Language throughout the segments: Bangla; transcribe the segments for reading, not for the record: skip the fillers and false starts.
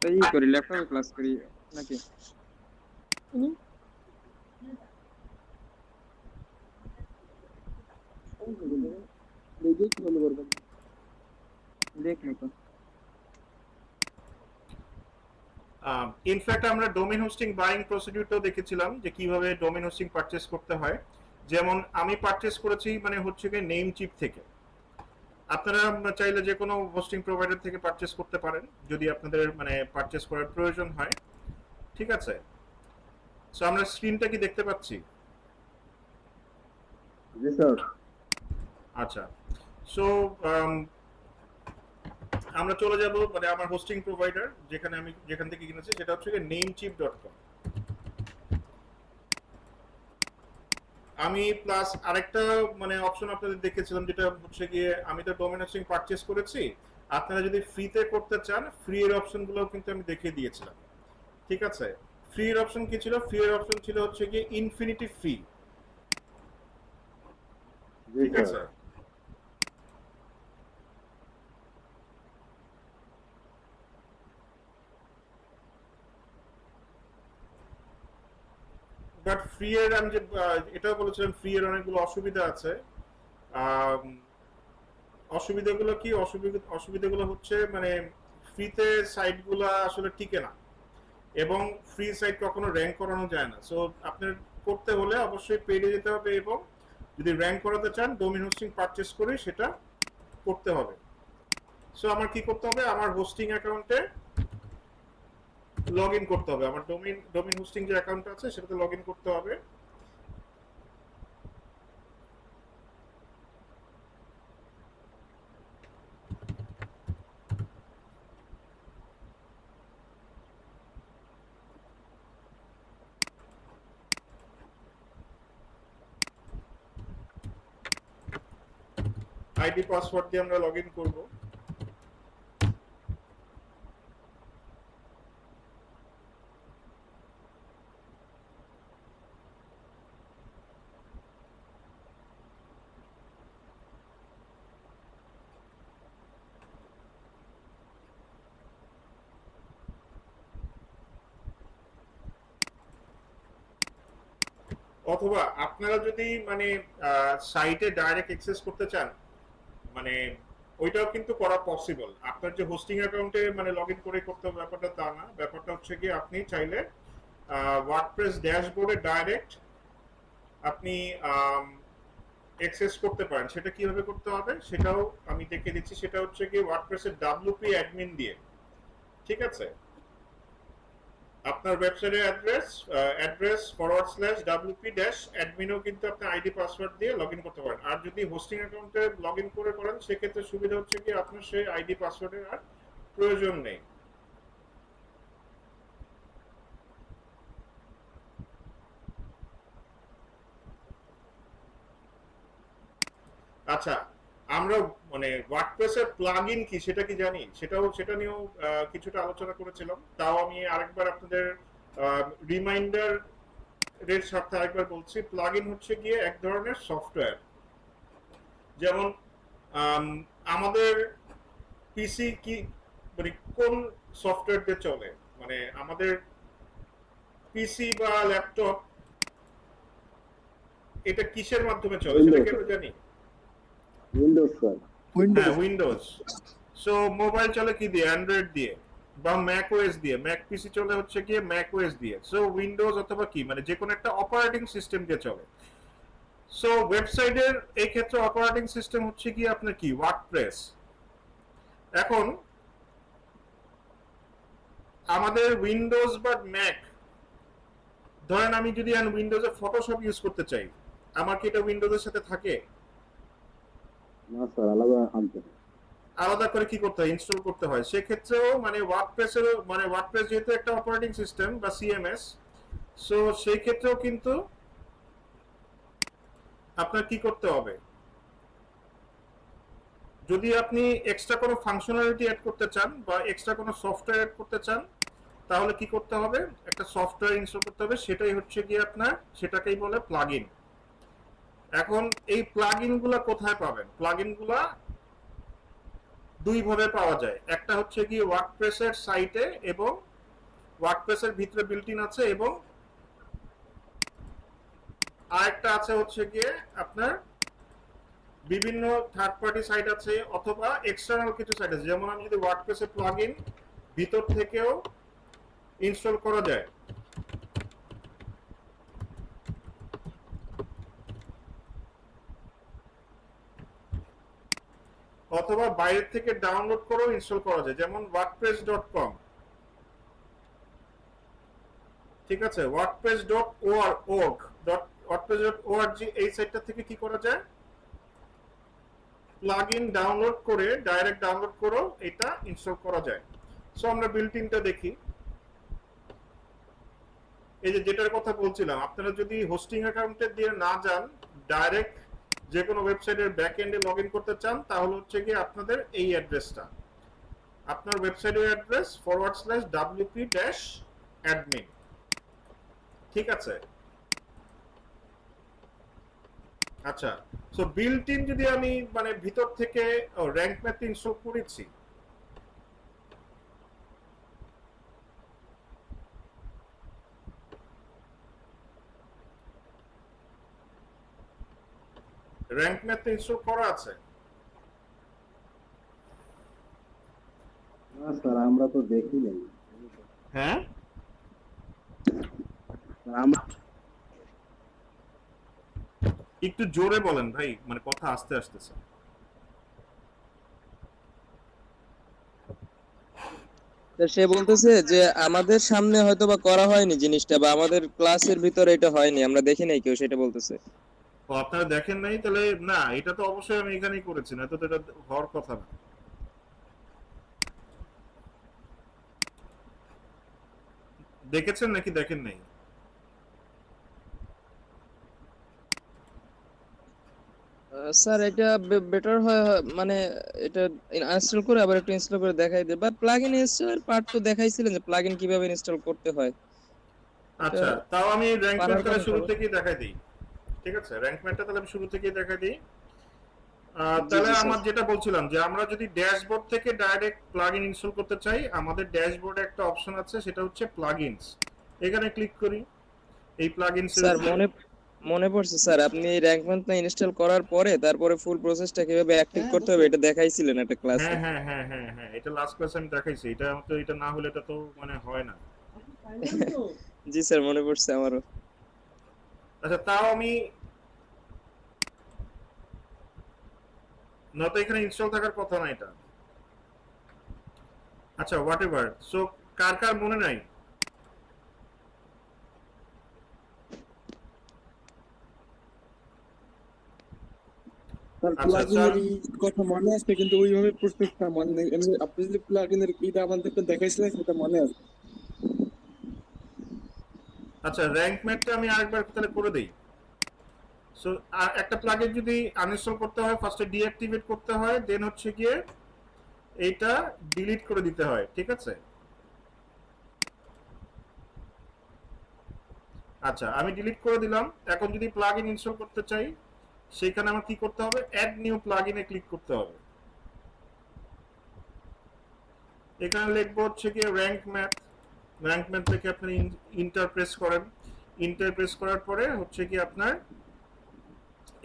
তাই করি, ল্যাপটপে ক্লাস করি নাকি? দেখলো তো। ইনফ্যাক্ট আমরা ডোমেইন হোস্টিং বাইং প্রসিডিউরটাও দেখেছিলাম যে কিভাবে ডোমেইন হোস্টিং পারচেজ করতে হয়। যেমন আমি পারচেজ করেছি মানে হচ্ছে কি নেম চিপ থেকে। আপনারা চাইলে যে কোনো হোস্টিং প্রোভাইডার থেকে পারচেজ করতে পারেন যদি আপনাদের মানে পারচেজ করার প্রয়োজন হয়। ঠিক আছে, সো আমরা স্ক্রিনটা কি দেখতে পাচ্ছি? জি স্যার। আচ্ছা, সো আমরা চলে যাব মানে আমার হোস্টিং প্রোভাইডার যেখান থেকে কিনেছি সেটা হচ্ছে namecheap.com। আমি প্লাস আরেকটা মানে অপশন আপনাদের দেখেছিলাম যেটা হচ্ছে গিয়ে আমি তো ডোমেইন হোস্টিং পারচেজ করেছি, আপনারা যদি ফ্রিতে করতে চান ফ্রি এর অপশনগুলো কিন্তু আমি দেখিয়ে দিয়েছিলাম। ঠিক আছে, ফ্রি এর অপশন কি ছিল? ফ্রি এর অপশন ছিল হচ্ছে গিয়ে ইনফিনিটি ফ্রি। ঠিক আছে, বাট ফ্রি এর আমি যে এটাও বলেছিলাম ফ্রি এর অনেকগুলো অসুবিধা আছে। অসুবিধাগুলো কি? অসুবিধাগুলো হচ্ছে মানে ফ্রিতে সাইটগুলো আসলে টিকে না এবং ফ্রি সাইট কখনো র্যাঙ্ক করানো যায় না। সো আপনার করতে হলে অবশ্যই পেডে যেতে হবে এবং যদি র্যাঙ্ক করাতে চান ডোমেইন হোস্টিং পারচেজ করে সেটা করতে হবে। সো আমার কি করতে হবে? আমার হোস্টিং অ্যাকাউন্টে লগ ইন করতে হবে। আমার ডোমেইন হোস্টিং যে অ্যাকাউন্ট আছে সেটাতে লগ ইন করতে হবে। আইডি পাসওয়ার্ড দিয়ে আমরা লগ ইন করবো। অথবা আপনারা যদি মানে সাইটে ডাইরেক্ট অ্যাক্সেস করতে চান মানে ওইটাও কিন্তু করা পসিবল। আপনার যে হোস্টিং অ্যাকাউন্টে মানে লগইন করে করতে হবে ব্যাপারটা তা না। ব্যাপারটা হচ্ছে কি আপনি চাইলে ওয়ার্ডপ্রেস ড্যাশবোর্ডে ডাইরেক্ট আপনি অ্যাক্সেস করতে পারেন। সেটা কিভাবে করতে হবে সেটাও আমি দেখিয়ে দিচ্ছি। সেটা হচ্ছে কি ওয়ার্ডপ্রেসের ডব্লিউপি অ্যাডমিন দিয়ে। ঠিক আছে, আপনার ওয়েবসাইটের অ্যাড্রেস/wp-admin কিন্তু আপনি আইডি পাসওয়ার্ড দিয়ে লগইন করতে পারেন। আর যদি হোস্টিং অ্যাকাউন্টে লগইন করে করেন সেক্ষেত্রে সুবিধা হচ্ছে কি আপনার সেই আইডি পাসওয়ার্ডের আর প্রয়োজন নেই। আচ্ছা, আমরা মানে ওয়ার্ডপ্রেসের প্লাগইন কি সেটা কি জানি? সেটা নিয়েও কিছুটা আলোচনা করেছিলাম। তাও আমি আরেকবার আপনাদের রিমাইন্ডার এর সাথে আরেকবার বলছি। প্লাগইন হচ্ছে গিয়ে এক ধরনের সফটওয়্যার। যেমন আমাদের পিসি কি মানে কোন সফটওয়্যার দিয়ে চলে, মানে আমাদের পিসি বা ল্যাপটপ এটা কিসের মাধ্যমে চলে সেটা কি আমরা জানি? Windows sir. হ্যাঁ, উইন্ডোজ। সো মোবাইল চলে কি দিয়ে? অ্যান্ড্রয়েড দিয়ে বা ম্যাক ওএস দিয়ে। ম্যাক পিসি চলে হচ্ছে গিয়ে ম্যাক ওএস দিয়ে। সো উইন্ডোজ অথবা কি মানে যে কোনো একটা অপারেটিং সিস্টেম দিয়ে চলে। সো ওয়েবসাইটের এই ক্ষেত্রে অপারেটিং সিস্টেম হচ্ছে কি আপনার কি ওয়ার্ডপ্রেস। এখন আমাদের উইন্ডোজ বা ম্যাক, ধরেন আমি যদি উইন্ডোজে ফটোশপ ইউজ করতে চাই, আমার কি এটা উইন্ডোজের সাথে থাকে? না স্যার, আলাদা আনতে হবে। আলাদা করে কি করতে হয়? ইনস্টল করতে হয়। সেক্ষেত্রেও মানে ওয়ার্ডপ্রেস যেহেতু একটা অপারেটিং সিস্টেম বা সিএমএস, সো সেই ক্ষেত্রেও কিন্তু আপনার কি করতে হবে? যদি আপনি এক্সট্রা কোনো ফাংশনালিটি অ্যাড করতে চান বা এক্সট্রা কোনো সফটওয়্যার অ্যাড করতে চান তাহলে কি করতে হবে? একটা সফটওয়্যার ইনস্টল করতে হবে। সেটাই হচ্ছে গিয়ে আপনার, সেটাকেই বলে প্লাগইন। এখন এই প্লাগইনগুলো কোথায় পাবেন? প্লাগইনগুলো দুই ভাবে পাওয়া যায়। একটা হচ্ছে কি ওয়ার্ডপ্রেসের সাইটে এবং ওয়ার্ডপ্রেসের ভিতরে বিল্ট ইন আছে, এবং আরেকটা আছে হচ্ছে গিয়ে আপনার বিভিন্ন থার্ড পার্টি সাইট আছে অথবা এক্সটার্নাল কিছু সাইট আছে। যেমন আমি যদি ওয়ার্ডপ্রেসের প্লাগইন ভিতর থেকেও ইনস্টল করা যায়, অথবা বাইরে থেকে ডাউনলোড করেও ইনস্টল করা যায়, যেমন wordpress.com। ঠিক আছে, wordpress.org এই সাইটটা থেকে কি করা যায়, প্লাগইন ডাউনলোড করে ডাইরেক্ট ডাউনলোড করেও এটা ইনস্টল করা যায়। সো আমরা বিল্ট ইনটা দেখি। এই যে যেটার কথা বলছিলাম, আপনারা যদি হোস্টিং অ্যাকাউন্টে দিয়ে না যান, ডাইরেক্ট যে কোনো ওয়েবসাইটের ব্যাক এন্ডে লগ ইন করতে চান, তাহলে হচ্ছে গিয়ে আপনাদের এই অ্যাড্রেসটা, আপনার ওয়েবসাইটের অ্যাড্রেস /wp-admin। ঠিক আছে, আচ্ছা। সো বিল্ট ইন যদি আমি মানে ভিতর থেকে র‍্যাঙ্ক ম্যাথ ইনস্টল করেছি, র‍্যাঙ্ক ম্যাথ ইনস্টল করা আছে। না স্যার, আমরা তো দেখি নাই। হ্যাঁ, আমরা একটু জোরে বলেন ভাই, মানে কথা আস্তে আসতেছে। তো সে বলতেছে যে আমাদের সামনে হয়তো বা করা হয়নি জিনিসটা, বা আমাদের ক্লাসের ভিতরে এটা হয়নি, আমরা দেখি নাই কেউ, সেটা বলতেছে। ও আপনারা দেখেন নাই তাহলে? না, এটা তো অবশ্যই আমি এখানেই করেছি, না তো এটা হওয়ার কথা না। দেখেছেন নাকি দেখেন নাই? স্যার এটা বেটার হয় মানে এটা ইনস্টল করে আবার একটু ইনস্টল করে দেখাই দেব, বা প্লাগইন ইনস্টল পার্ট তো দেখাইছিলেন যে প্লাগইন কিভাবে ইনস্টল করতে হয়। আচ্ছা, তাও আমি র‍্যাঙ্ক পারার ম্যাথটা কথা শুরু বলো। থেকেই দেখাই দিই। ঠিক আছে, র‍্যাঙ্ক ম্যাথটা তাহলে আমি শুরু থেকেই দেখাই দিই। জি তাহলে জি স্যার। আমার যেটা বলছিলাম, যে আমরা যদি ড্যাশবোর্ড থেকে ডাইরেক্ট প্লাগইন ইনস্টল করতে চাই, আমাদের ড্যাশবোর্ডে একটা অপশন আছে, সেটা হচ্ছে প্লাগইনস। এখানে ক্লিক করি। এই প্লাগইনস এর স্যার উপরে মনে মনে পড়ছে স্যার, আপনি র‍্যাঙ্ক ম্যাথটা ইনস্টল করার পরে তারপরে ফুল প্রসেসটা কিভাবে অ্যাক্টিভ করতে হবে এটা দেখাইছিলেন একটা ক্লাসে। হ্যাঁ হ্যাঁ হ্যাঁ হ্যাঁ হ্যাঁ, এটা লাস্ট ক্লাসে আমি দেখাইছি। এটা তো, এটা না হলে এটা তো মানে হয় না। জি স্যার, মনে পড়ছে আমারও। আচ্ছা, তাও আমি নয়তো এখানে ইনস্টল থাকার কথা না এটা। আচ্ছা, হোয়াট এভার। সো কার কার মনে নাই? স্যার আচ্ছা স্যার, প্লাগইনের কথা মনে আছে, কিন্তু ওইভাবে প্রসেসটা মনে নেই। এমনি আপনি যদি প্লাগইনের কিটা আমাদেরকে দেখাইছিলেন সেটা মনে আছে। আচ্ছা, র‍্যাঙ্ক ম্যাথটা আমি আরেকবার তাহলে করে দেই। সো একটা প্লাগইন যদি আনইনস্টল করতে হয়, ফার্স্টে ডিঅ্যাক্টিভেট করতে হয়, দেন হচ্ছে গিয়ে এইটা ডিলিট করে দিতে হয়। ঠিক আছে, আচ্ছা আমি ডিলিট করে দিলাম। এখন যদি প্লাগইন ইনস্টল করতে চাই, সেখানে আমার কি করতে হবে, অ্যাড নিউ প্লাগইনে ক্লিক করতে হবে। এখানে লিখবো হচ্ছে গিয়ে র‍্যাঙ্ক ম্যাথ। র‍্যাঙ্ক ম্যাথ থেকে আপনি ইন্টারপ্রেস করেন। ইন্টারপ্রেস করার পরে হচ্ছে কি আপনার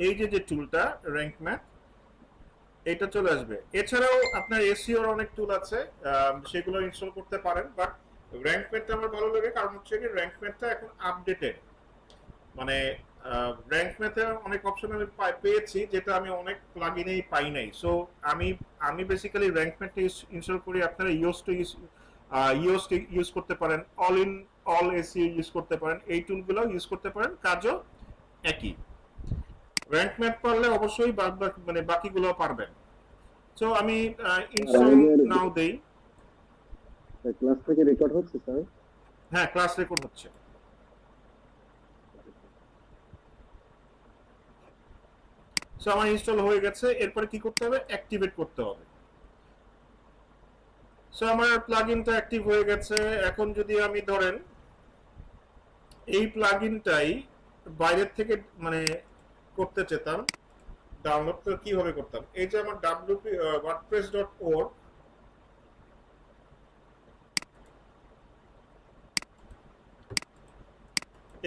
এই যে যে টুলটা র‍্যাঙ্ক ম্যাথ, এটা চলে আসবে। এছাড়াও আপনার এসইও এর অনেক টুল আছে, সেগুলো ইনস্টল করতে পারেন। বাট র‍্যাঙ্ক ম্যাথটা আমার ভালো লাগে, কারণ হচ্ছে কি র‍্যাঙ্ক ম্যাথটা এখন আপডেটেড। মানে র‍্যাঙ্ক ম্যাথে অনেক অপশন আমি পেয়েছি, যেটা আমি অনেক প্লাগইনেই পাই নাই। সো আমি বেসিক্যালি র‍্যাঙ্ক ম্যাথটা ইনস্টল করি। আপনারা ইওস ইউজ করতে পারেন, অল এসইও ইউজ করতে পারেন, এই টুলগুলো ইউজ করতে পারেন, কাজও একই। র‍্যাঙ্ক ম্যাথ পারলে অবশ্যই মানে বাকিগুলো পারবেন। সো আমি ইনস্টল নাও দেই। ক্লাস থেকে রেকর্ড হচ্ছে স্যার? হ্যাঁ, ক্লাস রেকর্ড হচ্ছে। সো আমার ইনস্টল হয়ে গেছে। এরপরে কি করতে হবে, অ্যাক্টিভেট করতে হবে। সো আমার প্লাগইনটা অ্যাক্টিভ হয়ে গেছে। এখন যদি আমি ধরেন এই প্লাগইনটাই বাইরের থেকে মানে করতে চেতাম, ডাউনলোডটা কিভাবে করতাম, এই যে আমার wordpress.org,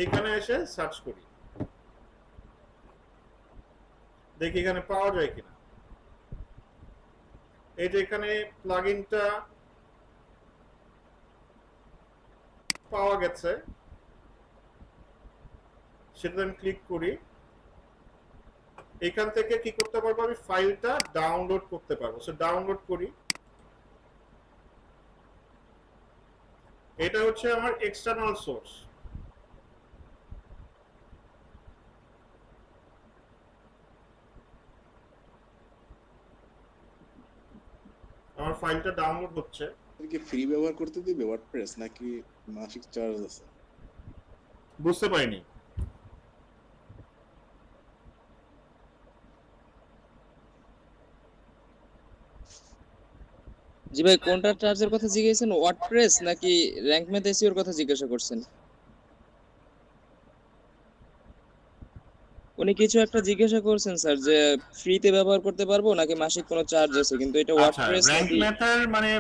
এইখানে এসে সার্চ করি, দেখি এখানে পাওয়া যায় কিনা। এই যে এখানে প্লাগইনটা পাওয়া গেছে, সেটা আমি ক্লিক করি। এখান থেকে কি করতে পারবো, আমি ফাইলটা ডাউনলোড করতে পারবো। সো ডাউনলোড করি। এটা হচ্ছে আমার এক্সটার্নাল সোর্স। আমার ফাইলটা ডাউনলোড হচ্ছে। কি ফ্রি ব্যবহার করতে দিবে ওয়ার্ডপ্রেস নাকি মাসিক চার্জ আছে? বুঝতে পারিনি। জি ভাই, কোনটা চার্জের কথা জিজ্ঞাসেন, ওয়ার্ডপ্রেস নাকি র‍্যাঙ্ক ম্যাথ এসইওর কথা জিজ্ঞাসা করছেন? উনি কিছু একটা জিজ্ঞাসা করছেন স্যার, যে ফ্রিতে ব্যবহার করতে পারবো নাকি মাসিক কোনো চার্জ আছে, কিন্তু এটা আচ্ছা, ওয়ার্ডপ্রেস র‍্যাঙ্ক নাকি ম্যাথের মানে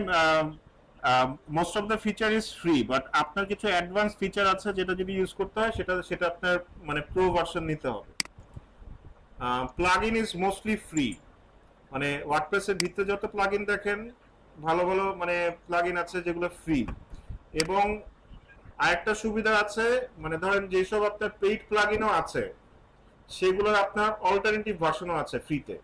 most of the feature is free, but আপনার কিছু অ্যাডভান্স ফিচার আছে যেটা যদি ইউজ করতে হয় সেটা আপনার মানে প্রো ভার্সন নিতে হবে। প্লাগইন ইজ মোস্টলি ফ্রি, মানে ওয়ার্ডপ্রেসের ভিতরে যত প্লাগইন দেখেন ভালো ভালো মানে প্লাগইন আছে যেগুলো ফ্রি। এবং আরেকটা সুবিধা আছে, মানে ধরেন যেসব আপনার পেইড প্লাগইনও আছে সেগুলোর আপনার অল্টারনেটিভ ভার্সনও আছে ফ্রিতে,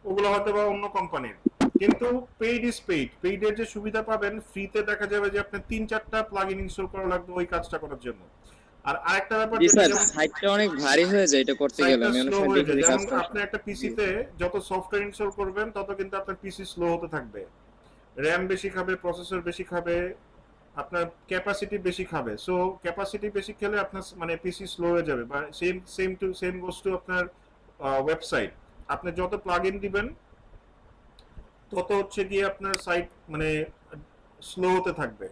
ওগুলো হয়তো বা অন্য কোম্পানির, কিন্তু পেইড ইজ পেইড। পেইডের যে সুবিধা পাবেন, ফ্রিতে দেখা যাবে যে আপনার 3-4টা প্লাগইন ইনস্টল করা লাগবে ওই কাজটা করার জন্য। আর আরেকটা ব্যাপার জি যেটা, স্যার, যেমন সাইটটা অনেক ভারী হয়ে যায় এটা করতে গেলে, সাইটটা আমি অনেক স্লো সময় হয়ে দেখি যায়। যে যেমন কাজটা আপনি একটা পিসিতে যত সফটওয়্যার ইনস্টল করবেন তত কিন্তু আপনার পিসি স্লো হতে থাকবে, র্যাম বেশি খাবে, প্রসেসর বেশি খাবে, আপনার ক্যাপাসিটি বেশি খাবে। সো ক্যাপাসিটি বেশি খেলে আপনার মানে পিসি স্লো হয়ে যাবে। বা সেম গোস টু আপনার ওয়েবসাইট। আপনি যত প্লাগইন দিবেন তত হচ্ছে গিয়ে আপনার সাইট মানে স্লো হতে থাকবে।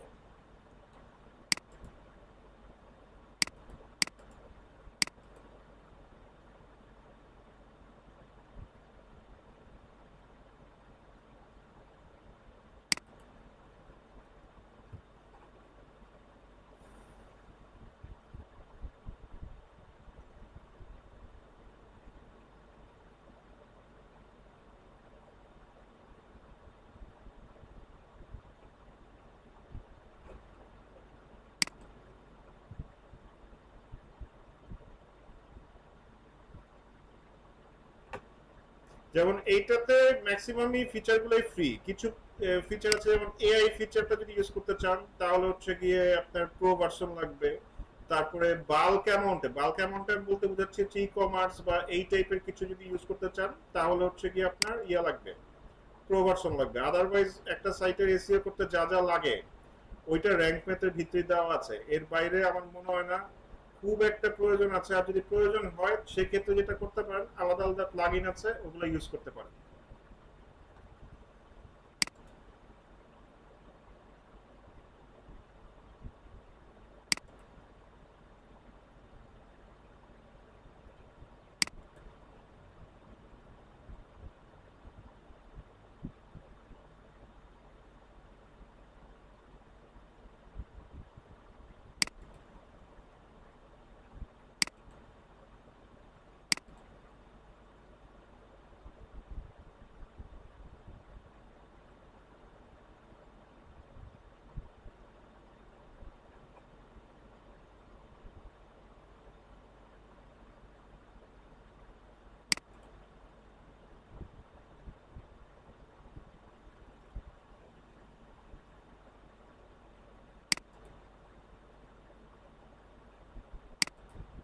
যেমন এইটাতে ম্যাক্সিমামই ফিচারগুলোই ফ্রি। কিছু ফিচার আছে, যেমন এআই ফিচারটা যদি ইউজ করতে চান তাহলে হচ্ছে গিয়ে আপনার প্রো ভার্সন লাগবে। তারপরে বাল্ক অ্যামাউন্টে বলতে বোঝাচ্ছে ই কমার্স বা এই টাইপের কিছু যদি ইউজ করতে চান তাহলে হচ্ছে গিয়ে আপনার ইয়া লাগবে, প্রো ভার্সন লাগবে। আদারওয়াইজ একটা সাইটের এসইও করতে যা যা লাগে ওইটা র‍্যাঙ্ক ম্যাথের ভিতরে দেওয়া আছে, এর বাইরে আমার মনে হয় না খুব একটা প্রয়োজন আছে। আর যদি প্রয়োজন হয় সেক্ষেত্রে যেটা করতে পারেন, আলাদা আলাদা প্লাগইন আছে ওগুলো ইউজ করতে পারেন।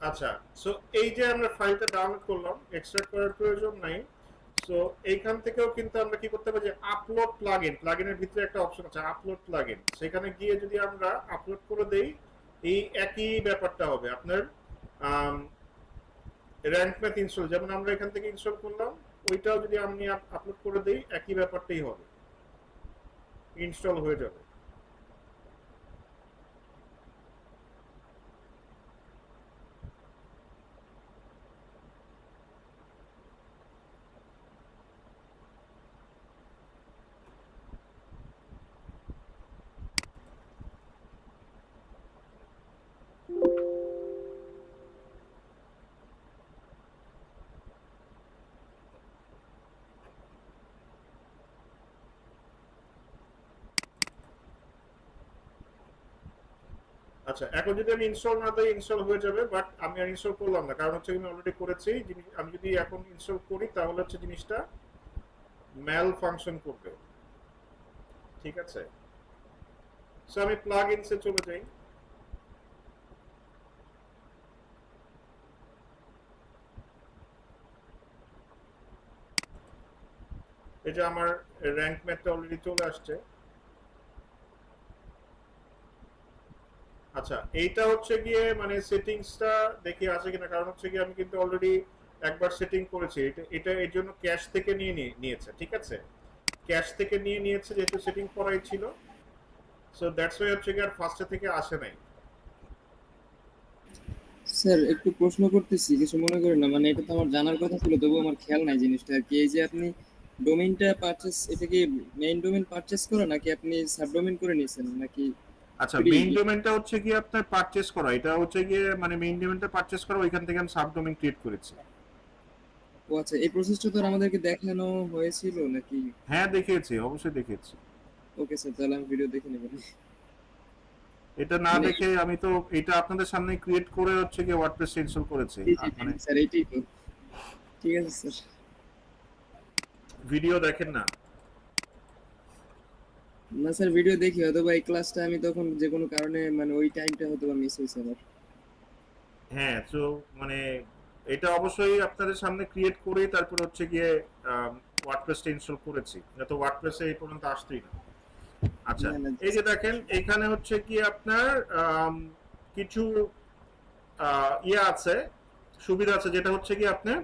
আচ্ছা, সো এই যে আমরা ফাইলটা ডাউনলোড করলাম, এক্সট্রাক্ট করার প্রয়োজন নাই। সো এইখান থেকেও কিন্তু আমরা কি করতে পারি, যে আপলোড প্লাগইনের ভিতরে একটা অপশন আছে আপলোড প্লাগইন, সেখানে গিয়ে যদি আমরা আপলোড করে দেই এই একই ব্যাপারটা হবে আপনার। র‍্যাঙ্ক ম্যাথ ইনস্টল যেমন আমরা এখান থেকে ইনস্টল করলাম, ওইটাও যদি আমি আপলোড করে দেই একই ব্যাপারটাই হবে, ইনস্টল হয়ে যাবে। আচ্ছা, এখন যদি আমি ইনস্টল না দিই ইনস্টল হয়ে যাবে, বাট আমি আর ইনস্টল করলাম না, কারণ হচ্ছে আমি অলরেডি করেছি। আমি যদি এখন ইনস্টল করি তাহলে হচ্ছে জিনিসটা ম্যাল ফাংশন করবে, ঠিক আছে? সো আমি প্লাগইনসে চলে যাই। এই যে আমার র্যাঙ্ক ম্যাপটা অলরেডি চলে আসছে। আচ্ছা, এইটা হচ্ছে গিয়ে মানে সেটিংসটা দেখি আছে কিনা, কারণ হচ্ছে গিয়ে আমি কিন্তু অলরেডি একবার সেটিং করেছি। এটা এর জন্য ক্যাশ থেকে নিয়েছে, ঠিক আছে? ক্যাশ থেকে নিয়েছে যেহেতু সেটিং করাই ছিল। সো দ্যাটস ওয়াই হচ্ছে গিয়ে আর ফার্স্টে থেকে আসে নাই। স্যার একটু প্রশ্ন করতেছি, কিছু মনে করেন না, মানে এটা তো আমার জানার কথা ছিল, তবু আমার খেয়াল নাই জিনিসটা আর কি। এই যে আপনি ডোমেইনটা পারচেজ, এটা কি মেইন ডোমেইন পারচেজ করা নাকি আপনি সাবডোমেইন করে নিয়েছেন নাকি? আচ্ছা, মেইন ডোমেইনটা হচ্ছে গিয়ে আপনার পারচেজ করা, এটা হচ্ছে গিয়ে মানে মেইন ডোমেইনটা পারচেজ করা, ওইখান থেকে আমি সাবডোমেইন ক্রিয়েট করেছি। ও আচ্ছা, এই প্রসেসটা তো আমাদেরকে দেখানো হয়েছিল নাকি? হ্যাঁ দেখিয়েছি, অবশ্যই দেখিয়েছি। ওকে স্যার, তাহলে আমি ভিডিও দেখে নেব। এটা না দেখে আমি তো এটা আপনাদের সামনে ক্রিয়েট করে হচ্ছে গিয়ে ওয়ার্ডপ্রেস ইনস্টল করেছি। মানে স্যার এইটাই তো, ঠিক আছে স্যার। ভিডিও দেখেন না? না স্যার, ভিডিও দেখি, হয়তো বা এই ক্লাসটা আমি তখন যে কোনো কারণে মানে ওই টাইমটা হয়তো বা মিস হয়েছে আমার। হ্যাঁ, তো মানে এটা অবশ্যই আপনাদের সামনে ক্রিয়েট করে তারপর হচ্ছে গিয়ে ওয়ার্ডপ্রেসটা ইনস্টল করেছি, না তো ওয়ার্ডপ্রেসে এই পর্যন্ত আসতেই না। আচ্ছা, এই যে দেখেন এখানে হচ্ছে কি আপনার কিছু ইয়ে আছে, সুবিধা আছে, যেটা হচ্ছে কি আপনার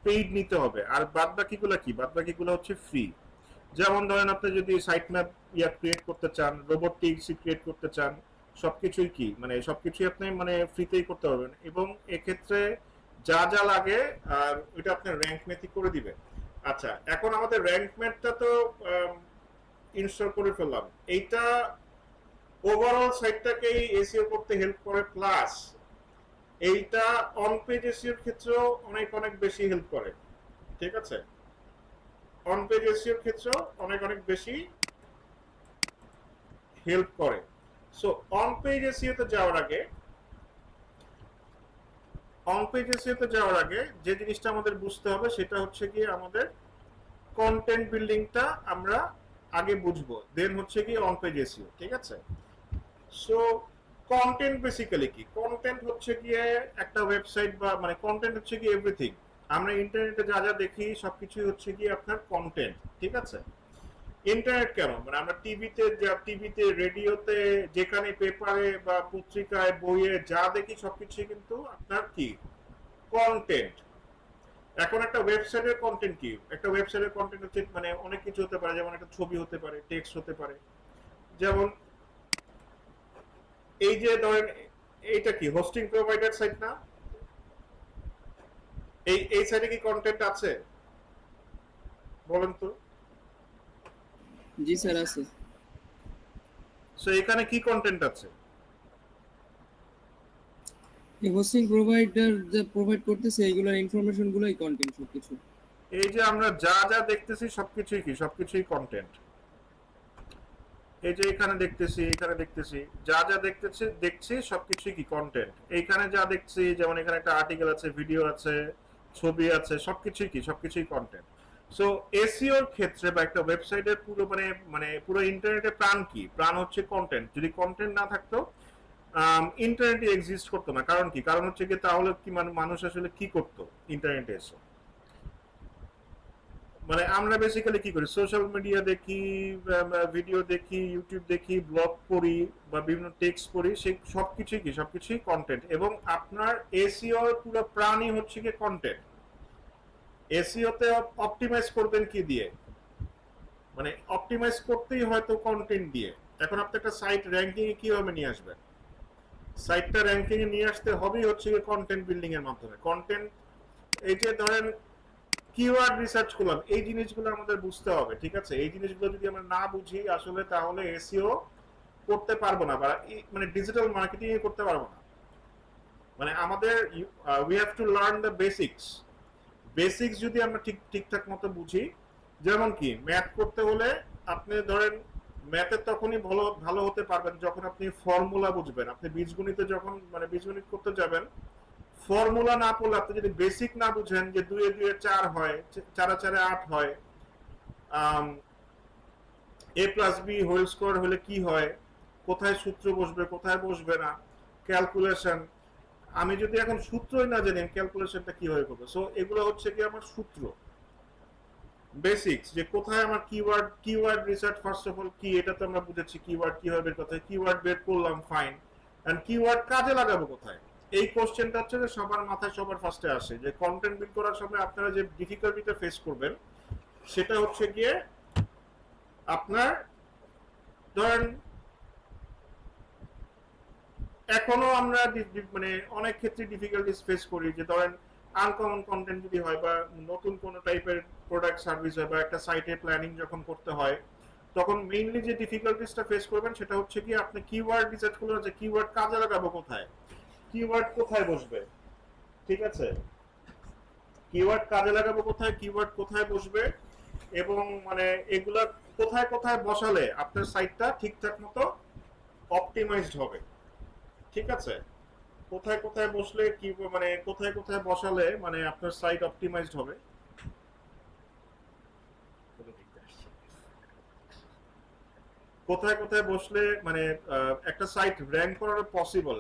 পেইড নিতে হবে, আর বাদ বাকিগুলো কি, বাদ বাকিগুলো হচ্ছে ফ্রি। যেমন ধরেন আপনি যদি সাইট ম্যাপ ক্রিয়েট করতে চান, রোবোটিক্স ক্রিয়েট করতে চান, সবকিছুই কি মানে সবকিছুই আপনি মানে ফ্রিতেই করতে পারবেন, এবং এক্ষেত্রে যা যা লাগে আর ওইটা আপনি র্যাঙ্ক ম্যাথই করে দিবেন। আচ্ছা, এখন আমাদের র্যাঙ্ক ম্যাথটা তো ইনস্টল করে ফেললাম, এইটা ওভারঅল সাইটটাকে এসইও করতে হেল্প করে, প্লাস এইটা অন পেজ এসইওর ক্ষেত্রেও অনেক অনেক বেশি হেল্প করে, ঠিক আছে? অন পেজ এসইওর ক্ষেত্রেও অনেক অনেক বেশি হেল্প করে। সো অন পেজ এসইও তে যাওয়ার আগে যে জিনিসটা আমাদের বুঝতে হবে সেটা হচ্ছে কি আমাদের কন্টেন্ট বিল্ডিংটা আমরা আগে বুঝবো, দেন হচ্ছে কি অন পেজ এসইও, ঠিক আছে? সো কন্টেন্ট বেসিক্যালি কি? কন্টেন্ট হচ্ছে গিয়ে একটা ওয়েবসাইট বা মানে কন্টেন্ট হচ্ছে কি এভরিথিং। আমরা ইন্টারনেটে যা যা দেখি সবকিছুই হচ্ছে কি আপনার কন্টেন্ট, ঠিক আছে? ইন্টারনেট কেন, মানে আমরা টিভিতে রেডিওতে যেখানে পেপারে বা পত্রিকায় বইয়ে যা দেখি সবকিছুই কিন্তু আপনার কি কন্টেন্ট। এখন একটা ওয়েবসাইটের কন্টেন্ট কি? একটা ওয়েবসাইটের কন্টেন্ট হচ্ছে মানে অনেক কিছু হতে পারে, যেমন একটা ছবি হতে পারে, টেক্সট হতে পারে। যেমন এই যে ধরেন এইটা কি হোস্টিং প্রোভাইডার সাইট না? এই সাইটে কি কন্টেন্ট আছে বলেন তো? জি স্যার আছে। সো এখানে কি কন্টেন্ট আছে? এই হোস্টিং প্রোভাইডার যা প্রোভাইড করতেছে এইগুলোর ইনফরমেশন গুলোই কন্টেন্ট সবকিছু। এই যে আমরা যা যা দেখতেছি সবকিছুই কি, সবকিছুই কন্টেন্ট। এই যে এখানে দেখতেছি যা যা দেখছি সবকিছুই কি কন্টেন্ট। এইখানে যা দেখছি, যেমন এখানে একটা আর্টিকেল আছে, ভিডিও আছে, ছবি আছে, সবকিছুই কন্টেন্ট। সো এসইওর ক্ষেত্রে বা একটা ওয়েবসাইটের পুরো মানে পুরো ইন্টারনেটের প্রাণ কি? প্রাণ হচ্ছে কন্টেন্ট। যদি কন্টেন্ট না থাকতো ইন্টারনেটই এক্সিস্ট করতো না। কারণ কি? কারণ হচ্ছে কি তাহলে কি মানুষ আসলে কি করতো ইন্টারনেটে এসে? মানে আমরা বেসিক্যালি কি করি? সোশ্যাল মিডিয়া দেখি, ভিডিও দেখি, ইউটিউব দেখি, ব্লগ পড়ি বা বিভিন্ন টেক্সট পড়ি, সেই সবকিছুই কন্টেন্ট। এবং আপনার এসইও পুরো প্রাণই হচ্ছে কি কন্টেন্ট। এসইও তে অপটিমাইজ করবেন কি দিয়ে? মানে অপটিমাইজ করতেই হয়তো কন্টেন্ট দিয়ে। এখন আপনি একটা সাইট র্যাঙ্কিং এ কিভাবে নিয়ে আসবেন? সাইটটা র্যাঙ্কিং এ নিয়ে আসতে হবেই হচ্ছে কি কন্টেন্ট বিল্ডিং এর মাধ্যমে। কন্টেন্ট, এই যে ধরেন কিওয়ার্ড রিসার্চ করলাম, এই জিনিসগুলো আমাদের বুঝতে হবে, ঠিক আছে? এই জিনিসগুলো যদি আমরা না বুঝি আসলে তাহলে এসইও করতে পারবো না, বা মানে ডিজিটাল মার্কেটিং করতে পারবো না। মানে আমাদের we have to learn the basics যদি আমরা ঠিকঠাক মতো বুঝি। যেমন কি ম্যাথ করতে হলে আপনি ধরেন ম্যাথে তখনই ভালো ভালো হতে পারবেন যখন আপনি ফর্মুলা বুঝবেন। আপনি বীজগণিতে যখন মানে বীজগণিত করতে যাবেন, ফর্মুলা না পড়লে, আপনি যদি বেসিক না বুঝেন যে 2 এ 2 এ 4 হয়, 4 এ 4 এ 8 হয়, a plus b whole square হলে কি হয়, কোথায় সূত্র বসবে কোথায় বসবে না, ক্যালকুলেশন, আমি যদি এখন সূত্রই না জানি ক্যালকুলেশনটা কিভাবে করবো। সো এগুলো হচ্ছে কি আমার সূত্র, বেসিক্স, যে কোথায় আমার keyword research first of all কি, এটা তো আমরা বুঝেছি কিওয়ার্ড কিভাবে বের করতে হয়, কিওয়ার্ড বের করলাম ফাইন, এন্ড কিওয়ার্ড কাজে লাগাবো কোথায়। এই কোশ্চেনটা হচ্ছে যে সবার মাথায় সবার ফার্স্টে আসে, যে কন্টেন্ট বিল্ড করার সময় আপনারা যে ডিফিকাল্টিটা ফেস করবেন সেটা হচ্ছে গিয়ে আপনার ধরেন এখনো আমরা মানে অনেক ক্ষেত্রে ডিফিকাল্টিস ফেস করি, যে ধরেন আনকমন কন্টেন্ট যদি হয় বা নতুন কোনো টাইপের প্রোডাক্ট সার্ভিস হয় বা একটা সাইটে প্ল্যানিং যখন করতে হয়, তখন মেইনলি যে ডিফিকাল্টিসটা ফেস করবেন সেটা হচ্ছে কি আপনি কিওয়ার্ড রিসার্চ করলেন, যে কিওয়ার্ড কাজে লাগাবো কোথায়, কিওয়ার্ড কোথায় বসবে, ঠিক আছে, কিওয়ার্ড কাজে লাগাবো কোথায়, কিওয়ার্ড কোথায় বসবে, এবং মানে এগুলা কোথায় কোথায় বসালে আপনার সাইটটা ঠিকঠাক মতো অপটিমাইজড হবে, ঠিক আছে, কোথায় কোথায় বসলে কি মানে কোথায় কোথায় বসালে মানে আপনার সাইট অপটিমাইজড হবে। কোথায় কোথায় বসলে মানে একটা সাইট র‍্যাঙ্ক করানো পসিবল,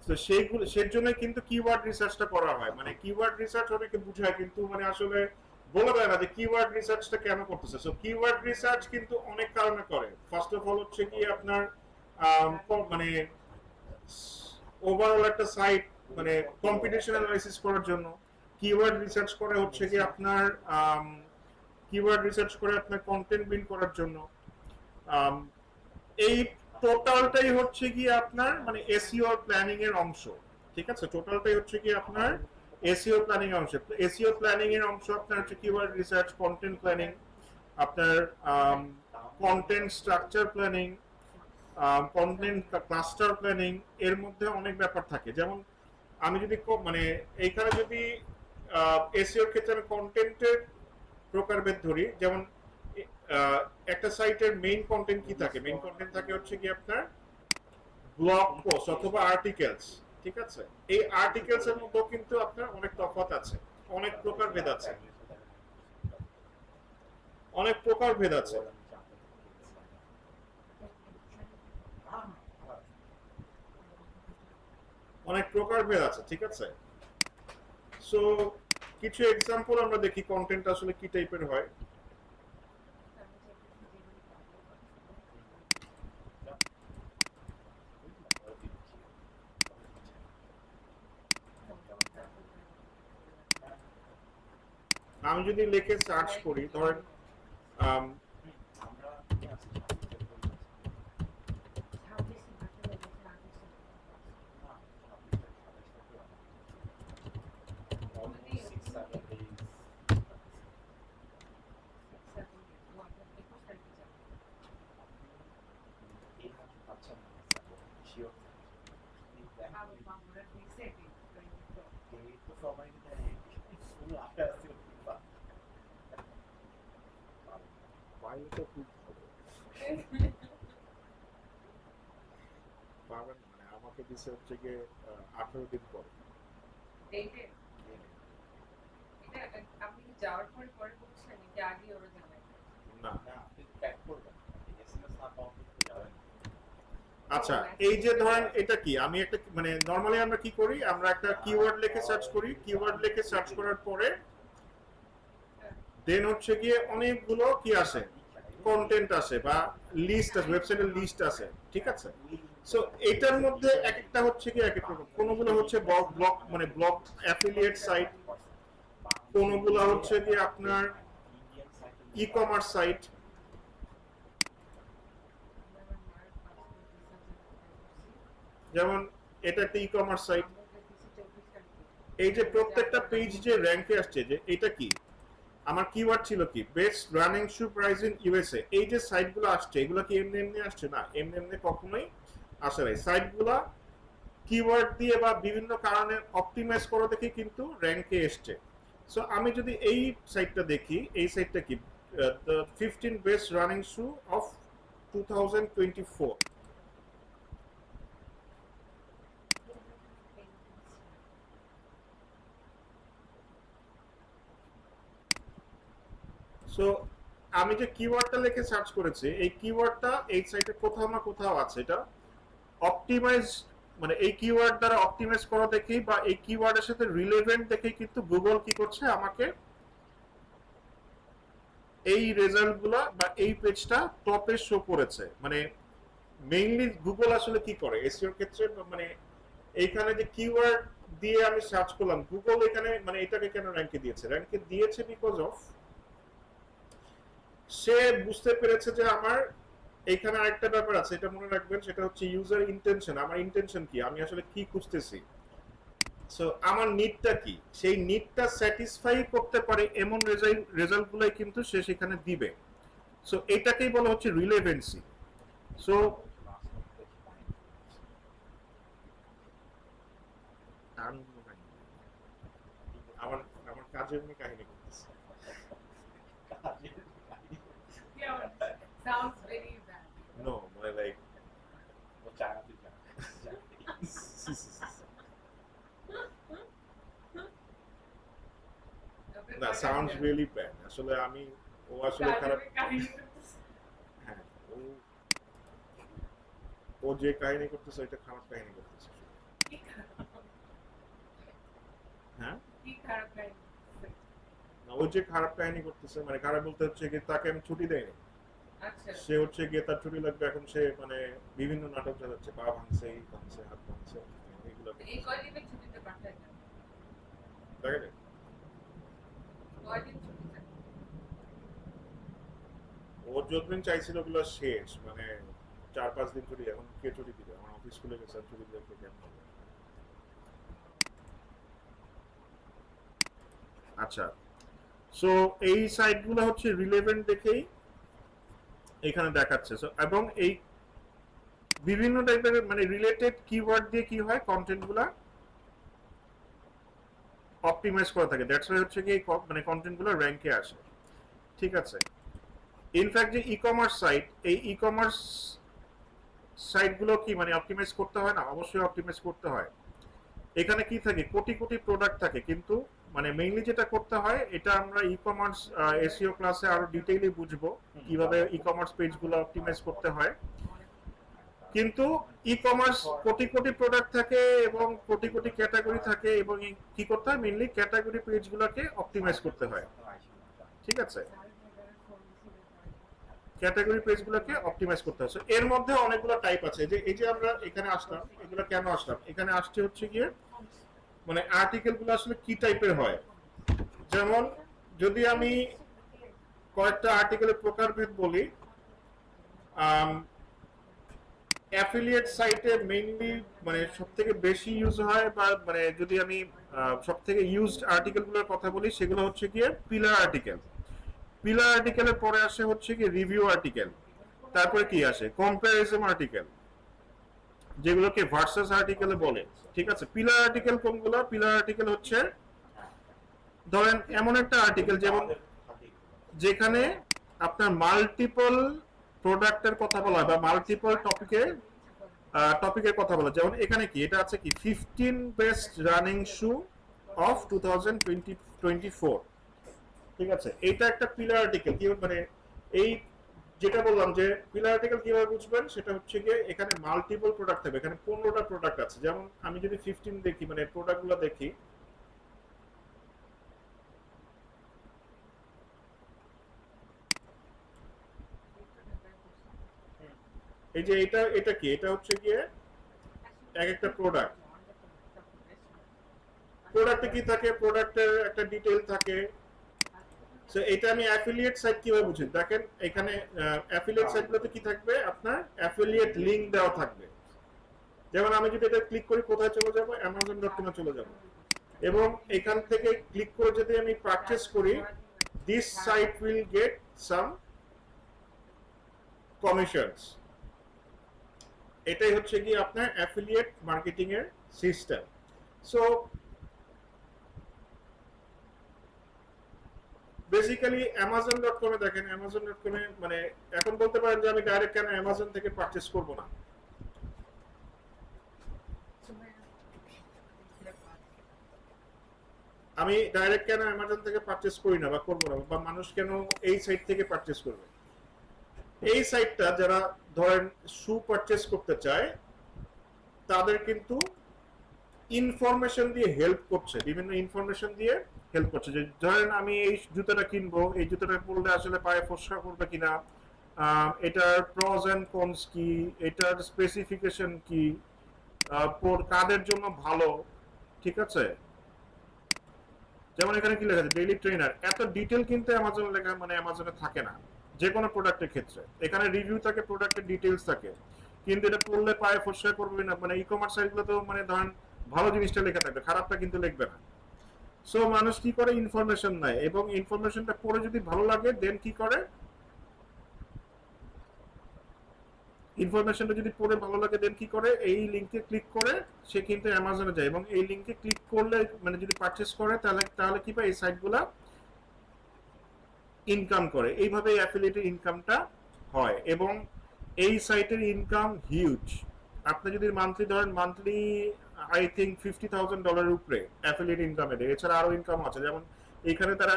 তো সেইগুলো সের জন্য কিন্তু কিওয়ার্ড রিসার্চটা করা হয়। মানে কিওয়ার্ড রিসার্চ অনেকে বুঝায় কিন্তু মানে আসলে বলা যায় না যে কিওয়ার্ড রিসার্চটা কেন করতেছে। সো কিওয়ার্ড রিসার্চ কিন্তু অনেক কারণে করে। ফার্স্ট অফ অল হচ্ছে কি আপনার মানে ওভারঅল একটা সাইট মানে কম্পিটিশন অ্যানালাইসিস করার জন্য, কিওয়ার্ড রিসার্চ করে হচ্ছে কি আপনার কিওয়ার্ড রিসার্চ করে আপনার কন্টেন্ট বিল্ড করার জন্য। এই টোটালটাই হচ্ছে কি আপনার মানে এসইও প্ল্যানিং এর অংশ, ঠিক আছে, টোটালটাই হচ্ছে কি আপনার এসইও প্ল্যানিং এর অংশ। এসইও প্ল্যানিং এর অংশ আপনার হচ্ছে কিওয়ার্ড রিসার্চ, কন্টেন্ট প্ল্যানিং, আপনার content structure planning, content cluster planning, এর মধ্যে অনেক ব্যাপার থাকে। যেমন আমি যদি মানে এইখানে যদি এসইও এর ক্ষেত্রে আমি কন্টেন্টের প্রকারভেদ ধরি, যেমন একটা সাইটের মেইন কন্টেন্ট কি থাকে, মেইন কন্টেন্ট থাকে হচ্ছে কি আপনার ব্লগ পোস্ট অথবা আর্টিকেলস, ঠিক আছে। এই আর্টিকেলস এর মধ্যেও কিন্তু আপনার অনেক তফাৎ আছে, অনেক প্রকারভেদ আছে, অনেক প্রকারভেদ আছে। অনেক প্রকারভেদ আছে, ঠিক আছে। সো কিছু এক্সাম্পল আমরা দেখি কন্টেন্ট আসলে কি টাইপের হয়। আমি যদি লিখে সার্চ করি, ধরেন পাবেন মানে আমাকে দিছে হচ্ছে গিয়ে 18 দিন পর। আপনি কি যাওয়ার পরে পরে করছেন নাকি আগে ওরা জানায়? না, আপনি প্যাক করবেন, এসএমএস না পাওয়া পর্যন্ত যাবেন। আচ্ছা, এই যে ধরেন এটা কি, আমি একটা মানে নরমালি আমরা কি করি, আমরা একটা কিওয়ার্ড লিখে সার্চ করি, কিওয়ার্ড লিখে সার্চ করার পরে দেন হচ্ছে গিয়ে অনেকগুলো কি আসে, কন্টেন্ট আসে বা লিস্ট আছে, ওয়েবসাইটের লিস্ট আছে, ঠিক আছে। সো এটার মধ্যে এক একটা হচ্ছে কি এক এক রকম, কোনগুলো হচ্ছে ব্লগ মানে ব্লগ অ্যাফিলিয়েট সাইট, কোনগুলো হচ্ছে কি আপনার ই কমার্স সাইট। যেমন এটা একটা ই কমার্স সাইট, এই যে প্রত্যেকটা পেজ যে র‍্যাঙ্কে আসছে, যে এটা কি আমার কিওয়ার্ড ছিল কি best running shoe price in USA, এই যে সাইটগুলো আসছে এগুলো কি এমনি এমনি আসছে না, এমনি এমনি কখনোই আসে নাই। সাইটগুলো কিওয়ার্ড দিয়ে বা বিভিন্ন কারণে অপটিমাইজ করা দেখে কিন্তু র‍্যাঙ্কে এসছে। সো আমি যদি এই সাইটটা দেখি, এই সাইটটা কি 15 best running shoe of 2024. So আমি যে কিওয়ার্ডটা লিখে সার্চ করেছি, এই কিওয়ার্ডটা এই সাইটে কোথাও না কোথাও আছে। এটা অপটিমাইজ, মানে এই কিওয়ার্ড দ্বারা অপটিমাইজ করা দেখেই বা এই কিওয়ার্ডের সাথে রিলেভেন্ট দেখেই কিন্তু গুগল কি করছে, আমাকে এই রেজাল্টগুলো বা এই পেজটা টপে শো করেছে। মানে মেইনলি গুগল আসলে কি করে এসইওর ক্ষেত্রে, মানে এইখানে যে কিওয়ার্ড দিয়ে আমি সার্চ করলাম, গুগল এখানে মানে এটাকে কেন র্যাঙ্কে দিয়েছে? র্যাঙ্কে দিয়েছে বিকজ অফ সে বুঝতে পেরেছে যে আমার এখানে আরেকটা ব্যাপার আছে, এটা মনে রাখবেন, সেটা হচ্ছে ইউজার ইন্টেনশন। আমার ইন্টেনশন কি, আমি আসলে কি খুঁজতেছি, সো আমার নিডটা কি, সেই নিডটা স্যাটিসফাই করতে পারে এমন রেজাল্টগুলাই কিন্তু সে সেখানে দিবে। সো এটাকেই বলা হচ্ছে রিলেভেন্সি। সো আমার আমার কাজের নিয়ে কাহিনী করতেছে। Yeah, sounds very bad. No, like না, সাউন্ডস রিয়েলি ব্যাড। আসলে আমি ও আসলে খারাপ, হ্যাঁ ও যে কাহিনী করতেছে এটা খারাপ কাহিনী করতেছে। হ্যাঁ না, ও যে খারাপ কাহিনী করতেছে, মানে খারাপ বলতে হচ্ছে কি, তাকে আমি ছুটি দেয়নি, সে হচ্ছে গিয়ে তার ছুটি লাগবে, এখন সে মানে বিভিন্ন নাটক চালাচ্ছে, পা ভাঙছে, এই ভাঙছে, হাত ভাঙছে, এগুলো এই কয়দিনের ছুটিতে পাঠায় না? দেখে নেই। কয়দিন ছুটি থাকে? ও যতদিন চাইছিল ওগুলো শেষ, মানে 4-5 দিন ছুটি, এখন কে ছুটি দিবে? আমার অফিস খুলে গেছে, আর ছুটি দিলে কেমন হবে? আচ্ছা, সো এই সাইটগুলো হচ্ছে রিলেভেন্ট দেখেই এখানে দেখাচ্ছে। সো এবং এই বিভিন্ন টাইপের মানে রিলেটেড কিওয়ার্ড দিয়ে কি হয়, কন্টেন্টগুলো অপটিমাইজ করা থাকে। দ্যাটস ওয়াই হচ্ছে কি মানে কন্টেন্টগুলো র‍্যাঙ্কে আসে। ঠিক আছে, ইনফ্যাক্ট যে ই-কমার্স সাইট, এই ই-কমার্স সাইটগুলো কি মানে অপটিমাইজ করতে হয় না? অবশ্যই অপটিমাইজ করতে হয়। এখানে কি থাকে, কোটি কোটি প্রোডাক্ট থাকে, কিন্তু মানে মেইনলি যেটা করতে হয়, এটা আমরা ই-কমার্স এসইও ক্লাসে আরো ডিটেইলি বুঝবো কিভাবে ই-কমার্স পেজগুলো অপটিমাইজ করতে হয়। কিন্তু ই-কমার্স কোটি কোটি প্রোডাক্ট থাকে এবং কোটি কোটি ক্যাটাগরি থাকে, এবং কি করতে হয়, মেইনলি ক্যাটাগরি পেজগুলোকে অপটিমাইজ করতে হয়। ঠিক আছে, ক্যাটাগরি পেজগুলোকে অপটিমাইজ করতে হয়। এর মধ্যে অনেকগুলো টাইপ আছে। যে এই যে আমরা এখানে আসলাম, এগুলো কেন আসলাম, এখানে আসছে হচ্ছে গিয়ে মানে আর্টিকেলগুলো আসলে কি টাইপের হয়। যেমন যদি আমি কয়েকটা আর্টিকেলের প্রকারভেদ বলি, অ্যাফিলিয়েট সাইটে মেইনলি মানে সবথেকে বেশি ইউজ হয়, বা মানে যদি আমি সবথেকে ইউজড আর্টিকেলগুলোর কথা বলি, সেগুলো হচ্ছে গিয়ে পিলার আর্টিকেল। পিলার আর্টিকেলের পরে আসে হচ্ছে কি রিভিউ আর্টিকেল, তারপরে কি আসে কম্প্যারিজন আর্টিকেল, যেগুলোকে ভার্সাস আর্টিকেলে বলে। ঠিক আছে, পিলার আর্টিকেল কোনগুলো? পিলার আর্টিকেল হচ্ছে ধরেন এমন একটা আর্টিকেল যেমন যেখানে আপনার মাল্টিপল প্রোডাক্টের কথা বলা হয় বা মাল্টিপল টপিকের কথা বলা। যেমন এখানে কি এটা আছে কি 15 বেস্ট রানিং শু অফ 2024। ঠিক আছে, এইটা একটা পিলার আর্টিকেল। কি মানে এই যেটা বললাম যে পিলার আর্টিকেল কিভাবে বুঝবেন, সেটা হচ্ছে গিয়ে এখানে মাল্টিপল প্রোডাক্ট থাকবে। এখানে 15টা প্রোডাক্ট আছে। যেমন আমি যদি 15 দেখি, মানে প্রোডাক্টগুলো দেখি, এই যে এটা কি, এটা হচ্ছে গিয়ে এক একটা প্রোডাক্ট। প্রোডাক্টে কি থাকে, প্রোডাক্টের একটা ডিটেইল থাকে। সো এটা আমি অ্যাফিলিয়েট সাইট কিভাবে বুঝি, দেখেন এখানে অ্যাফিলিয়েট সাইটগুলোতে কি থাকবে, আপনার অ্যাফিলিয়েট লিংক দেওয়া থাকবে। যেমন আমি যদি এটা ক্লিক করি, কোথায় চলে যাব, amazon.com এ চলে যাব, এবং এখান থেকে ক্লিক করে যদি আমি পারচেজ করি, this site will get some commissions. এটাই হচ্ছে কি আপনার অ্যাফিলিয়েট মার্কেটিং এর সিস্টেম। সো বেসিক্যালি amazon.com এ দেখেন, amazon.com এ মানে এখন বলতে পারেন যে আমি ডাইরেক্ট কেন অ্যামাজন থেকে পারচেজ করব না। আমি ডাইরেক্ট কেন অ্যামাজন থেকে পারচেজ করি না বা করব না, বা মানুষ কেন এই সাইট থেকে পারচেজ করবে? এই সাইটটা যারা ধরেন শু পারচেজ করতে চায় তাদের কিন্তু ইনফরমেশন দিয়ে হেল্প করছে, বিভিন্ন ইনফরমেশন দিয়ে হেল্প করছে। যে ধরেন আমি এই জুতাটা কিনবো, এই জুতাটা পরলে আসলে পায়ে ফসকা করবে কিনা, এটার প্রজ এন্ড কনস কি, এটার স্পেসিফিকেশন কি, কাদের জন্য ভালো, ঠিক আছে? যেমন এখানে কি লেখা আছে ডেইলি ট্রেনার, এত ডিটেল কিন্তু অ্যামাজন লেখা মানে অ্যামাজনে থাকে না যে কোনো প্রোডাক্টের ক্ষেত্রে। এখানে রিভিউ থাকে, প্রোডাক্টের ডিটেইলস থাকে, কিন্তু এটা পড়লে পায়ে ফসকা করবে না। মানে ই কমার্স সাইটগুলো তো মানে ধরেন ভালো জিনিসটা লেখা থাকবে, খারাপটা কিন্তু লিখবে না। সো মানুষ কি করে, ইনফরমেশন নেয়, এবং ইনফরমেশনটা পড়ে যদি ভালো লাগে দেন কি করে, ইনফরমেশনটা যদি পড়ে ভালো লাগে দেন কি করে, এই লিংকে ক্লিক করে সে কিন্তু অ্যামাজনে যায়, এবং এই লিংকে ক্লিক করলে মানে যদি পারচেজ করে তাহলে কি পায়, এই সাইটগুলা ইনকাম করে। এইভাবে অ্যাফিলিয়েটেড ইনকামটা হয়, এবং এই সাইটের ইনকাম হিউজ। আপনি যদি মান্থলি ধরেন, মান্থলি আই থিঙ্ক $50,000 উপরে অ্যাফিলিয়েট ইনকামে দেয়। এছাড়া আরো ইনকাম আছে, যেমন এখানে তারা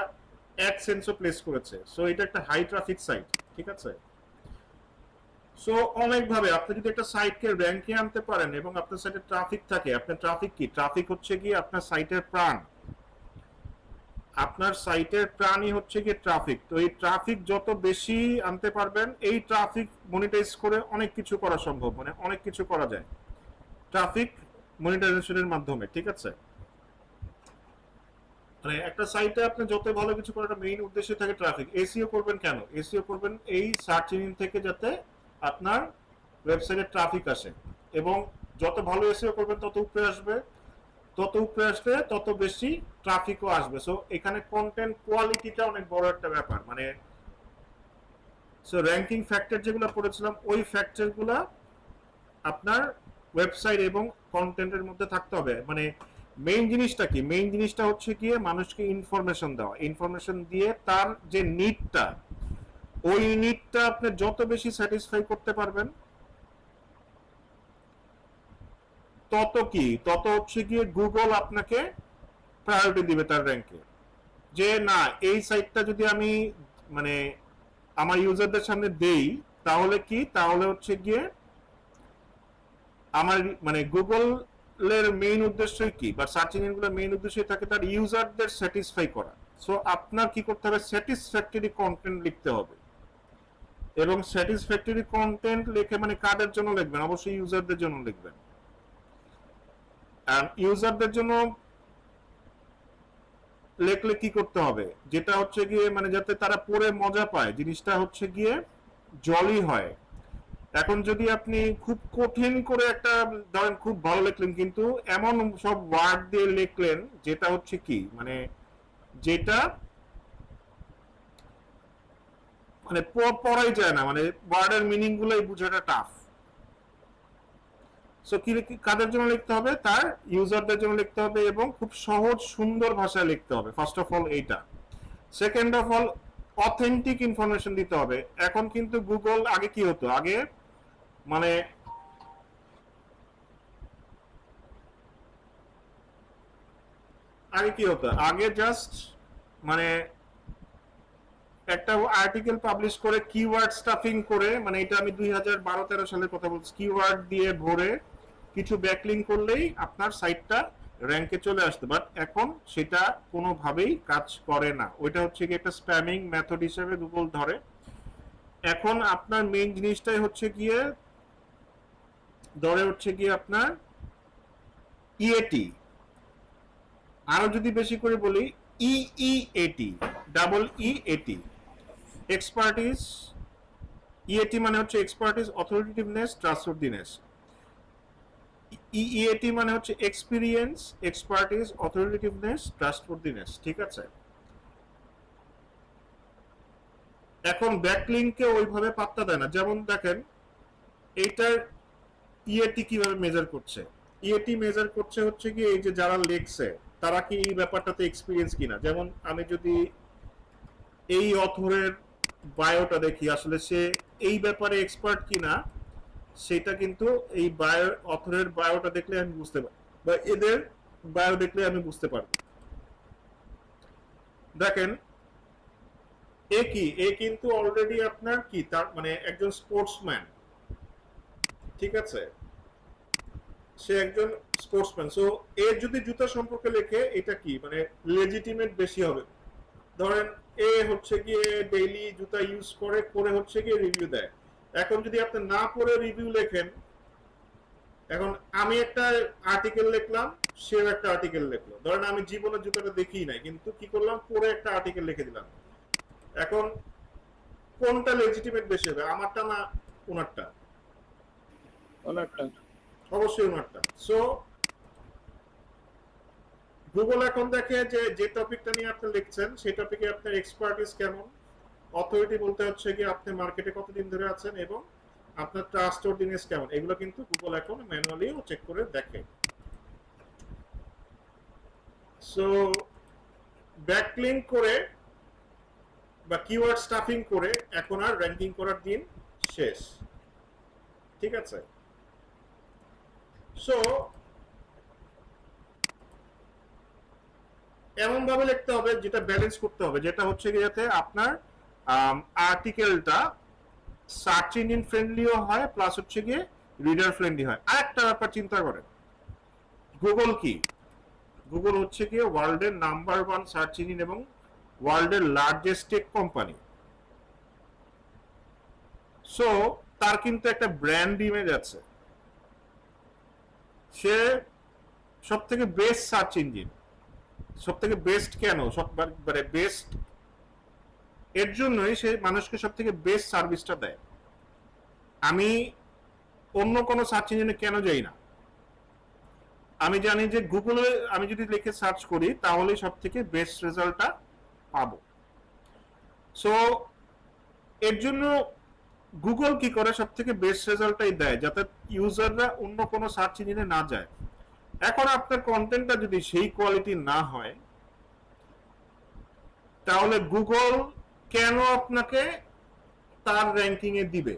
অ্যাডসেন্সও প্লেস করেছে। সো এটা একটা হাই ট্রাফিক সাইট, ঠিক আছে? সো অনেকভাবে আপনি যদি একটা সাইটকে র্যাঙ্কে আনতে পারেন এবং আপনার সাইটে ট্রাফিক থাকে, আপনার ট্রাফিক কি, ট্রাফিক হচ্ছে গিয়ে আপনার সাইটের প্রাণ। আপনার সাইটের প্রাণই হচ্ছে গিয়ে ট্রাফিক। তো এই ট্রাফিক যত বেশি আনতে পারবেন, এই ট্রাফিক মনিটাইজ করে অনেক কিছু করা সম্ভব, মানে অনেক কিছু করা যায় ট্রাফিক মনিটাইজেশনের মাধ্যমে, ঠিক আছে? মানে একটা সাইটে আপনি যত ভালো কিছু করার মেইন উদ্দেশ্য থাকে ট্রাফিক। এসইও করবেন কেন? এসইও করবেন এই সার্চ ইঞ্জিন থেকে যাতে আপনার ওয়েবসাইটে ট্রাফিক আসে, এবং যত ভালো এসইও করবেন তত উপরে আসবে, তত উপরে আসলে তত বেশি ট্রাফিকও আসবে। সো এখানে কন্টেন্ট কোয়ালিটিটা অনেক বড় একটা ব্যাপার। মানে সো র্যাঙ্কিং ফ্যাক্টর যেগুলো পড়েছিলাম, ওই ফ্যাক্টরগুলো আপনার ওয়েবসাইট এবং কন্টেন্টের মধ্যে থাকতে হবে। মানে মেইন জিনিসটা কি, মেইন জিনিসটা হচ্ছে গিয়ে মানুষকে ইনফরমেশন দেওয়া, ইনফরমেশন দিয়ে তার যে নিডটা, ওই নিডটা আপনি যত বেশি স্যাটিসফাই করতে পারবেন তত হচ্ছে গিয়ে গুগল আপনাকে প্রায়োরিটি দিবে তার র্যাঙ্কে। যে না, এই সাইটটা যদি আমি মানে আমার ইউজারদের সামনে দেই তাহলে কি, তাহলে হচ্ছে গিয়ে আমার মানে গুগলের মেইন উদ্দেশ্য কি, বা সার্চ ইঞ্জিনগুলোর মেইন উদ্দেশ্য থাকে তার ইউজারদের স্যাটিসফাই করা। সো আপনার কি করতে হবে, স্যাটিসফ্যাক্টরি কন্টেন্ট লিখতে হবে, এবং স্যাটিসফ্যাক্টরি কন্টেন্ট লিখে মানে কাদের জন্য লিখবেন, অবশ্যই ইউজারদের জন্য লিখবেন। আর ইউজারদের জন্য লেখলে কি করতে হবে, যেটা হচ্ছে গিয়ে মানে যাতে তারা পড়ে মজা পায়, জিনিসটা হচ্ছে গিয়ে জলি হয়। এখন যদি আপনি খুব কঠিন করে একটা ধরেন খুব ভালো লিখলেন, কিন্তু এমন সব ওয়ার্ড দিয়ে লিখলেন যেটা হচ্ছে কি মানে যেটা মানে পড়াই যায় না, মানে ওয়ার্ডের মিনিং গুলোই বুঝাটা টাফ। সো কি কাদের জন্য লিখতে হবে, তার ইউজারদের জন্য লিখতে হবে, এবং খুব সহজ সুন্দর ভাষায় লিখতে হবে। ফার্স্ট অফ অল এইটা। Second of all authentic information দিতে হবে। এখন কিন্তু গুগল, আগে কি হতো, আগে মানে আগে জাস্ট মানে একটা আর্টিকেল পাবলিশ করে কিওয়ার্ড স্টাফিং করে, মানে এটা আমি 2012-13 সালের কথা বলছি, কিওয়ার্ড দিয়ে ভরে কিছু ব্যাকলিং করলেই আপনার সাইটটা র্যাঙ্কে চলে আসতো। বাট এখন সেটা কোনোভাবেই কাজ করে না, ওইটা হচ্ছে কি একটা স্প্যামিং মেথড হিসেবে গুগল ধরে। এখন আপনার মেইন জিনিসটাই হচ্ছে গিয়ে আপনার ইএটি, আরো যদি বেশি করে বলি ইইএটি, ডাবল ইএটি, এক্সপার্টিস। ইএটি মানে হচ্ছে এক্সপার্টিস, অথরিটেটিভনেস, ট্রাস্টওয়ার্দিনেস। ইএটি মানে হচ্ছে এক্সপিরিয়েন্স, এক্সপার্টিস, অথরিটেটিভনেস, ট্রাস্টওয়ার্দিনেস, ঠিক আছে? এখন ব্যাকলিংকে ওইভাবে পাত্তা দেয় না। যেমন দেখেন এইটার ইএটি কিভাবে মেজার করছে, ইএটি মেজার করছে হচ্ছে কি এই যে যারা লেখছে তারা কি এই ব্যাপারটাতে এক্সপিরিয়েন্স কিনা। যেমন আমি যদি এই অথরের বায়োটা দেখি আসলে সে এই ব্যাপারে এক্সপার্ট কিনা, সেটা কিন্তু এই বায়ো অথরের বায়োটা দেখলে আমি বুঝতে পারি, বা এদের বায়ো দেখলে আমি বুঝতে পারবো। দেখেন এ কিন্তু অলরেডি আপনার কি তার মানে একজন স্পোর্টসম্যান, ঠিক আছে, সে একজন স্পোর্টসম্যান। সো এর যদি জুতা সম্পর্কে লেখে এটা কি মানে লেজিটিমেট বেশি হবে। ধরেন এ হচ্ছে গিয়ে ডেইলি জুতা ইউজ করে হচ্ছে গিয়ে রিভিউ দেয়। এখন যদি আপনি না পড়ে রিভিউ লেখেন, এখন আমি একটা আর্টিকেল লিখলাম, সেও একটা আর্টিকেল লিখলো, ধরেন আমি জীবনের জুতাটা দেখিই নাই কিন্তু কি করলাম পড়ে একটা আর্টিকেল লিখে দিলাম, এখন কোনটা লেজিটিমেট বেশি হবে, আমারটা না ওনারটা? অনেকটা। অবশ্যই ওনারটা। সো গুগল এখন দেখে যে টপিকটা নিয়ে আপনি লিখছেন সেই টপিকে আপনার এক্সপার্টিস কেমন, অথরিটি বলতে হচ্ছে কি আপনি মার্কেটে কতদিন ধরে আছেন এবং আপনার ট্রাস্টওয়ার্দিনেস কেমন, এগুলো কিন্তু গুগল এখন ম্যানুয়ালিও চেক করে দেখে। সো ব্যাকলিংক করে বা কিওয়ার্ড স্টাফিং করে এখন আর র্যাঙ্কিং করার দিন শেষ, ঠিক আছে। সো এমন ভাবে লিখতে হবে যেটা ব্যালেন্স করতে হবে, যেটা হচ্ছে কি যাতে আপনার আর্টিকেলটা সার্চ ইঞ্জিন ফ্রেন্ডলিও হয় প্লাস হচ্ছে গিয়ে রিডার ফ্রেন্ডলি হয়। আরেকটা ব্যাপার চিন্তা করেন, গুগল কি, গুগল হচ্ছে গিয়ে ওয়ার্ল্ডের নাম্বার 1 সার্চ ইঞ্জিন এবং ওয়ার্ল্ডের লার্জেস্ট টেক কোম্পানি। সো তার কিন্তু একটা ব্র্যান্ড ইমেজ আছে, সে সব থেকে বেস্ট সার্চ ইঞ্জিন। সব থেকে বেস্ট কেন, মানে বেস্ট এর জন্যই সে মানুষকে সব থেকে বেস্ট সার্ভিসটা দেয়। আমি অন্য কোনো সার্চ ইঞ্জিনে কেন যাই না, আমি জানি যে গুগলে আমি যদি লিখে সার্চ করি তাহলে সব থেকে বেস্ট রেজাল্টটা পাবো। সো এর জন্য গুগল কি করে সব থেকে বেস্ট রেজাল্টটাই দেয় যাতে ইউজাররা অন্য কোনো সার্চ ইঞ্জিনে না যায়। এখন আপনার কন্টেন্টটা যদি সেই কোয়ালিটি না হয় তাহলে গুগল কেন আপনাকে তার র্যাঙ্কিং এ দিবে,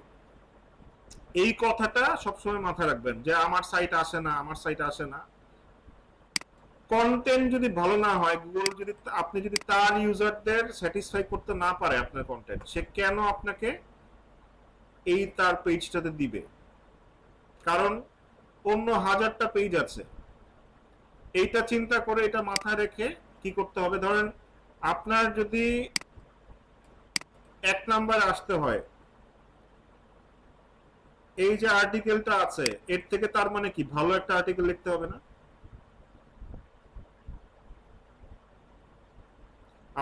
এই কথাটা সবসময় মাথায় রাখবেন যে আমার সাইট আসে না, আমার সাইট আসে না। কন্টেন্ট যদি ভালো না হয়, গুগল যদি আপনি যদি তার ইউজারদের স্যাটিসফাই করতে না পারে আপনার কন্টেন্ট, সে কেন আপনাকে এই তার পেজটাতে দিবে? কারণ অন্য 1000টা পেজ আছে। এইটা চিন্তা করে এটা মাথায় রেখে কি করতে হবে, ধরেন আপনার যদি 1 নাম্বার আসতে হয়, এই যে আর্টিকেলটা আছে এর থেকে তার মানে কি ভালো একটা আর্টিকেল লিখতে হবে না?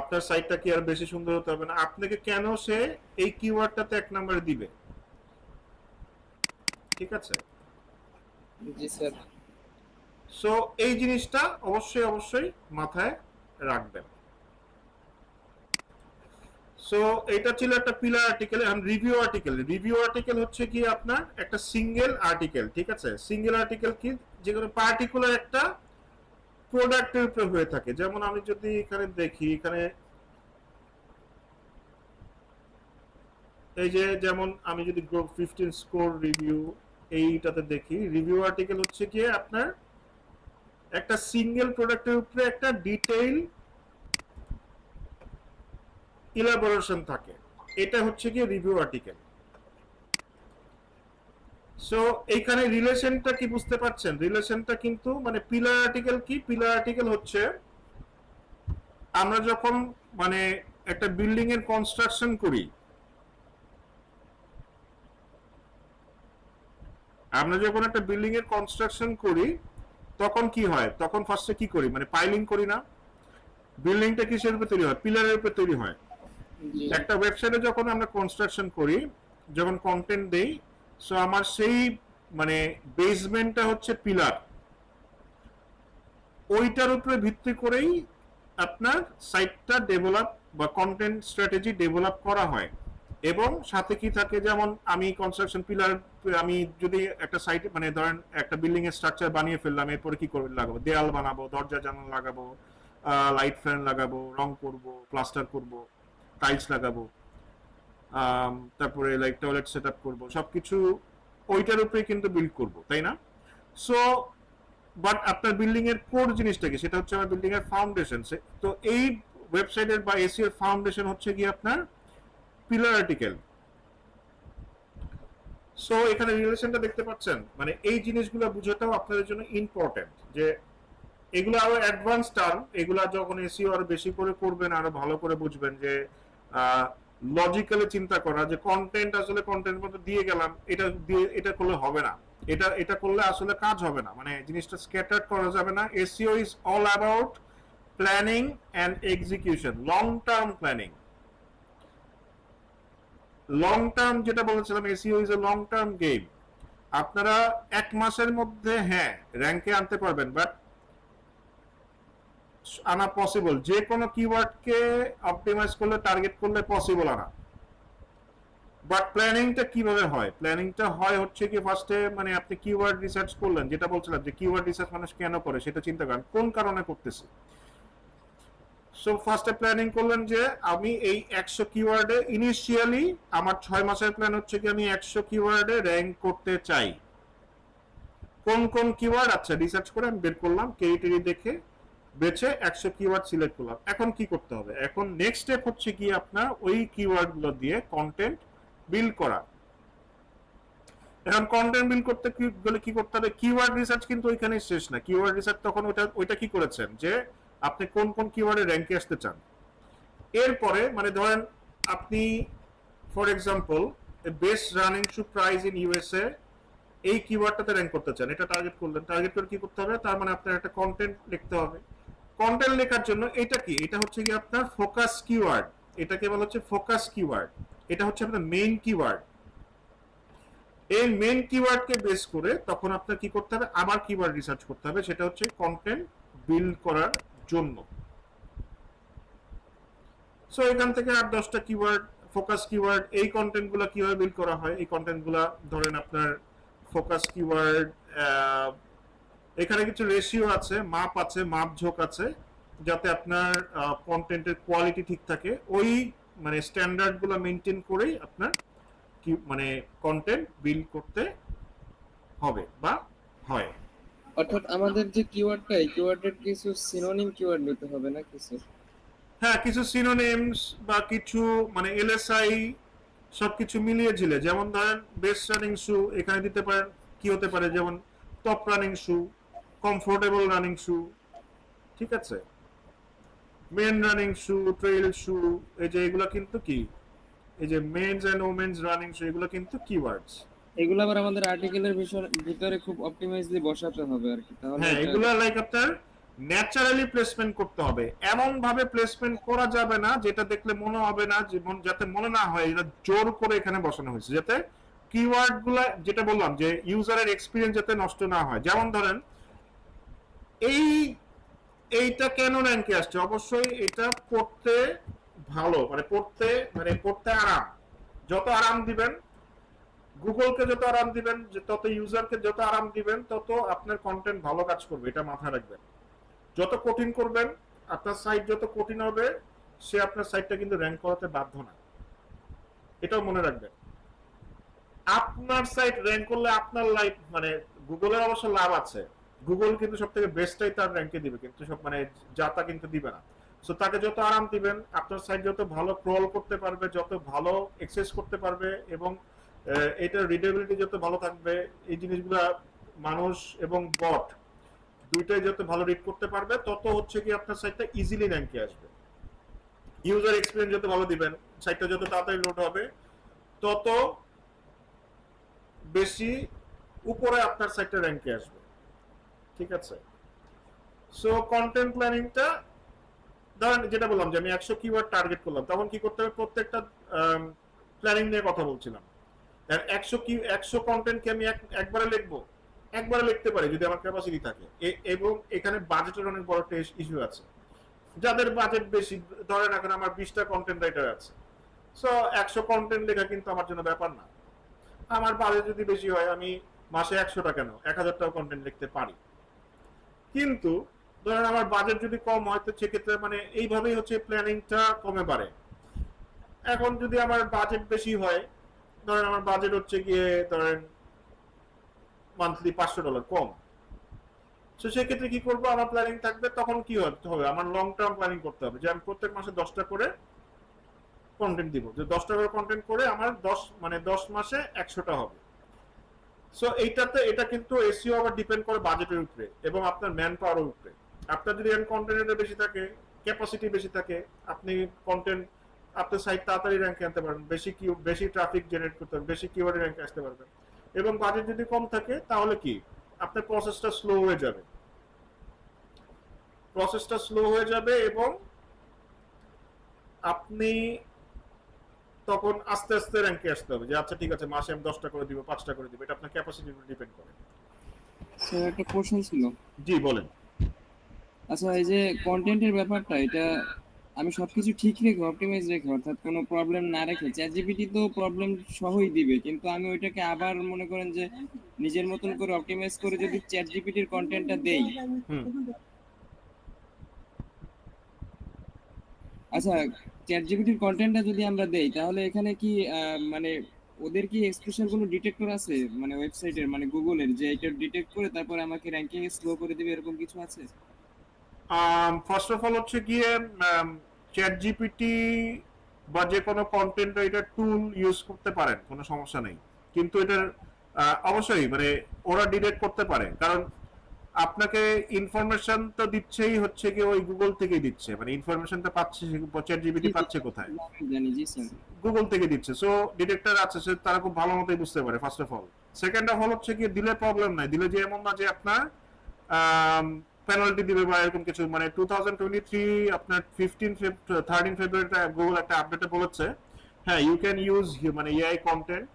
আপনার সাইটটা কি আর বেশি সুন্দর হতে হবে না? আপনাকে কেন সে এই কিওয়ার্ডটাতে 1 নম্বরে দিবে? ঠিক আছে, জি স্যার। সো এই জিনিসটা অবশ্যই অবশ্যই মাথায় রাখবেন। সো এটা ছিল একটা পিলার আর্টিকেল। এখন রিভিউ আর্টিকেল, রিভিউ আর্টিকেল হচ্ছে কি আপনার একটা সিঙ্গেল আর্টিকেল, ঠিক আছে। সিঙ্গেল আর্টিকেল কি যে কোনো পার্টিকুলার একটা প্রোডাক্টের উপরে হয়ে থাকে। যেমন আমি যদি এখানে দেখি, এখানে এই যে যেমন আমি যদি গ্রুপ 15 স্কোর রিভিউ এইটাতে দেখি, রিভিউ আর্টিকেল হচ্ছে কি আপনার একটা সিঙ্গেল প্রোডাক্টের উপরে একটা ডিটেইল ইলাবোরেশন থাকে, এটা হচ্ছে কি রিভিউ আর্টিকেল। সো এইখানে রিলেশনটা কি বুঝতে পারছেন? রিলেশনটা কিন্তু মানে পিলার আর্টিকেল কি, পিলার আর্টিকেল হচ্ছে আমরা যখন মানে একটা বিল্ডিং এর কনস্ট্রাকশন করি, আমরা যখন একটা বিল্ডিং এর কনস্ট্রাকশন করি তখন কি হয়, তখন ফার্স্টে কি করি মানে পাইলিং করি না? বিল্ডিংটা কিসের উপর তৈরি হয়? পিলারের উপর তৈরি হয়। একটা ওয়েবসাইটে যখন আমরা কনস্ট্রাকশন করি, যখন কন্টেন্ট দেই, সো আমার সেই মানে বেসমেন্টটা হচ্ছে পিলার, ওইটার উপরে ভিত্তি করেই আপনার সাইটটা ডেভেলপ বা কন্টেন্ট স্ট্র্যাটেজি ডেভেলপ করা হয়। এবং সাথে কি থাকে, যেমন আমি কনস্ট্রাকশন পিলার, আমি যদি একটা সাইট মানে ধরেন একটা বিল্ডিং এর স্ট্রাকচার বানিয়ে ফেললাম, এরপরে কি করে লাগাবো? দেয়াল বানাবো, দরজা জানালা লাগাবো, লাইট ফ্যান লাগাবো, রং করব, প্লাস্টার করব, টাইলস লাগাবো, তারপরে লাইক টয়লেট সেট আপ করবো, সবকিছু ওইটার উপরে কিন্তু বিল্ড করব, তাই না? সো বাট আপনার বিল্ডিং এর কোর জিনিসটা কি, সেটা হচ্ছে আমার বিল্ডিং এর ফাউন্ডেশন। তো এই ওয়েবসাইটের বা এসইও এর ফাউন্ডেশন হচ্ছে কি আপনার পিলার আর্টিকেল। সো এখানে রিলেশনটা দেখতে পাচ্ছেন, মানে এই জিনিসগুলো বুঝাটাও আপনাদের জন্য ইম্পর্টেন্ট, যে এগুলো আরো অ্যাডভান্স টার্ম, এগুলা যখন এসইও আরো বেশি করে করবেন আরো ভালো করে বুঝবেন, যে লজিক্যালি চিন্তা করা, যে কন্টেন্ট আসলে কন্টেন্ট মতো দিয়ে গেলাম, এটা দিয়ে এটা করলে হবে না, এটা করলে আসলে কাজ হবে না, মানে জিনিসটা স্ক্যাটার করা যাবে না। SEO is all about planning and execution, long term planning. Long term যেটা বলেছিলাম, SEO is a long term game. আপনারা এক মাসের মধ্যে হ্যাঁ র্যাঙ্কে আনতে পারবেন, বাট আনা পসিবল, যে কোনো কিওয়ার্ডকে অপটিমাইজ করলে, টার্গেট করলে পসিবল আনা। বাট প্ল্যানিংটা কিভাবে হয়? প্ল্যানিংটা হয় হচ্ছে কি ফার্স্টে মানে আপনি কিওয়ার্ড রিসার্চ করলেন, যেটা বলছিলাম যে কিওয়ার্ড রিসার্চ মানুষ কেন করে সেটা চিন্তা করেন, কোন কারণে করতেছে। সো ফার্স্টে প্ল্যানিং করলেন যে আমি এই 100 কিওয়ার্ডে ইনিশিয়ালি আমার 6 মাসের প্ল্যান হচ্ছে কি আমি 100 কিওয়ার্ডে র্যাঙ্ক করতে চাই। কোন কোন কিওয়ার্ড, আচ্ছা রিসার্চ করে আমি বের করলাম, ক্রাইটেরিয়া দেখে বেছে 100 কিওয়ার্ড সিলেক্ট করলাম। এখন কি করতে হবে? এখন নেক্সট স্টেপ হচ্ছে কি আপনার ওই কিওয়ার্ডগুলো দিয়ে কন্টেন্ট বিল্ড করা। এখন কন্টেন্ট বিল্ড করতে গেলে কি করতে হবে? কিওয়ার্ড রিসার্চ কিন্তু ওইখানেই শেষ না। কিওয়ার্ড রিসার্চ তখন ওইটা কি করেছেন, যে আপনি কোন কোন কিওয়ার্ডে র্যাঙ্কে আসতে চান। এরপরে মানে ধরেন আপনি for example best running shoe price in USA, এই কিওয়ার্ডটাতে র্যাঙ্ক করতে চান, এটা টার্গেট করলেন। টার্গেট করে কি করতে হবে? তার মানে আপনার একটা কন্টেন্ট লিখতে হবে। কন্টেন্ট লেখার জন্য এটা কি, এটা হচ্ছে কি আপনার ফোকাস কিওয়ার্ড, এটাকে বলা হচ্ছে ফোকাস কিওয়ার্ড। এটা হচ্ছে আপনার মেইন কিওয়ার্ড। এই মেইন কিওয়ার্ডকে বেস করে তখন আপনার কি করতে হবে? আবার কিওয়ার্ড রিসার্চ করতে হবে, সেটা হচ্ছে কন্টেন্ট বিল্ড করার জন্য। সো এখান থেকে 8-10টা কিওয়ার্ড, ফোকাস কিওয়ার্ড, এই কন্টেন্টগুলো কিভাবে বিল্ড করা হয়, এই কন্টেন্টগুলো ধরেন আপনার ফোকাস কিওয়ার্ড, এখানে কিছু রেশিও আছে, মাপ আছে, মাপ ঝোঁক আছে, যাতে আপনার কন্টেন্টের কোয়ালিটি ঠিক থাকে। ওই মানে স্ট্যান্ডার্ড গুলো মেনটেন করেই আপনার কি মানে কন্টেন্ট বিল্ড করতে হবে বা হয়। অর্থাৎ আমাদের যে কিওয়ার্ডটা, এই কিওয়ার্ডের কিছু সিনোনিম কিওয়ার্ড নিতে হবে না কিছু? হ্যাঁ, কিছু সিনোনিমস বা কিছু মানে এলএসআই সবকিছু মিলিয়ে ঝিলে, যেমন ধরেন বেস্ট রানিং শু, এখানে দিতে পারেন কি হতে পারে, যেমন টপ রানিং শু, কমফোর্টেবল রানিং শু, ঠিক আছে, মেন রানিং শু, ট্রেইল শু, এই যে এগুলা কিন্তু কি, এই যে মেন্স এন্ড ওমেন্স রানিং শু, এগুলো কিন্তু কিওয়ার্ডস। এগুলো আবার আমাদের আর্টিকেলের ভিতরে খুব অপটিমাইজলি বসাতে হবে আর কি, তাহলে হ্যাঁ, এগুলো লাইক আপনার ন্যাচারালি প্লেসমেন্ট করতে হবে, এমন ভাবে প্লেসমেন্ট করা যাবে না যেটা দেখলে মনে হবে না, যাতে মনে না হয় এটা জোর করে এখানে বসানো হয়েছে, যাতে কিওয়ার্ড গুলা যেটা বললাম যে ইউজারের এক্সপিরিয়েন্স যাতে নষ্ট না হয়। যেমন ধরেন এইটা কেন র্যাঙ্কে আসছে, অবশ্যই এটা পড়তে ভালো, মানে পড়তে আরাম। যত আরাম দিবেন গুগলকে, যত আরাম দিবেন, তত ইউজারকে যত আরাম দিবেন, তত আপনার কন্টেন্ট ভালো কাজ করবে, এটা মাথায় রাখবেন। যত কঠিন করবেন, আপনার সাইট যত কঠিন হবে, সে আপনার সাইটটা কিন্তু র্যাঙ্ক করাতে বাধ্য না, এটাও মনে রাখবেন। আপনার সাইট র্যাঙ্ক করলে আপনার লাইফ মানে গুগলের অবশ্য লাভ আছে, গুগল কিন্তু সব থেকে বেস্টটাই তার র্যাঙ্কে দিবে, কিন্তু সব মানে যা তা কিন্তু দিবে না। সো তাকে যত আরাম দিবেন, আপনার সাইট যত ভালো ক্রল করতে পারবে, যত ভালো এক্সেস করতে পারবে, এবং এটার রিডেবিলিটি যত ভালো থাকবে, এই জিনিসগুলা মানুষ এবং বট দুইটাই যত ভালো রিড করতে পারবে, তত হচ্ছে কি আপনার সাইটটা ইজিলি র্যাঙ্কে আসবে। ইউজার এক্সপিরিয়েন্স যত ভালো দিবেন, সাইটটা যত তাড়াতাড়ি লোড হবে, তত বেশি উপরে আপনার সাইটটা র্যাঙ্কে আসবে, ঠিক আছে। সো কন্টেন্ট প্ল্যানিংটা ধরেন যেটা বললাম যে আমি 100 কিওয়ার্ড টার্গেট করলাম, তখন কি করতে হবে? প্রত্যেকটা প্ল্যানিং নিয়ে কথা বলছিলাম। 100 কন্টেন্টকে আমি একবারে লিখবো, একবারে লিখতে পারি যদি আমার ক্যাপাসিটি থাকে, এবং এখানে বাজেটের অনেক বড় একটা ইস্যু আছে। যাদের বাজেট বেশি, ধরেন এখন আমার 20টা কন্টেন্ট রাইটার আছে, সো 100 কন্টেন্ট লেখা কিন্তু আমার জন্য ব্যাপার না। আমার বাজেট যদি বেশি হয়, আমি মাসে 100টা কেন 1000টাও কন্টেন্ট লিখতে পারি। কিন্তু ধরেন আমার বাজেট যদি কম হয়, তো সেক্ষেত্রে মানে এইভাবেই হচ্ছে প্ল্যানিংটা কমে বাড়ে। এখন যদি আমার বাজেট বেশি হয়, ধরেন আমার বাজেট হচ্ছে গিয়ে ধরেন মান্থলি $500 কম, তো সেক্ষেত্রে কি করবো, আমার প্ল্যানিং থাকবে তখন কি হবে, আমার লং টার্ম প্ল্যানিং করতে হবে যে আমি প্রত্যেক মাসে 10টা করে কন্টেন্ট দিব, যে 10টা করে কন্টেন্ট করে আমার 10 মাসে 100টা হবে। সো এইটাতে এটা কিন্তু এসইও আবার ডিপেন্ড করে বাজেটের উপরে এবং আপনার ম্যান পাওয়ারের উপরে। আপনার যদি কন্টেন্টের বেশি থাকে, ক্যাপাসিটি বেশি থাকে, আপনি কন্টেন্ট আপনার সাইট তাড়াতাড়ি র্যাঙ্কে আনতে পারবেন, বেশি ট্রাফিক জেনারেট করতে পারবেন, বেশি কিওয়ার্ড র্যাঙ্কে আসতে পারবেন। এবং বাজেট যদি কম থাকে তাহলে কি আপনার প্রসেসটা স্লো হয়ে যাবে, এবং আপনি তখন আস্তে আস্তে র্যাঙ্কে আসতে হবে যে আচ্ছা ঠিক আছে মাসে আমি 10টা করে দিব, 5টা করে দিব, এটা আপনার ক্যাপাসিটির উপর ডিপেন্ড করে। স্যার একটা প্রশ্ন ছিল। জি বলেন। আচ্ছা, এই যে কন্টেন্টের ব্যাপারটা, এটা আমি সবকিছু ঠিক রেখে অপটিমাইজ রেখে, অর্থাৎ কোনো প্রবলেম না রেখে, চ্যাটজিপিটি তো প্রবলেম সহই দিবে, কিন্তু আমি ওইটাকে আবার মনে করেন যে নিজের মতন করে অপটিমাইজ করে যদি চ্যাটজিপিটির কন্টেন্টটা দেই, আচ্ছা চ্যাটজিপিটির কন্টেন্টটা যদি আমরা দেই তাহলে এখানে কি মানে ওদের কি স্পেশাল কোনো ডিটেক্টর আছে মানে ওয়েবসাইটের, মানে গুগলের, যে এটা ডিটেক্ট করে তারপরে আমাকে র্যাঙ্কিং এ স্লো করে দিবে, এরকম কিছু আছে? ফার্স্ট অফ অল হচ্ছে গিয়ে চ্যাট জিপিটি বা যে কোনো কন্টেন্ট এটা টুল ইউজ করতে পারেন, কোনো সমস্যা নেই, কিন্তু এটার অবশ্যই মানে ওরা ডিটেক্ট করতে পারে, কারণ আপনাকে ইনফরমেশন তো দিচ্ছেই হচ্ছে কি ওই গুগল থেকেই দিচ্ছে, মানে ইনফরমেশনটা পাচ্ছে চ্যাট জিপিটি পাচ্ছে কোথায়, জানি। জি স্যার। গুগল থেকে দিচ্ছে। সো ডিটেক্টর আছে, সে তারা খুব ভালো মতোই বুঝতে পারে first of all. Second of all হচ্ছে কি দিলে প্রবলেম নাই, দিলে যে এমন না যে আপনার পেনাল্টি দিবে বা এরকম কিছু, মানে 2023 আপনার 13 ফেব্রুয়ারিতে গুগল একটা আপডেটে বলেছে হ্যাঁ ইউ ক্যান ইউজ মানে এআই কন্টেন্ট,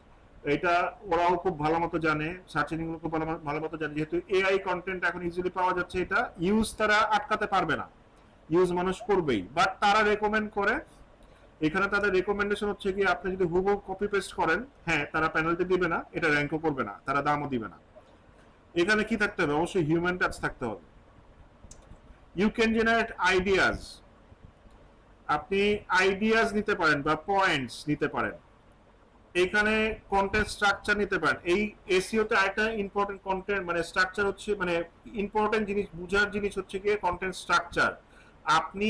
এটা ওরাও খুব ভালো মতো জানে, সার্চ ইঞ্জিন গুলো খুব ভালো মতো জানে, যেহেতু এআই কন্টেন্ট এখন ইজিলি পাওয়া যাচ্ছে, এটা ইউজ তারা আটকাতে পারবে না, ইউজ মানুষ করবেই, বাট তারা রেকমেন্ড করে। এখানে তাদের রেকমেন্ডেশন হচ্ছে কি আপনি যদি হুবহু কপি পেস্ট করেন, হ্যাঁ তারা পেনাল্টি দিবে না, এটা র্যাঙ্কও করবে না, তারা দামও দিবে না। এখানে কি থাকতে হবে, অবশ্যই হিউম্যান টাচ থাকতে হবে। ইউ ক্যান জেনারেট আইডিয়াস, আপনি আইডিয়াস নিতে পারেন বা পয়েন্টস নিতে পারেন, এখানে কন্টেন্ট স্ট্রাকচার নিতে পারেন। এই এসইও তে একটা ইম্পর্টেন্ট কন্টেন্ট মানে স্ট্রাকচার হচ্ছে, মানে ইম্পর্টেন্ট জিনিস বুঝার জিনিস হচ্ছে কি কন্টেন্ট স্ট্রাকচার। আপনি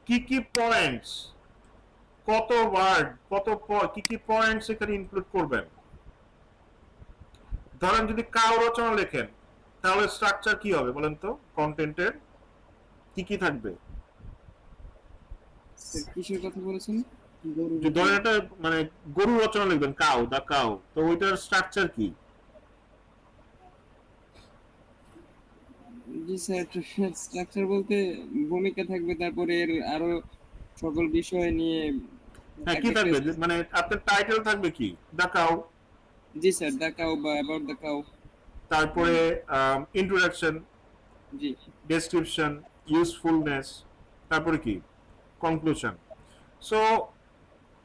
কি কি পয়েন্টস, কত ওয়ার্ড, কি কি পয়েন্টস এখানে ইনক্লুড করবেন। ধরেন যদি কাউ রচনা লেখেন তাহলে স্ট্রাকচার কি হবে বলেন তো, কন্টেন্টের কি কি থাকবে? স্যার কিসের কথা বলেছেন? যে ধরেন একটা মানে গরু রচনা লিখবেন, কাউ দা কাউ, তো ওইটার স্ট্রাকচার কি? জি স্যার, স্ট্রাকচার বলতে ভূমিকা থাকবে, তারপরে এর আরো সকল বিষয় নিয়ে। হ্যাঁ কি থাকবে, মানে আপনার টাইটেল থাকবে কি, দা কাউ। জি স্যার, দ্য কাউ বা অ্যাবাউট দ্য কাউ। তারপরে ইন্ট্রোডাকশন, জি ডেসক্রিপশন, ইউজফুলনেস, তারপরে কি কনক্লুশন। সো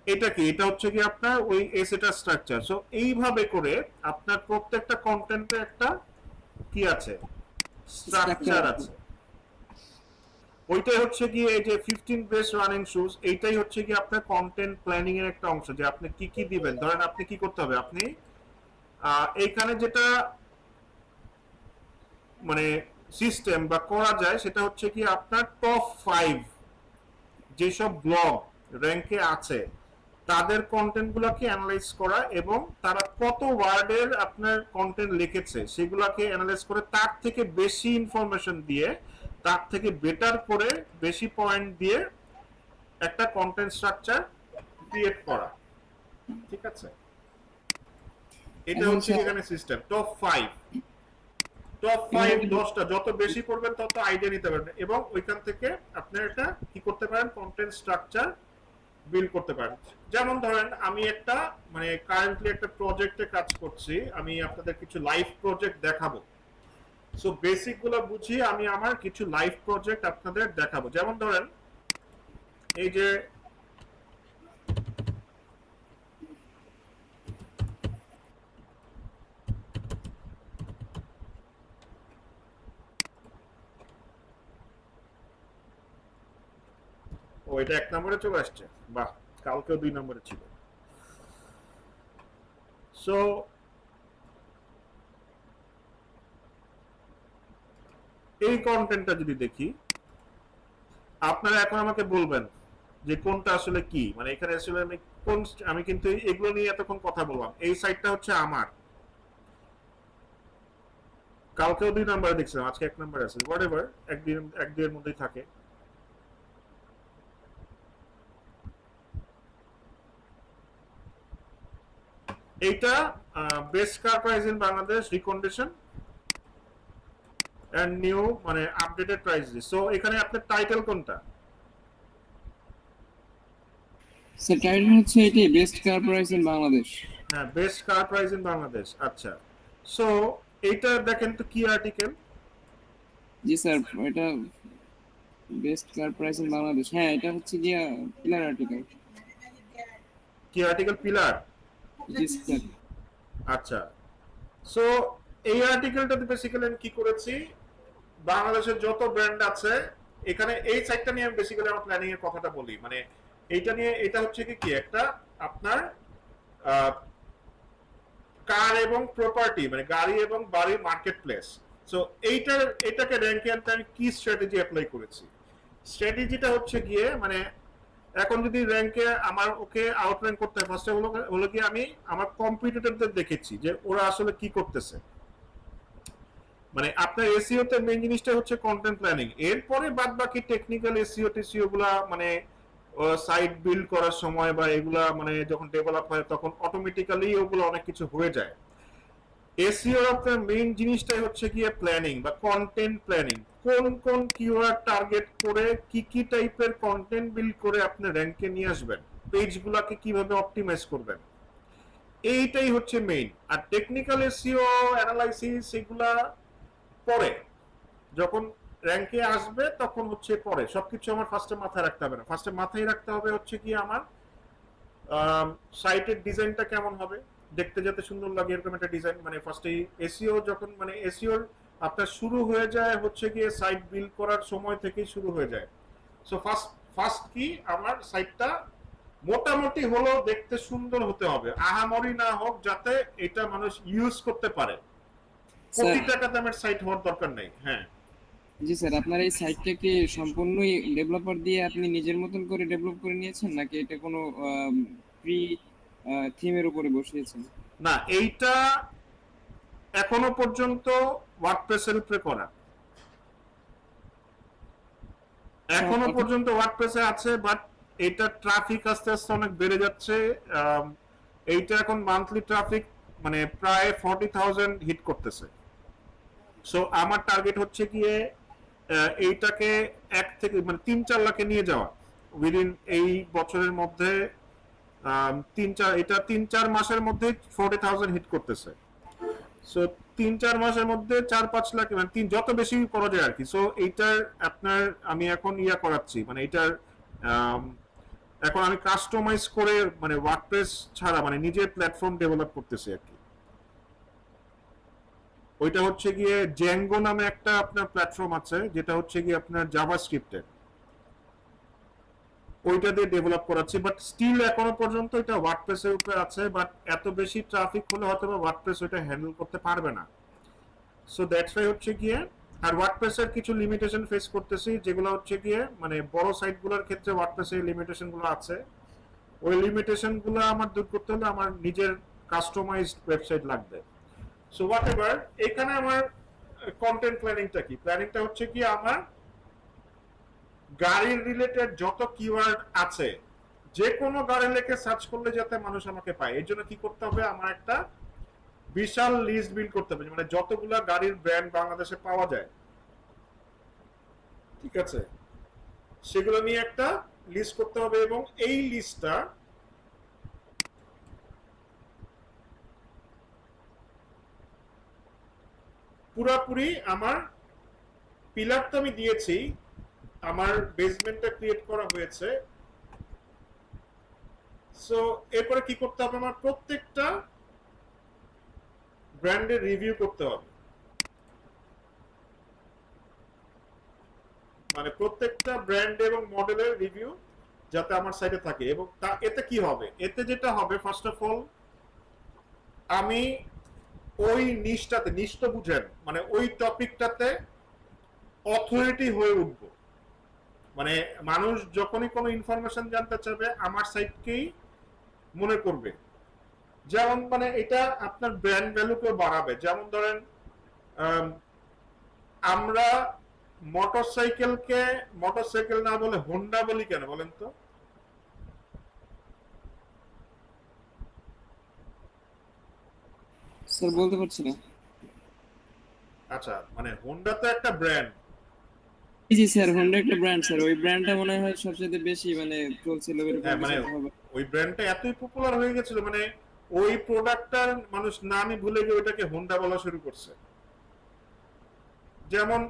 এটা কি, এটা হচ্ছে কি আপনার ওই এসেটা স্ট্রাকচার। সো এইভাবে করে আপনার প্রত্যেকটা কন্টেন্টে একটা কি আছে, স্ট্রাকচার আছে। ওইটাই হচ্ছে কি এই যে 15 বেস্ট রানিং শুজ, এইটাই হচ্ছে কি আপনার কন্টেন্ট প্ল্যানিং এর একটা অংশ, যে আপনি কি কি দিবেন। ধরেন আপনি কি করতে হবে, আপনি এইখানে যেটা মানে সিস্টেম বা করা যায় সেটা হচ্ছে কি আপনার টপ 5 যেসব ব্লগ র্যাঙ্কে আছে তাদের কন্টেন্ট গুলোকে অ্যানালাইজ করা, এবং তারা কত ওয়ার্ডের আপনার কন্টেন্ট লিখেছে সেগুলোকে অ্যানালাইজ করে তার থেকে বেশি ইনফরমেশন দিয়ে, তার থেকে বেটার করে, বেশি পয়েন্ট দিয়ে একটা কন্টেন্ট স্ট্রাকচার ক্রিয়েট করা। ঠিক আছে, এটা হচ্ছে এখানে সিস্টেম। টপ 10টা যত বেশি পড়বেন তত আইডিয়া নিতে পারবেন, এবং ওইখান থেকে আপনার এটা কি করতে পারেন, কন্টেন্ট স্ট্রাকচার বিল্ড করতে পারেন। যেমন ধরেন আমি একটা মানে কারেন্টলি একটা প্রজেক্টে কাজ করছি, আমি আপনাদের কিছু লাইভ প্রজেক্ট দেখাবো। সো বেসিক গুলো বুঝিয়ে আমি আমার কিছু লাইভ প্রজেক্ট আপনাদের দেখাবো। যেমন ধরেন এই যে ও এটা 1 নম্বরে চলে আসছে, বাহ। কালকেও 2 নম্বরে ছিল। সো এই কন্টেন্টটা যদি দেখি, আপনারা এখন আমাকে বলবেন যে কোনটা আসলে কি, মানে এখানে আসলে আমি কিন্তু এগুলো নিয়ে এতক্ষণ কথা বললাম। এই সাইটটা হচ্ছে আমার, কালকেও 2 নাম্বার দেখছিলাম, আজকে 1 নাম্বার আছে, হোয়াটএভার, এক দিনের মধ্যেই থাকে। এইটা best car price in Bangladesh recondition and new, মানে আপডেটেড প্রাইস লিস্ট। সো এখানে আপনার টাইটেল কোনটা? স্যার টাইটেল হচ্ছে এটি best car price in Bangladesh. হ্যাঁ, best car price in Bangladesh. আচ্ছা, সো এইটা দেখেন তো কি আর্টিকেল। জি স্যার, এটা best car price in Bangladesh, হ্যাঁ এটা হচ্ছে গিয়া পিলার আর্টিকেল। কি আর্টিকেল? পিলার। জি স্যার। আচ্ছা, সো এই আর্টিকেলটাতে বেসিক্যালি আমি কি করেছি, বাংলাদেশের যত ব্র্যান্ড আছে এখানে এই সাইটটা নিয়ে আমি বেসিক্যালি আমার প্ল্যানিং এর কথাটা বলি। মানে এইটা নিয়ে, এটা হচ্ছে কি একটা আপনার কার এবং প্রপার্টি, মানে গাড়ি এবং বাড়ি মার্কেট প্লেস। সো এটাকে র্যাঙ্কে আনতে আমি কি স্ট্র্যাটেজি অ্যাপ্লাই করেছি। স্ট্র্যাটেজিটা হচ্ছে গিয়ে, মানে এখন যদি র্যাঙ্কে আমার ওকে আউটলাইন করতে হয়, ফার্স্টে হলো কি আমি আমার কম্পিটিটরদের দেখেছি যে ওরা আসলে কি করতেছে। মানে আপনার এসইও তে মেইন জিনিসটা হচ্ছে কন্টেন্ট প্ল্যানিং, এরপরে বাদ বাকি টেকনিক্যাল এসইও গুলা, মানে সাইট বিল্ড করার সময় বা এগুলা মানে যখন ডেভেলপ হয় তখন অটোমেটিক্যালি ওগুলো অনেক কিছু হয়ে যায়। এসইও আপনার মেইন জিনিসটাই হচ্ছে গিয়ে প্ল্যানিং বা কন্টেন্ট প্ল্যানিং, কোন কোন কিওয়ার্ড টার্গেট করে কি কি টাইপের কন্টেন্ট বিল্ড করে আপনি র্যাঙ্কে নিয়ে আসবেন, পেজগুলোকে কিভাবে অপটিমাইজ করবেন, এইটাই হচ্ছে মেইন। আর টেকনিক্যাল এসইও অ্যানালাইসিস এগুলা পরে, যখন র্যাঙ্কে আসবে তখন হচ্ছে পরে। সবকিছু আমার ফার্স্টে মাথায় রাখতে হবে না, ফার্স্টে মাথায় রাখতে হবে হচ্ছে কি আমার সাইটের ডিজাইনটা কেমন হবে, দেখতে যাতে সুন্দর লাগে এরকম একটা ডিজাইন। মানে ফার্স্টে এসইও যখন, মানে এসইওর আপনার শুরু হয়ে যায় হচ্ছে গিয়ে সাইট বিল্ড করার সময় থেকেই শুরু হয়ে যায়। সো ফার্স্ট কি আমার সাইটটা মোটামুটি হলো দেখতে সুন্দর হতে হবে, আহামরি না হোক, যাতে এটা মানুষ ইউজ করতে পারে। কোটি টাকা দামের সাইট হওয়ার দরকার নেই। হ্যাঁ জি স্যার, আপনার এই সাইটটা কি সম্পূর্ণই ডেভেলপার দিয়ে আপনি নিজের মতন করে ডেভেলপ করে নিয়েছেন, নাকি এটা কোনো প্রি থিমের উপরে বসিয়েছেন? না, এইটা এখনো পর্যন্ত ওয়ার্ডপ্রেসের উপরে করা, এখনো পর্যন্ত ওয়ার্ডপ্রেসে আছে, বাট এটা ট্রাফিক আস্তে আস্তে অনেক বেড়ে যাচ্ছে। এইটা এখন মান্থলি ট্রাফিক মানে প্রায় 40,000 হিট করতেছে। সো আমার টার্গেট হচ্ছে গিয়ে এইটাকে 1 থেকে মানে 3-4 লাখে নিয়ে যাওয়া উইদিন এই বছরের মধ্যে। 3-4 মাসের মধ্যে 40,000 হিট করতেছে। সো 3-4 মাসের মধ্যে 4-5 লাখ, মানে যত বেশি করা যায় আর কি। সো এইটার আপনার আমি এখন করাচ্ছি, মানে এইটার এখন আমি কাস্টমাইজ করে, মানে ওয়ার্ডপ্রেস ছাড়া মানে নিজের প্ল্যাটফর্ম ডেভেলপ করতেছি আর কি। ওইটা হচ্ছে গিয়ে জ্যাঙ্গো নামে একটা আপনার প্ল্যাটফর্ম আছে, যেটা হচ্ছে গিয়ে আপনার জাভাস্ক্রিপ্টের, ওইটা দিয়ে ডেভেলপ করাচ্ছি। বাট স্টিল এখনো পর্যন্ত এটা ওয়ার্ডপ্রেসের উপরে আছে, বাট এত বেশি ট্রাফিক হলে হয়তো ওয়ার্ডপ্রেস ওইটা হ্যান্ডেল করতে পারবে না। সো দ্যাটস ওয়াই হচ্ছে গিয়ে, আর ওয়ার্ডপ্রেসের কিছু লিমিটেশন ফেস করতেছি, যেগুলো হচ্ছে গিয়ে মানে বড় সাইটগুলোর ক্ষেত্রে ওয়ার্ডপ্রেসের লিমিটেশনগুলো আছে। ওই লিমিটেশনগুলো আমার দূর করতে হলে আমার নিজের কাস্টমাইজড ওয়েবসাইট লাগবে। সো হোয়াটএভার, এখানে আমার কন্টেন্ট প্ল্যানিংটা কি, প্ল্যানিংটা হচ্ছে কি আমার গাড়ির রিলেটেড যত কিওয়ার্ড আছে, যে কোনো গাড়ি লেখে সার্চ করলে যাতে মানুষ আমাকে পায়, এর জন্য কি করতে হবে, আমার একটা বিশাল লিস্ট বিল্ড করতে হবে, মানে যতগুলা গাড়ির ব্র্যান্ড বাংলাদেশে পাওয়া যায়, ঠিক আছে, সেগুলো নিয়ে একটা লিস্ট করতে হবে। এবং এই লিস্টটা পুরাপুরি আমার পিলার তো আমি দিয়েছি, আমার বেসমেন্টটা ক্রিয়েট করা হয়েছে। সো এরপরে কি করতে হবে, আমার প্রত্যেকটা ব্র্যান্ডের রিভিউ করতে হবে, মানে প্রত্যেকটা ব্র্যান্ড এবং মডেলের রিভিউ যাতে আমার সাইটে থাকে। এবং এতে কি হবে, এতে যেটা হবে ফার্স্ট অফ অল আমি ওই নিশ তো বুঝেন, মানে ওই টপিকটাতে অথরিটি হয়ে উঠবো। মানে মানুষ যখনই কোনো ইনফরমেশন জানতে চাবে আমার সাইটকেই মনে করবে। যেমন মানে এটা আপনার ব্র্যান্ড ভ্যালুকে বাড়াবে। যেমন ধরেন আমরা মোটরসাইকেল না বলে হোন্ডা বলি কেন বলেন তো? স্যার বলতে পারছি না। আচ্ছা, মানে হোন্ডা তো একটা ব্র্যান্ড। জি স্যার, হোন্ডা একটা ব্র্যান্ড স্যার, ওই ব্র্যান্ডটা মনে হয় সবচেয়ে বেশি মানে চলছিল এরকম হ্যাঁ, কিছু মানে একটা হবে। ওই ব্র্যান্ডটা এতই পপুলার হয়ে গেছিল, মানে ওই প্রোডাক্টটার মানুষ নামই ভুলে গিয়ে ওইটাকে হোন্ডা বলা শুরু করছে। যেমন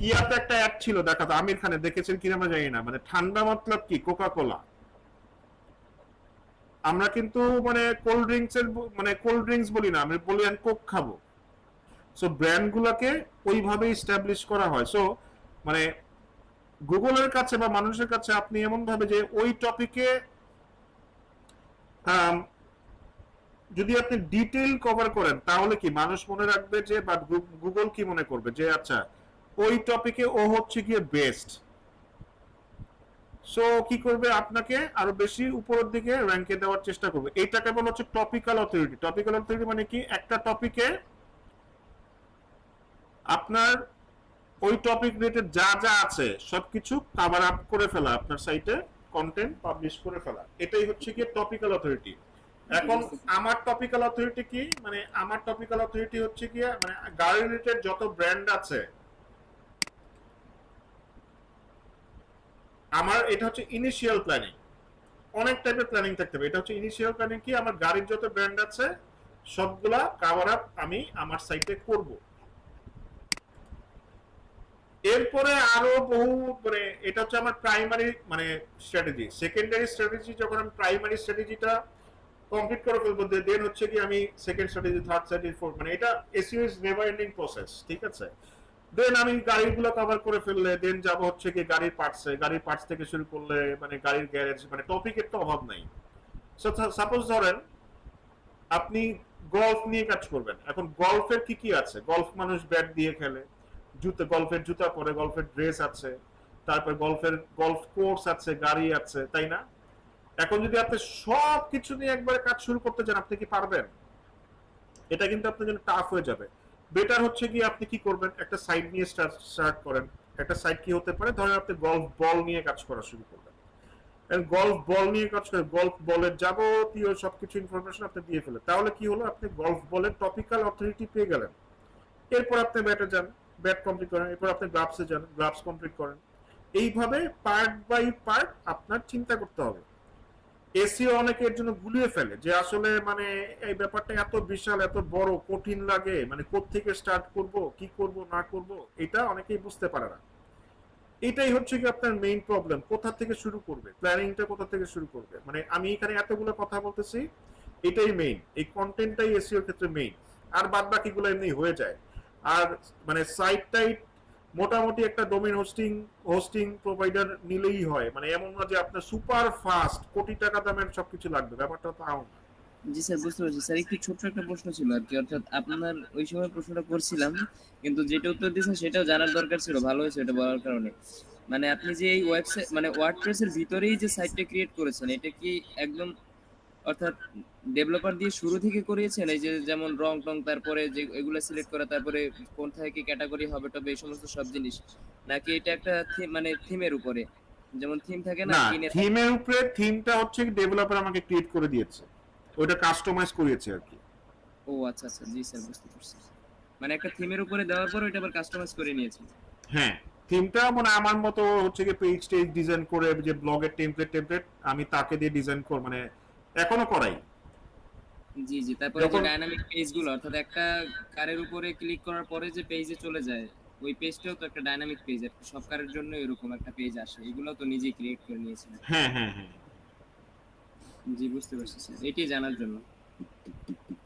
ইয়াতে একটা অ্যাড ছিল দেখাতো, আমির খানে, দেখেছেন কিনা আমরা জানি না, মানে ঠান্ডা মতলব কি কোকা কোলা। আমরা কিন্তু মানে কোল্ড ড্রিঙ্কস বলি না, আমরা বলি আমি কোক খাবো। সো ব্র্যান্ড গুলাকে ওইভাবে এস্টাবলিশ করা হয়। সো মানে গুগলের কাছে বা মানুষের কাছে আপনি এমন ভাবে যে ওই টপিকে যদি আপনি ডিটেইল কভার করেন তাহলে কি মানুষ মনে রাখবে যে, বা গুগল কি মনে করবে যে আচ্ছা ওই টপিকে ও হচ্ছে গিয়ে বেস্ট। সো কি করবে, আপনাকে আরো বেশি উপরের দিকে র্যাঙ্কে দেওয়ার চেষ্টা করবে। এইটাকে বলা হচ্ছে টপিক্যাল অথরিটি। টপিক্যাল অথরিটি মানে কি, একটা টপিকে আপনার ওই টপিক রিলেটেড যা যা আছে সবকিছু কভার আপ করে ফেলা, আপনার সাইটে কন্টেন্ট পাবলিশ করে ফেলা, এটাই হচ্ছে কি টপিক্যাল অথরিটি। এখন আমার টপিক্যাল অথরিটি কি, মানে আমার টপিক্যাল অথরিটি হচ্ছে কি, মানে গাড়ি রিলেটেড যত ব্র্যান্ড আছে আমার, এটা হচ্ছে ইনিশিয়াল প্ল্যানিং। অনেক টাইপের প্ল্যানিং থাকতে হবে। এটা হচ্ছে ইনিশিয়াল প্ল্যানিং কি, আমার গাড়ির যত ব্র্যান্ড আছে সবগুলা কভার আপ আমি আমার সাইটে করব। এরপরে আরো বহু, মানে এটা হচ্ছে আমার প্রাইমারি মানে স্ট্র্যাটেজি। সেকেন্ডারি স্ট্র্যাটেজি যখন আমি প্রাইমারি স্ট্র্যাটেজিটা কমপ্লিট করে ফেলবো, দেন হচ্ছে কি আমি second strategy, third strategy, fourth, মানে এটা SEO is never ending process, ঠিক আছে? দেন আমি গাড়িগুলো কভার করে ফেললে দেন যাব হচ্ছে কি গাড়ির পার্টস থেকে শুরু করলে মানে গাড়ির গ্যারেজ, মানে টপিকের তো অভাব নাই। সাপোজ ধরেন আপনি গলফ নিয়ে কাজ করবেন। এখন গলফের কি কি আছে, গলফ মানুষ ব্যাট দিয়ে খেলে, গলফের জুতা পরে, গলফের ড্রেস আছে, তারপর গলফ কোর্স আছে, গাড়ি আছে, তাই না? এখন যদি আপনি সব কিছু নিয়ে একবারে কাজ শুরু করতে চান, আপনি কি পারবেন? এটা কিন্তু আপনার জন্য টাফ হয়ে যাবে। বেটার হচ্ছে কি আপনি কি করবেন, একটা সাইট নিয়ে স্টার্ট করেন। একটা সাইট কি হতে পারে, ধরেন আপনি গলফ বল নিয়ে কাজ করা শুরু করবেন। গলফ বল নিয়ে কাজ করে গলফ বলের যাবতীয় সবকিছু ইনফরমেশন আপনি দিয়ে ফেলেন, তাহলে কি হলো, আপনি গলফ বলের টপিক্যাল অথরিটি পেয়ে গেলেন। এরপর আপনি ব্যাটে যান, ব্যাট কমপ্লিট করেন, এরপর আপনি গ্লাভসে যান, গ্লাভস কমপ্লিট করেন। এইভাবে পার্ট বাই পার্ট আপনার চিন্তা করতে হবে। এসইও অনেকের জন্য গুলিয়ে ফেলে যে আসলে মানে এই ব্যাপারটা এত বিশাল, এত বড়, কঠিন লাগে, মানে কোত্থেকে স্টার্ট করব, কি করব না করব, এটা অনেকেই বুঝতে পারে না। এটাই হচ্ছে কি আপনার মেইন প্রবলেম, কোথা থেকে শুরু করবে, প্ল্যানিংটা কোথা থেকে শুরু করবে। মানে আমি এখানে এতগুলো কথা বলতেছি, এটাই মেইন, এই কন্টেন্টটাই এসইওর ক্ষেত্রে মেইন, আর বাদ বাকিগুলো এমনি হয়ে যায়। আর মানে সাইটটাই মোটামুটি একটা ডোমেইন হোস্টিং প্রোভাইডার নিলেই হয়, মানে এমন না যে আপনার সুপার ফাস্ট কোটি টাকা দামের সবকিছু লাগবে, ব্যাপারটা তাও না। জি স্যার, বুঝতে পারছি স্যার। একটু ছোট্ট একটা প্রশ্ন ছিল আর কি, অর্থাৎ আপনার ওই সময় প্রশ্নটা করছিলাম, কিন্তু যেটা উত্তর দিয়েছেন সেটাও জানার দরকার ছিল, ভালো হয়েছে এটা বলার কারণে। মানে আপনি যে এই ওয়েবসাইট মানে ওয়ার্ডপ্রেসের ভিতরেই যে সাইটটা ক্রিয়েট করেছেন, এটা কি একদম অর্থাৎ ডেভেলপার দিয়ে শুরু থেকে করিয়েছেন, এই যে যেমন রং টং, তারপরে যে এগুলো সিলেক্ট করা, তারপরে কোন থেকে কি ক্যাটাগরি হবে তবে এই সমস্ত সব জিনিস, নাকি এটা একটা মানে থিমের উপরে, যেমন থিম থাকে না না, কিনে? থিমের উপরে, থিমটা হচ্ছে ডেভেলপার আমাকে ক্রিয়েট করে দিয়েছে, ওটা কাস্টমাইজ করিয়েছে আর কি। ও আচ্ছা আচ্ছা, জি স্যার, বুঝতে পারছি। মানে একটা থিমের উপরে দেওয়ার পর ওইটা আবার কাস্টমাইজ করে নিয়েছেন? হ্যাঁ, থিমটা মানে আমার মতো হচ্ছে কি পেজ টেজ ডিজাইন করে, যে ব্লগের টেমপ্লেট আমি তাকে দিয়ে ডিজাইন কর, মানে এখনো করাই। জি জি, তারপরে যে ডাইনামিক পেজগুলো, অর্থাৎ একটা কারের উপরে ক্লিক করার পরে যে পেজে চলে যায়, ওই পেজটাও তো একটা ডাইনামিক পেজ, আর কি সব কারের জন্য এরকম একটা পেজ আসে, এগুলো তো নিজেই ক্রিয়েট করে নিয়েছিলেন? হ্যাঁ হ্যাঁ হ্যাঁ। জি, বুঝতে পারছি স্যার, এটাই জানার জন্য।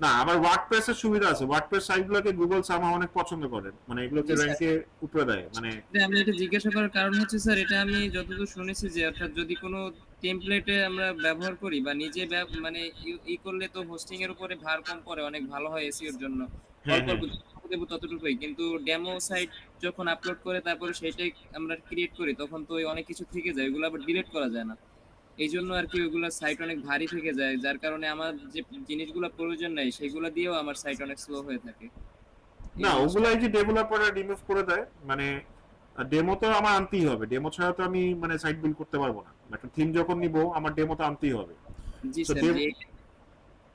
না, আবার ওয়ার্ডপ্রেসের সুবিধা আছে। ওয়ার্ডপ্রেস সাইটগুলোকে গুগল সামহাও অনেক পছন্দ করে, মানে এগুলোকে জি, স্যার। র্যাঙ্কে উপরে দেয়, মানে আমি এটা জিজ্ঞাসা করার কারণ হচ্ছে স্যার, এটা আমি যতদূর শুনেছি যে অর্থাৎ যদি কোনো টেমপ্লেটে আমরা ব্যবহার করি বা নিজে মানে করলে তো হোস্টিং এর উপরে ভার কম পড়ে, অনেক ভালো হয় এসইওর জন্য। হ্যাঁ অল্প হ্যাঁ অল্প যতটুকু দেবো ততটুকুই। কিন্তু ডেমো সাইট যখন আপলোড করে তারপরে সেটাই আমরা ক্রিয়েট করি তখন তো ওই অনেক কিছু থেকে যায়, ওগুলো আবার ডিলিট করা যায় না। এইজন্য আরকি ওইগুলা সাইট অনেক ভারী থেকে যায়। যার কারণে আমার যে জিনিসগুলা প্রয়োজন নাই সেগুলা দিয়েও আমার সাইট অনেক স্লো হয়ে থাকে। এই না, জিনিসটা। ওগুলাই যে ডেভেলপাররা রিমুভ করে দেয়, মানে ডেমো তো আমার আনতেই হবে, ডেমো ছাড়া তো আমি মানে সাইট বিল্ড করতে পারবো না। একটা থিম যখন নিব আমার ডেমো তো আনতেই হবে। জি তো স্যার,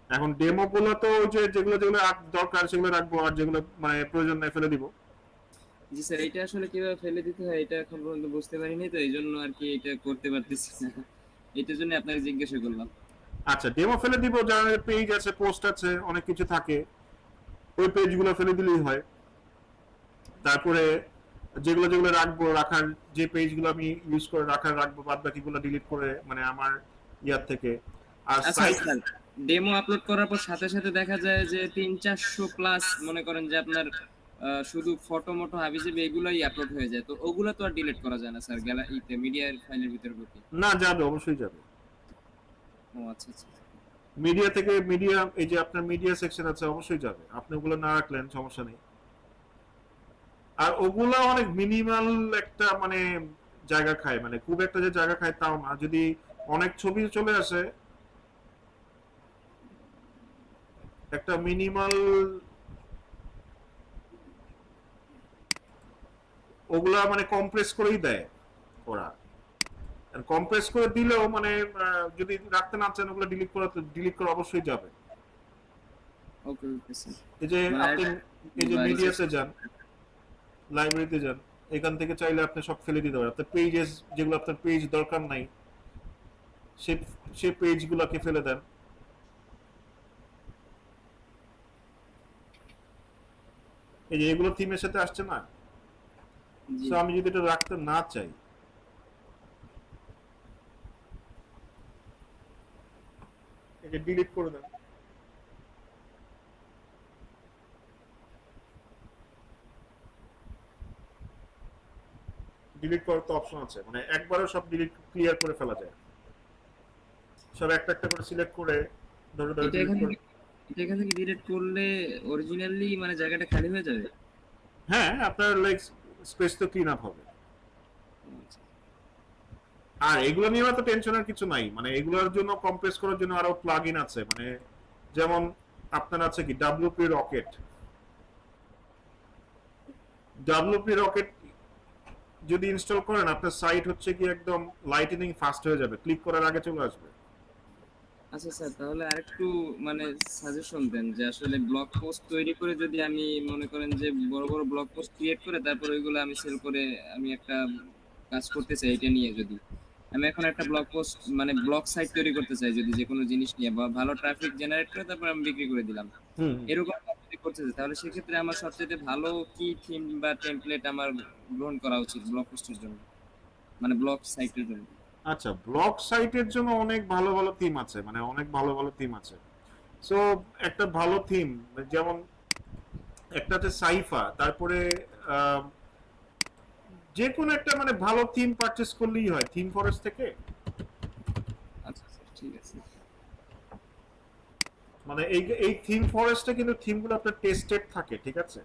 এখন ডেমো গুলো তো ওই যে যেগুলো যেগুলো দরকার সেগুলো রাখবো, আর যেগুলো মানে প্রয়োজন নাই ফেলে দিব। জি স্যার, এটা আসলে কিভাবে ফেলে দিতে হয় এটা এখন পর্যন্ত বুঝতে পারিনি, তো এইজন্য আরকি এটা করতে পারতেছি না। এটার জন্য আপনাকে জিজ্ঞাসা করলাম। আচ্ছা, ডেমো ফেলে দিব, যার পেজ আছে, পোস্ট আছে, অনেক কিছু থাকে, ওই পেজগুলো ফেলে দিলেই হয়। তারপরে যেগুলো যেগুলো রাখবো, রাখার যে পেজগুলো আমি ইউজ করে রাখবো, বাদ বাকিগুলো ডিলিট করে মানে আমার ইয়ার থেকে। আর আচ্ছা সাইট স্যার, ডেমো আপলোড করার পর সাথে সাথে দেখা যায় যে 300-400 প্লাস মনে করেন যে আপনার শুধু ফটো মটো হাবিজাবি এগুলাই আপলোড হয়ে যায়, তো ওগুলা তো আর ডিলিট করা যায় না স্যার গ্যালারিতে মিডিয়ার ফাইলের ভিতরে ঢুকে। না, যাবে, অবশ্যই যাবে। ও আচ্ছা আচ্ছা। মিডিয়া থেকে মিডিয়া, এই যে আপনার মিডিয়া সেকশন আছে, অবশ্যই যাবে। আপনি ওগুলো না রাখলেন সমস্যা নেই। আর ওগুলা অনেক মিনিমাল একটা মানে জায়গা খায়, মানে খুব একটা যে জায়গা খায় তাও না। যদি অনেক ছবি চলে আসে, একটা মিনিমাল, ওগুলা মানে কম্প্রেস করেই দেয় ওরা। কম্প্রেস করে দিলেও মানে যদি রাখতে না চান ওগুলো ডিলিট করা অবশ্যই যাবে। ওকে ওকে স্যার। এই যে আপনি এই যে বা মিডিয়াতে যান, লাইব্রেরিতে যান, এখান থেকে চাইলে আপনি সব ফেলে দিতে পারেন। আপনার পেজেস যেগুলো আপনার পেজ দরকার নাই সে পেজগুলোকে ফেলে দেন। এই যে এগুলো থিমের সাথে আসছে না, জি। সো আমি যদি এটা রাখতে না চাই, এই যে ডিলিট করে দেন। ডিলিট করার তো অপশন আছে, মানে একবারও সব ডিলিট ক্লিয়ার করে ফেলা যায়। সব একটা একটা করে সিলেক্ট করে ধরে ধরে এটা ডিলিট এখান করে। থেকে এটা এখান থেকে ডিলিট করলে অরিজিনালি মানে জায়গাটা খালি হয়ে যাবে। হ্যাঁ, আপনার লাইক স্পেস তো ক্লিন আপ হবে। আর এগুলো নিয়ে তো টেনশনের কিছু নাই, মানে এগুলোর জন্য কম্প্রেস করার জন্য আরো প্লাগইন আছে, মানে যেমন আপনার আছে কি ডাব্লিউপি রকেট। ডাব্লিউপি রকেট যদি ইনস্টল করেন আপনার সাইট হচ্ছে কি একদম লাইটনিং ফাস্ট হয়ে যাবে, ক্লিক করার আগে চলে আসবে। আচ্ছা স্যার, তাহলে আরেকটু মানে সাজেশন দেন যে আসলে ব্লগ পোস্ট তৈরি করে যদি আমি মনে করেন যে বড় বড় ব্লগ পোস্ট ক্রিয়েট করে তারপর ওইগুলো আমি সেল করে আমি একটা কাজ করতে চাই, এটা নিয়ে যদি আমি এখন একটা ব্লগ পোস্ট মানে ব্লগ সাইট তৈরি করতে চাই, যদি যে কোনো জিনিস নিয়ে বা ভালো ট্রাফিক জেনারেট করে তারপর আমি বিক্রি করে দিলাম, হুম। এরকম কাজ যদি করতে চাই তাহলে সেক্ষেত্রে আমার সবচেয়ে ভালো কি থিম বা টেমপ্লেট আমার গ্রহণ করা উচিত ব্লগ পোস্টের জন্য, মানে ব্লগ সাইটের জন্য? আচ্ছা, ব্লগ সাইটের জন্য অনেক ভালো ভালো থিম আছে, মানে অনেক ভালো ভালো থিম আছে। সো একটা ভালো থিম যেমন একটা আছে সাইফা, তারপরে যে কোনো একটা মানে ভালো থিম পারচেজ করলেই হয় থিম ফরেস্ট থেকে। আচ্ছা স্যার, ঠিক আছে। মানে এই থিম ফরেস্টে কিন্তু থিমগুলো আপনার টেস্টেড থাকে, ঠিক আছে?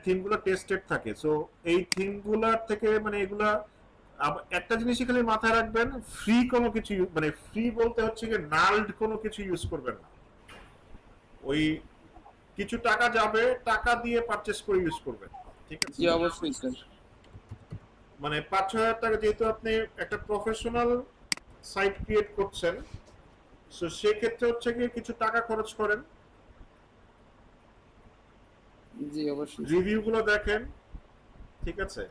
থিমগুলো টেস্টেড থাকে। সো এই থিমগুলোর থেকে মানে এগুলা একটা জিনিসই খালি মাথায় রাখবেন, ফ্রি কোনো কিছু মানে ফ্রি বলতে হচ্ছে যে নাল্ড কোনো কিছু ইউজ করবেন না। ওই কিছু টাকা যাবে, টাকা দিয়ে পারচেজ করে ইউজ করবেন, ঠিক আছে? জি অবশ্যই স্যার। মানে 5-6 হাজার টাকা যেহেতু আপনি একটা প্রফেশনাল সাইট ক্রিয়েট করছেন, সো সেক্ষেত্রে হচ্ছে কি কিছু টাকা খরচ করেন, জি অবশ্যই। রিভিউ গুলো দেখেন, ঠিক আছে?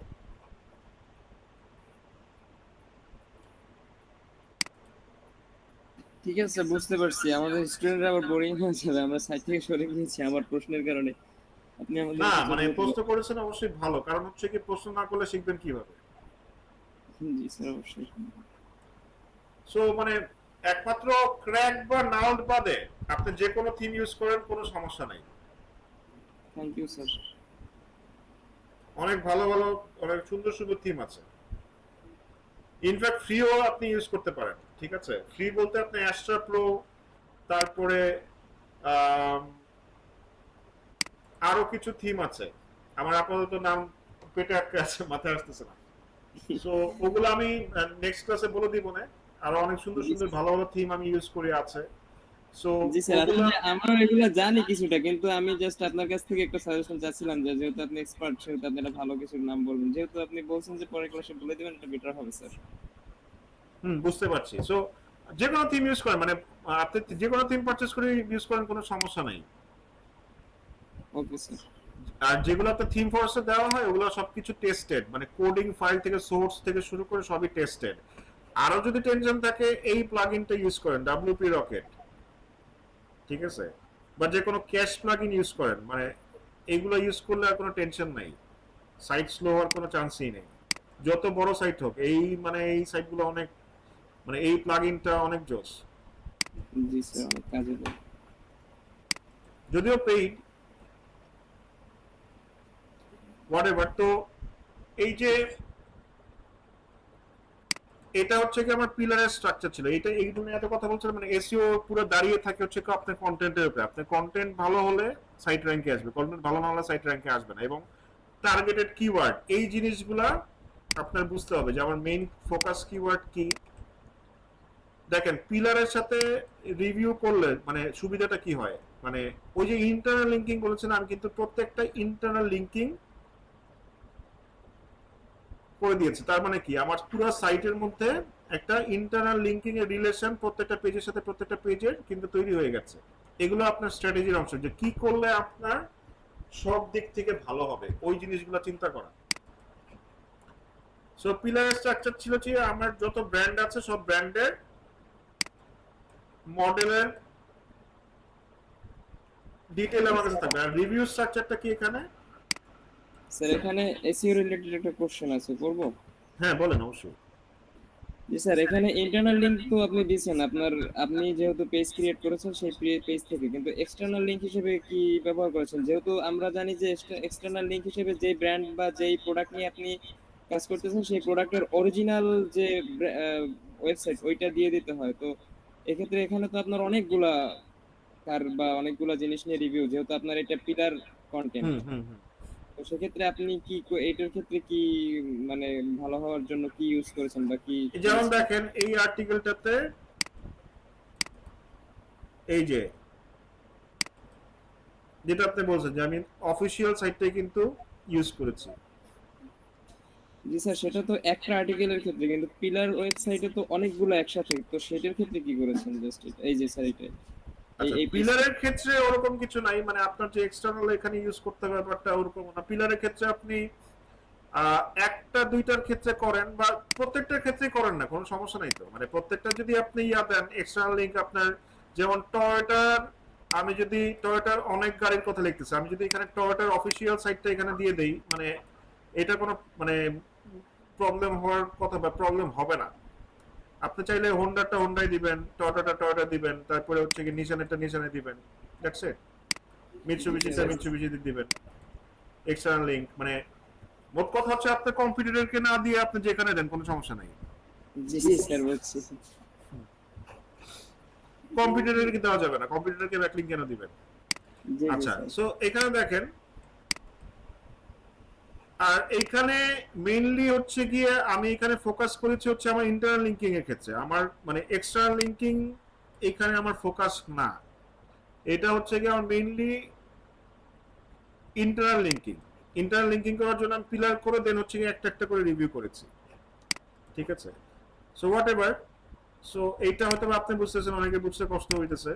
ঠিক আছে, বুঝতে পারছি। আমাদের স্টুডেন্টরা আবার বোরিং হয়ে যাবে, আমরা সাইট থেকে সরে গিয়েছি আমার প্রশ্নের কারণে। আপনি আমাদের না মানে প্রশ্ন করেছেন অবশ্যই ভালো, কারণ হচ্ছে কি প্রশ্ন না করলে শিখবেন কিভাবে? জি স্যার অবশ্যই। সো মানে একমাত্র ক্র্যাক বা নাউড বাদে আপনি যে কোনো থিম ইউজ করেন কোনো সমস্যা নাই। Thank you sir. অনেক ভালো ভালো অনেক সুন্দর সুন্দর থিম আছে। ইনফ্যাক্ট ফ্রিও আপনি ইউজ করতে পারেন, ঠিক আছে? ফ্রি বলতে আপনি অ্যাস্ট্রা প্রো, তারপরে আরো কিছু থিম আছে, আমার আপাতত নাম পেটে আটকে আছে, মাথায় আসতেছে না। সো ওগুলো আমি নেক্সট ক্লাসে বলে দিব না। আরো অনেক সুন্দর সুন্দর ভালো ভালো থিম আমি ইউজ করি আছে। সো জি স্যার, আসলে আমার এগুলো জানি কিছুটা, কিন্তু আমি জাস্ট আপনার কাছ থেকে একটা সাজেশন চাচ্ছিলাম যে যেহেতু আপনি এক্সপার্ট সেহেতু আপনি একটা ভালো কিছু নাম বলবেন, যেহেতু আপনি বলছেন যে পরের ক্লাসে বলে দিবেন, এটা বেটার হবে স্যার। বুঝতে পারছি। সো যে কোনো থিম ইউজ করেন, মানে আপনি যে কোনো থিম পারচেজ করে ইউজ করেন, কোনো সমস্যা নাই। Okay sir. আর যেগুলো আপনার থিম ফোর্সে দেওয়া হয় ওগুলো সবকিছু টেস্টেড, মানে কোডিং ফাইল থেকে সোর্স থেকে শুরু করে সবই টেস্টেড। আরো যদি টেনশন থাকে এই প্লাগইনটা ইউজ করেন, WP রকেট, ঠিক আছে? বা যে কোনো ক্যাশ প্লাগইন ইউজ করেন, মানে এইগুলো ইউজ করলে আর কোনো টেনশন নাই, সাইট স্লো হওয়ার কোনো চান্সই নেই। যত বড় সাইট হোক, এই মানে এই সাইটগুলো অনেক, মানে এই প্লাগইনটা অনেক জোস। জি স্যার, অনেক কাজে দেবে। যদিও পেইড, হোয়াটএভার। তো এই যে এটা হচ্ছে কি আমার পিলারের স্ট্রাকচার ছিল, এটা এই জন্য এত কথা বলছিলাম, মানে এসইও পুরো দাঁড়িয়ে থাকে হচ্ছে কি আপনার কন্টেন্টের উপরে। আপনার কন্টেন্ট ভালো হলে সাইট র্যাঙ্কে আসবে, কন্টেন্ট ভালো না হলে সাইট র্যাঙ্কে আসবে না। এবং টার্গেটেড কিওয়ার্ড, এই জিনিসগুলা আপনার বুঝতে হবে যে আমার মেইন ফোকাস কিওয়ার্ড কি। দেখেন পিলারের সাথে রিভিউ করলে মানে সুবিধাটা কি হয়, মানে ওই যে ইন্টারনাল লিঙ্কিং বলেছেন, আমি কিন্তু প্রত্যেকটা ইন্টারনাল লিঙ্কিং করে দিয়েছি। তার মানে কি আমার পুরো সাইটের মধ্যে একটা ইন্টারনাল লিঙ্কিং এর রিলেশন প্রত্যেকটা পেজের সাথে প্রত্যেকটা পেজের কিন্তু তৈরি হয়ে গেছে। এগুলো আপনার স্ট্র্যাটেজির অংশ, যে কি করলে আপনার সব দিক থেকে ভালো হবে, ওই জিনিসগুলো চিন্তা করা। সো পিলারের স্ট্রাকচার ছিল যে আমার যত ব্র্যান্ড আছে সব ব্র্যান্ডের মডেলের ডিটেইল আমার কাছে থাকবে। আর রিভিউ স্ট্রাকচারটা কি এখানে? স্যার এখানে এসইও রিলেটেড একটা কোশ্চেন আছে, করব? হ্যাঁ বলেন, অবশ্যই। জি স্যার, এখানে ইন্টারনাল লিংক তো আপনি দিয়েছেন, আপনি যেহেতু পেজ ক্রিয়েট করেছেন সেই পেজ থেকে, কিন্তু এক্সটার্নাল লিংক হিসেবে কি ব্যবহার করেছেন? যেহেতু আমরা জানি যে এক্সটার্নাল লিংক হিসেবে যে ব্র্যান্ড বা যেই প্রোডাক্ট নিয়ে আপনি কাজ করতেছেন সেই প্রোডাক্টের অরিজিনাল যে ওয়েবসাইট ওইটা দিয়ে দিতে হয়। তো এক্ষেত্রে এখানে তো আপনার অনেকগুলা কার বা অনেকগুলা জিনিস নিয়ে রিভিউ, যেহেতু আপনার এটা পিলার কন্টেন্ট, তো সেক্ষেত্রে আপনি কি এইটার ক্ষেত্রে কি মানে ভালো হওয়ার জন্য কি ইউজ করেছেন বা কি? যেমন দেখেন এই আর্টিকেলটাতে এই যে যেটা আপনি বলছেন যে আমি অফিসিয়াল সাইটটাই কিন্তু ইউজ করেছি। জি স্যার, সেটা তো একটা আর্টিকেলের ক্ষেত্রে, কিন্তু পিলার ওয়েবসাইটে তো অনেকগুলো একসাথে, তো সেটার ক্ষেত্রে কি করেছেন? জাস্ট এই যে স্যার এটা আচ্ছা, এই পিলারের ক্ষেত্রে ওরকম কিছু নাই, মানে আপনার যে এক্সটার্নাল এখানে ইউজ করতে হবে ব্যাপারটা ওরকম না। পিলারের ক্ষেত্রে আপনি একটা দুইটার ক্ষেত্রে করেন বা প্রত্যেকটার ক্ষেত্রে করেন না, কোনো সমস্যা নাই তো। মানে প্রত্যেকটা যদি আপনি দেন এক্সটার্নাল লিংক আপনার, যেমন টয়োটার, আমি যদি টয়োটার অনেক গাড়ির কথা লিখতেছি, আমি যদি এখানে টয়োটার অফিসিয়াল সাইটটা এখানে দিয়ে দেই, মানে এটা কোনো মানে প্রবলেম হওয়ার কথা বা প্রবলেম হবে না। আপনি চাইলে হোন্ডাটা হোন্ডাই দিবেন, টয়োটাটা টয়োটা দিবেন, তারপরে হচ্ছে কি নিশানেরটা নিশানে দিবেন, দ্যাটস ইট। মিৎসুবিশিটা মিৎসুবিশি দিবেন। এক্সটার্নাল লিংক মানে মোট কথা হচ্ছে আপনার কম্পিউটারকে না দিয়ে আপনি যেখানে দেন কোনো সমস্যা নাই। জি জি স্যার বুঝছি। কম্পিউটারের কি দেওয়া যাবে না, কম্পিউটারকে ব্যাকলিংক কেন দিবেন? জি জি আচ্ছা, স্যার। সো এখানে দেখেন, আর এখানে মেইনলি হচ্ছে গিয়ে আমি এখানে ফোকাস করেছি হচ্ছে আমার ইন্টারনাল লিংকিং এর ক্ষেত্রে। আমার মানে এক্সটার্নাল লিংকিং এখানে আমার ফোকাস না, এটা হচ্ছে গিয়ে আমার mainly internal linking. Internal linking করার জন্য আমি পিলার করে দেন হচ্ছে গিয়ে একটা একটা করে রিভিউ করেছি, ঠিক আছে? So what ever. সো এইটা হয়তো আপনি বুঝতেছেন, অনেকে বুঝতে কষ্ট হইতেছে।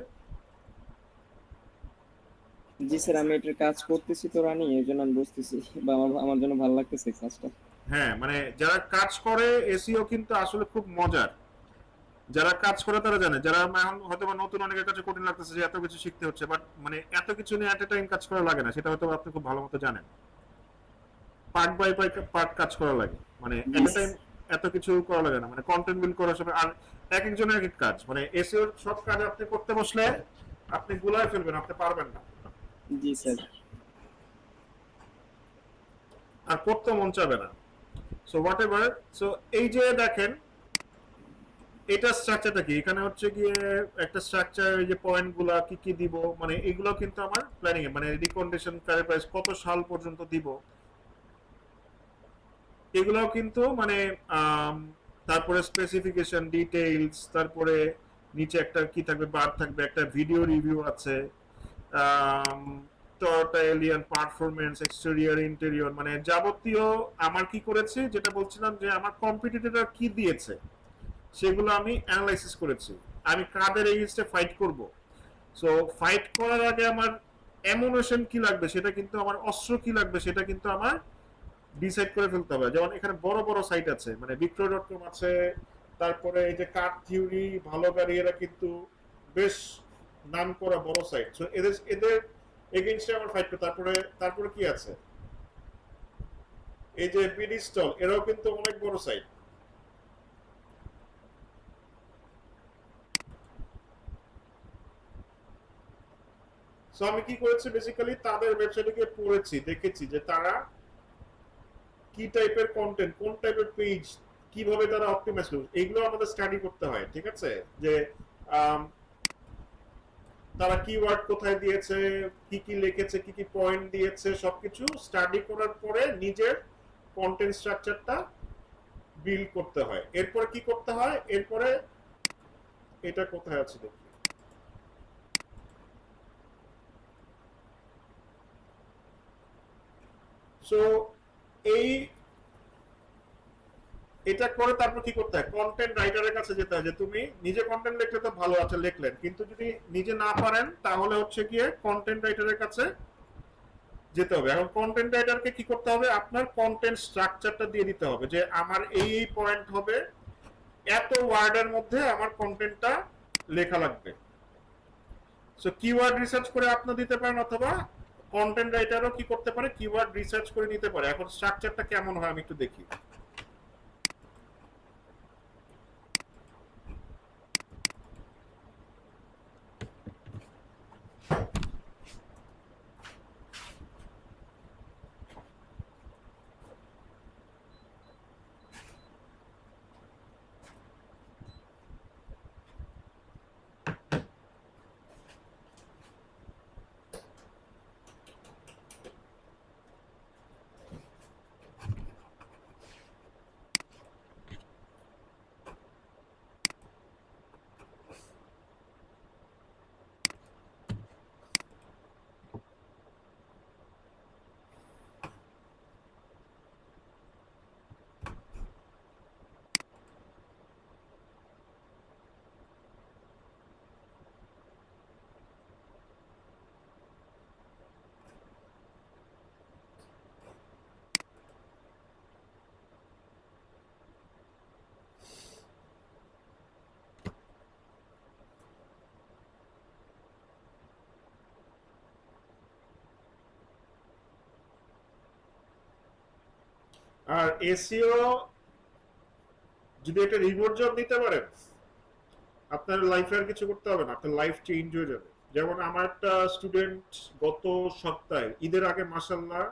জি স্যার, আমি এটার কাজ করতেছি তো রানি, এই জন্য আমি বুঝতেছি বা আমার জন্য ভালো লাগতেছে কাজটা। হ্যাঁ, মানে যারা কাজ করে এসইও কিন্তু আসলে খুব মজার। যারা কাজ করে তারা জানে, যারা এখন হয়তো নতুন অনেকের কাছে কঠিন লাগতেছে যে এত কিছু শিখতে হচ্ছে, বাট মানে এত কিছু নিয়ে এট এ টাইম কাজ করা লাগে না, সেটা হয়তো আপনি খুব ভালো মতো জানেন। পার্ট বাই পার্ট কাজ করা লাগে, মানে এট এ টাইম এত কিছু করা লাগে না, মানে কন্টেন্ট বিল্ড করার সময়। আর এক একজনের এক এক কাজ, মানে এসইওর সব কাজ আপনি করতে বসলে আপনি গুলায় ফেলবেন, আপনি পারবেন না, জি স্যার। আর করতে মন চাবে না। সো হোয়াট এভার, সো এই যে দেখেন এটা স্ট্রাকচারটা কি, এখানে হচ্ছে গিয়ে একটা স্ট্রাকচার, এই যে পয়েন্ট গুলা কি কি দিব, মানে এগুলো কিন্তু আমার প্ল্যানিং এ, মানে রিকন্ডিশন কারের প্রাইস কত সাল পর্যন্ত দিব এগুলাও কিন্তু মানে তারপরে স্পেসিফিকেশন ডিটেইলস, তারপরে নিচে একটা কি থাকবে, বার থাকবে, একটা ভিডিও রিভিউ আছে, Toyota Allion performance, exterior interior, মানে যাবতীয় আমার কি করেছি, যেটা বলছিলাম যে আমার কম্পিটিটররা কি দিয়েছে সেগুলো আমি অ্যানালাইসিস করেছি, আমি কাদের এগেইনস্টে ফাইট করব। সো ফাইট করার আগে আমার অ্যামুনেশন কি লাগবে সেটা কিন্তু, আমার অস্ত্র কি লাগবে সেটা কিন্তু আমার ডিসাইড করে ফেলতে হবে। যেমন এখানে বড় বড় সাইট আছে, মানে victor.com আছে, তারপরে এই যে কার থিওরি, ভালো গাড়ি, এরা কিন্তু বেশ নাম করা বড় সাইট। সো এদের এগেইনস্টে আমার ফাইট করতে। তারপরে কি আছে, এই যে বিডি স্টল, এরাও কিন্তু অনেক বড় সাইট। সো আমি কি করেছি, বেসিক্যালি তাদের ওয়েবসাইটে গিয়ে পড়েছি, দেখেছি যে তারা কি টাইপের কন্টেন্ট, কোন টাইপের পেজ, কিভাবে তারা অপটিমাইজ করবে, এগুলো আমাদের স্টাডি করতে হয়, ঠিক আছে? যে তারা কিওয়ার্ড কোথায় দিয়েছে, কি কি লিখেছে, কি কি পয়েন্ট দিয়েছে, সবকিছু স্টাডি করার পরে নিজের কন্টেন্ট স্ট্রাকচারটা বিল্ড করতে হয়। এরপরে কি করতে হয়, এরপরে এটা কোথায় আছে দেখি, সো এই এটা করে তারপর কি করতে হয়, কন্টেন্ট রাইটারের কাছে যেতে হয়, যে তুমি নিজে কন্টেন্ট লিখলে তো ভালো আছে, লিখলেন, কিন্তু যদি নিজে না পারেন তাহলে হচ্ছে গিয়ে কন্টেন্ট রাইটারের কাছে যেতে হবে। এখন কন্টেন্ট রাইটারকে কি করতে হবে, আপনার কন্টেন্ট স্ট্রাকচারটা দিয়ে দিতে হবে, যে আমার এই পয়েন্ট হবে, এত ওয়ার্ডের মধ্যে আমার কন্টেন্টটা লেখা লাগবে। সো কিওয়ার্ড রিসার্চ করে আপনি দিতে পারেন, অথবা কন্টেন্ট রাইটারও কি করতে পারে, কিওয়ার্ড রিসার্চ করে নিতে পারে। এখন স্ট্রাকচারটা কেমন হয় আমি একটু দেখি। আর এসইও যদি একটা রিমোট জব নিতে পারেন, আপনার লাইফে আর কিছু করতে হবে না, আপনার লাইফ চেঞ্জ হয়ে যাবে। যেমন আমার একটা স্টুডেন্ট গত সপ্তাহে ঈদের আগে মাশাআল্লাহ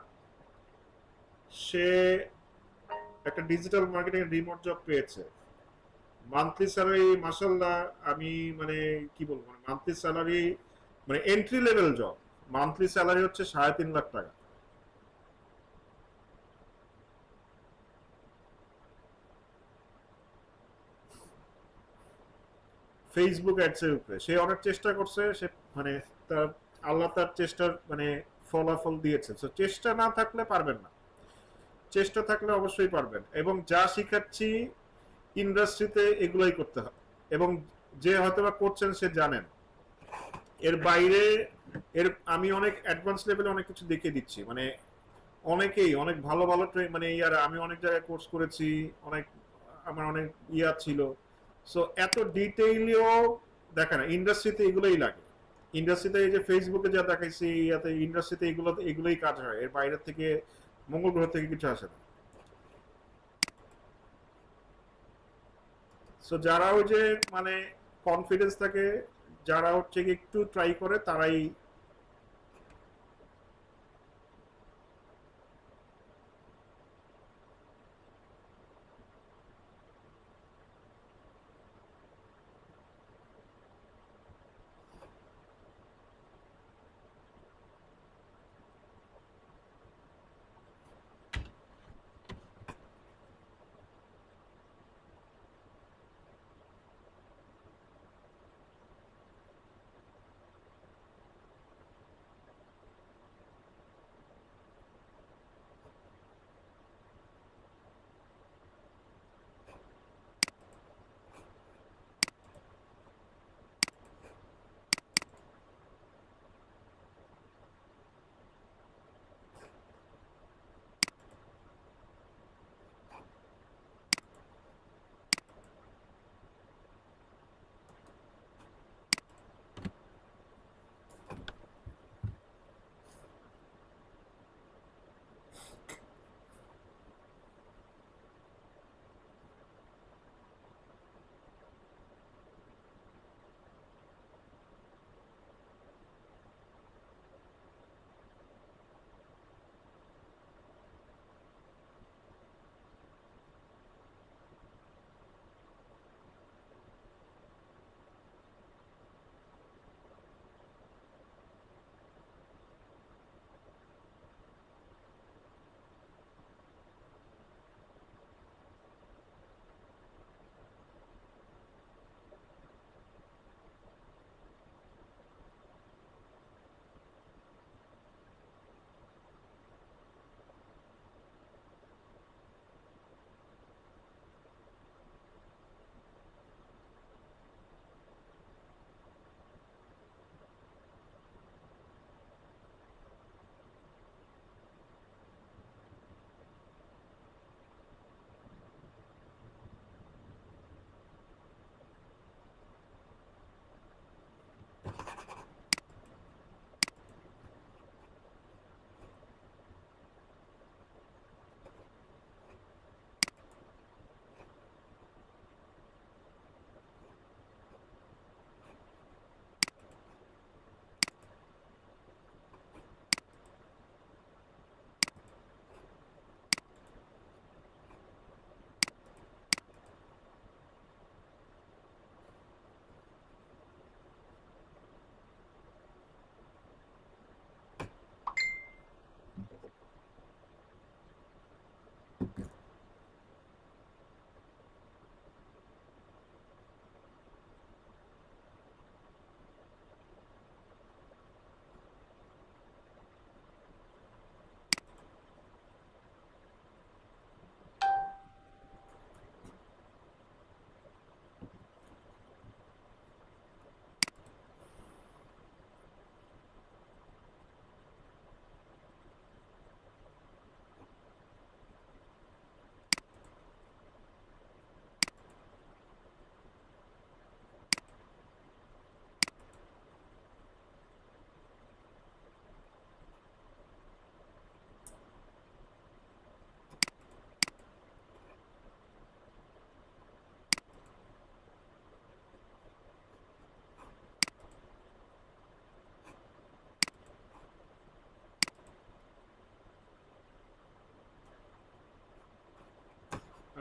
সে একটা ডিজিটাল মার্কেটিং রিমোট জব পেয়েছে। মান্থলি স্যালারি মাশাআল্লাহ, আমি মানে কি বলবো, মানে মান্থলি স্যালারি, মানে entry level job, monthly salary হচ্ছে 3.5 লাখ টাকা। ফেসবুক অ্যাডসের উপরে সে অনেক চেষ্টা করছে, সে মানে তার আল্লাহ তার চেষ্টার মানে ফলাফল দিয়েছে। তো চেষ্টা না থাকলে পারবেন না, চেষ্টা থাকলে অবশ্যই পারবেন। এবং যা শিখাচ্ছি ইন্ডাস্ট্রিতে এগুলোই করতে হবে, এবং যে হয়তো বা করছেন সে জানেন। এর বাইরে আমি অনেক অ্যাডভান্স লেভেলে অনেক কিছু দেখিয়ে দিচ্ছি, মানে অনেকেই অনেক ভালো ভালো মানে ইয়ার আমি অনেক জায়গায় কোর্স করেছি, অনেক আমার অনেক ইয়া ছিল। সো এত ডিটেইলিও দেখা না, ইন্ডাস্ট্রিতে এগুলোই লাগে। ইন্ডাস্ট্রিতে এই যে ফেসবুকে যা দেখাইছি, ইয়াতে ইন্ডাস্ট্রিতে এগুলোই কাজ হয়, এর বাইরে থেকে মঙ্গল গ্রহ থেকে কিছু আসে না। সো যারা ওই যে মানে কনফিডেন্স থাকে, যারা হচ্ছে কি একটু ট্রাই করে তারাই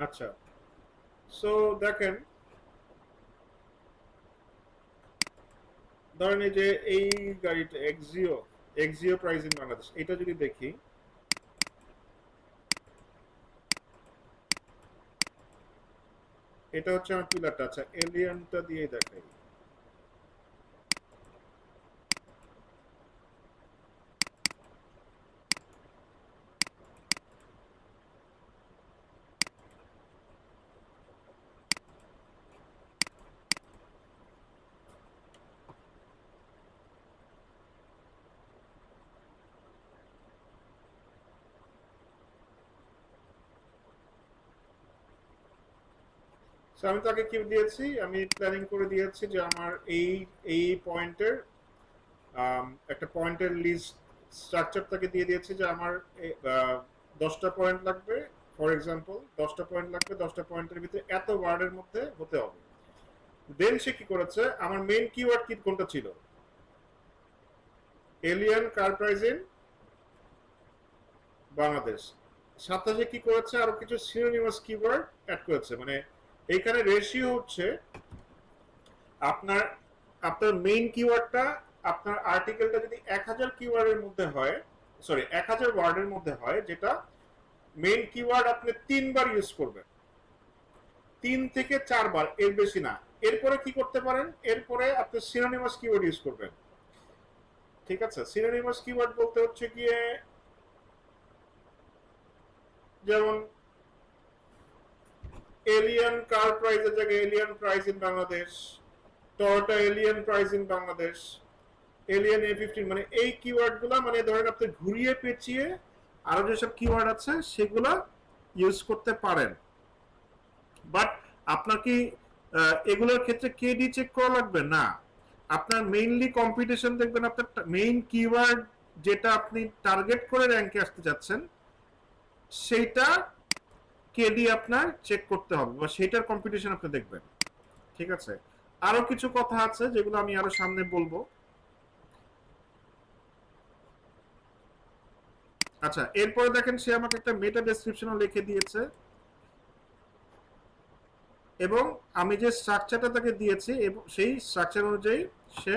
আচ্ছা। সো দেখেন, ধরেন এই যে এই গাড়িটা Axio, Axio price in Bangladesh, এটা যদি দেখি, এটা হচ্ছে আমার পিলারটা। আচ্ছা, এলিয়ানটা দিয়ে দেখাই। So, আমি তাকে কি দিয়েছি, আমি প্ল্যানিং করে দিয়েছি যে আমার এই এই পয়েন্টের একটা পয়েন্টের লিস্ট স্ট্রাকচার তাকে দিয়ে দিয়েছি যে আমার 10টা পয়েন্ট লাগবে ফর এক্সাম্পল 10টা পয়েন্ট লাগবে, 10টা পয়েন্টের ভিতরে এত ওয়ার্ডের মধ্যে হতে হবে। দেন সে কি করেছে, আমার মেইন কিওয়ার্ড কি কোনটা ছিল, alien car price in Bangladesh. সাথে সে কি করেছে, আরো কিছু সিনোনিমাস কিওয়ার্ড অ্যাড করেছে। মানে এইখানে রেশিও হচ্ছে আপনার আপনার মেইন কিওয়ার্ডটা, আপনার আর্টিকেলটা যদি 1000 কিওয়ার্ডের মধ্যে হয়, সরি 1000 ওয়ার্ডের মধ্যে হয়, যেটা মেইন কিওয়ার্ড আপনি 3 বার ইউজ করবেন, 3 থেকে 4 বার, এর বেশি না। এরপরে কি করতে পারেন, এরপরে আপনি সিনোনিমাস কিওয়ার্ড ইউজ করবেন। ঠিক আছে, সিনোনিমাস কিওয়ার্ড বলতে হচ্ছে গিয়ে যেমন এলিয়ান কার প্রাইসের জায়গায় alien price in Bangladesh, Toyota alien price in Bangladesh, alien A15, মানে এই কিওয়ার্ড গুলা, মানে ধরেন আপনি ঘুরিয়ে পেঁচিয়ে আরো যেসব কিওয়ার্ড আছে সেগুলা ইউজ করতে পারেন। বাট আপনার কি এগুলোর ক্ষেত্রে কেডি চেক করা লাগবে না। আপনার মেইনলি কম্পিটিশন দেখবেন, আপনার মেইন কিওয়ার্ড যেটা আপনি টার্গেট করে র্যাঙ্কে আসতে যাচ্ছেন সেইটা কেডি আপনার চেক করতে হবে, বা সেইটার কম্পিটিশন আপনি দেখবেন। ঠিক আছে, আরো কিছু কথা আছে যেগুলো আমি আরো সামনে বলবো। আচ্ছা, এরপরে দেখেন সে আমাকে একটা মেটা ডেসক্রিপশনও লিখে দিয়েছে, এবং আমি যে স্ট্রাকচারটা তাকে দিয়েছি সেই স্ট্রাকচার অনুযায়ী সে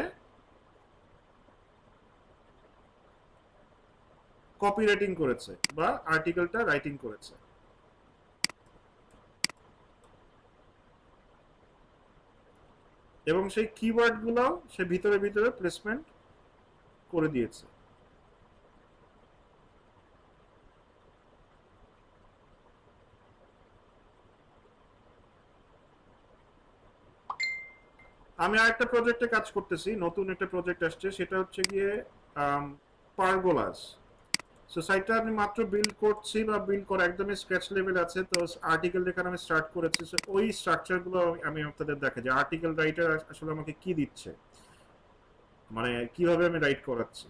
কপি রাইটিং করেছে বা আর্টিকেলটা রাইটিং করেছে। এবং সেই কিওয়ার্ড গুলো সে ভিতরে ভিতরে প্লেসমেন্ট করে দিয়েছে। আমি আরেকটা প্রজেক্টে কাজ করতেছি, নতুন একটা প্রজেক্ট আসছে, সেটা হচ্ছে গিয়ে পারগোলাস। সোসাইটিটা আমি মাত্র বিল্ড করছি, বা বিল্ড করা একদমই স্ক্র্যাচ লেভেল আছে। তো আর্টিকেল লেখার আমি স্টার্ট করেছি, ওই স্ট্রাকচারগুলো আমি আপনাদের দেখাই যে আর্টিকেল রাইটার আসলে আমাকে কি দিচ্ছে, মানে কিভাবে আমি রাইট করাচ্ছি।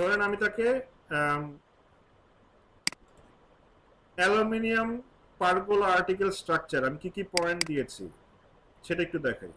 ধরেন আমি তাকে অ্যালুমিনিয়াম পারগোলা আর্টিকেল স্ট্রাকচার আমি কি কি পয়েন্ট দিয়েছি সেটা একটু দেখাই।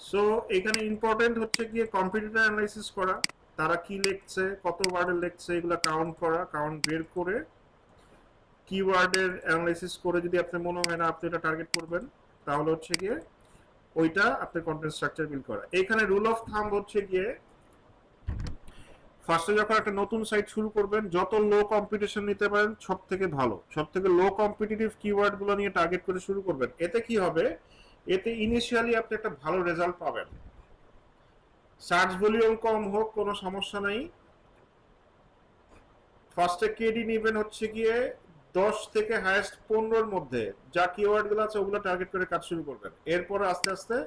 সো এখানে ইম্পর্টেন্ট হচ্ছে গিয়ে কম্পিটিটর অ্যানালাইসিস করা, তারা কি লিখছে, কত ওয়ার্ডে লিখছে, এগুলো কাউন্ট করা, কাউন্ট বের করে কিওয়ার্ডের অ্যানালাইসিস করে যদি আপনার মনে হয় না আপনি এটা টার্গেট করবেন, তাহলে হচ্ছে গিয়ে ওইটা আপনার কন্টেন্ট স্ট্রাকচার বিল্ড করা। এখানে রুল অফ থাম্ব হচ্ছে গিয়ে ফার্স্টে যখন একটা নতুন সাইট শুরু করবেন, যত লো কম্পিটিশন নিতে পারেন সব থেকে ভালো, সব থেকে লো কম্পিটিটিভ কিওয়ার্ড গুলো নিয়ে টার্গেট করে শুরু করবেন। এতে কি হবে, এতে ইনিশিয়ালি আপনি একটা ভালো রেজাল্ট পাবেন। সার্চ ভলিউম কম হোক কোনো সমস্যা নাই। ফার্স্টে কেডি নেবেন হচ্ছে গিয়ে 10 থেকে হাইয়েস্ট 15-র মধ্যে, যা কিওয়ার্ড গুলো আছে ওগুলো টার্গেট করে কাজ শুরু করবেন। এরপর আস্তে আস্তে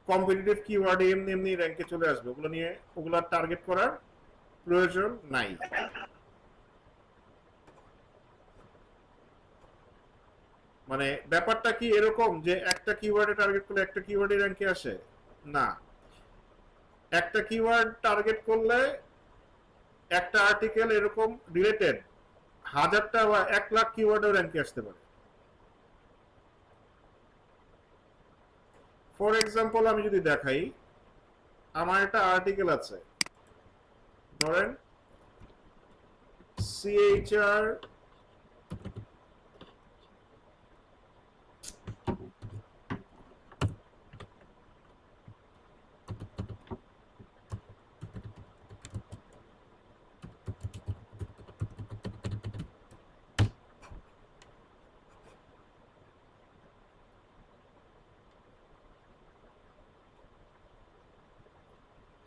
কম্পিটিটিভ কিওয়ার্ড এমনি এমনি র্যাঙ্কে চলে আসবে, ওগুলো নিয়ে ওগুলো টার্গেট করার প্রয়োজন নাই। মানে ব্যাপারটা কি এরকম যে একটা কিওয়ার্ডে টার্গেট করলে একটা কিওয়ার্ডে র্যাঙ্কে আসে? না, একটা কিওয়ার্ড টার্গেট করলে একটা আর্টিকেল এরকম রিলেটেড 1000টা বা 1,00,000 কিওয়ার্ডেও র্যাঙ্কে আসতে পারে। ফর এক্সাম্পল আমি যদি দেখাই, আমার একটা আর্টিকেল আছে, ধরেন সিএইচআর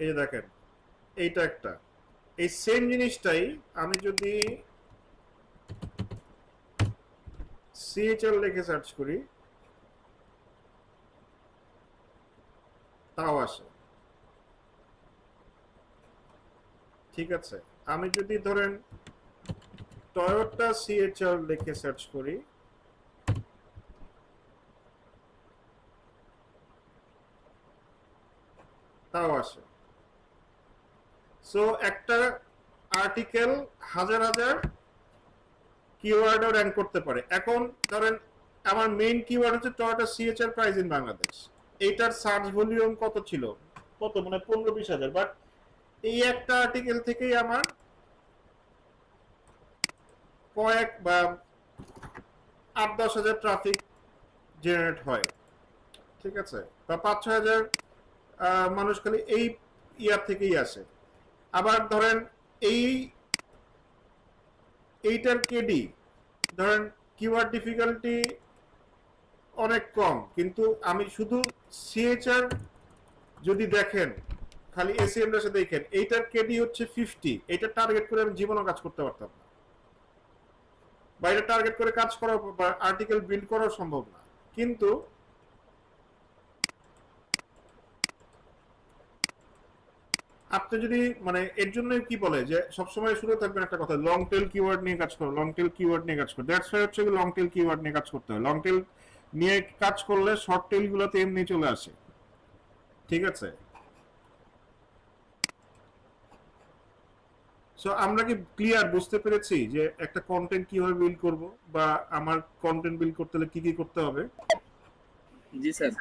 এই দেখেন, এইটা একটা, এই সেম জিনিসটাই আমি যদি সিএইচআর লিখে সার্চ করি তাও আসে। ঠিক আছে, আমি যদি ধরেন টয়োটা সিএইচআর লিখে সার্চ করি তাও আসে। সো একটা আর্টিকেল হাজার হাজার কিওয়ার্ডও র্যাঙ্ক করতে পারে। এখন ধরেন আমার মেইন কিওয়ার্ড হচ্ছে Toyota C-HR price in Bangladesh, এইটার সার্চ ভলিউম কত ছিল, কত মানে 15-20 হাজার, বাট এই একটা আর্টিকেল থেকেই আমার কয়েক বা 8-10 হাজার ট্রাফিক জেনারেট হয়। ঠিক আছে, বা 5-6 হাজার মানুষ খালি এই ইয়ার থেকেই আসে। আবার ধরেন এইটার কেডি ধরেন কিওয়ার্ড ডিফিকাল্টি অনেক কম, কিন্তু আমি শুধু সিএইচআর যদি দেখেন, খালি এসিএমটার সাথে দেখেন, এইটার কেডি হচ্ছে 50, এটা টার্গেট করে আমি জীবনও কাজ করতে পারতাম না, বা এটা টার্গেট করে কাজ করা বা আর্টিকেল বিল্ড করা সম্ভব না। কিন্তু আপনি যদি মানে এর জন্য কি বলে যে সবসময় শুরু থাকবেন একটা কথা, লং টেল কিওয়ার্ড নিয়ে কাজ করো, লং টেল কিওয়ার্ড নিয়ে কাজ করো। দ্যাটস ওয়াই হচ্ছে লং টেল কিওয়ার্ড নিয়ে কাজ করতে হয়। লং টেল নিয়ে কাজ করলে শর্ট টেল গুলোতে এমনি চলে আসে। ঠিক আছে, সো আমরা কি ক্লিয়ার বুঝতে পেরেছি যে একটা কন্টেন্ট কিভাবে বিল্ড করব, বা আমার কন্টেন্ট বিল্ড করতে হলে কি কি করতে হবে? জি sir.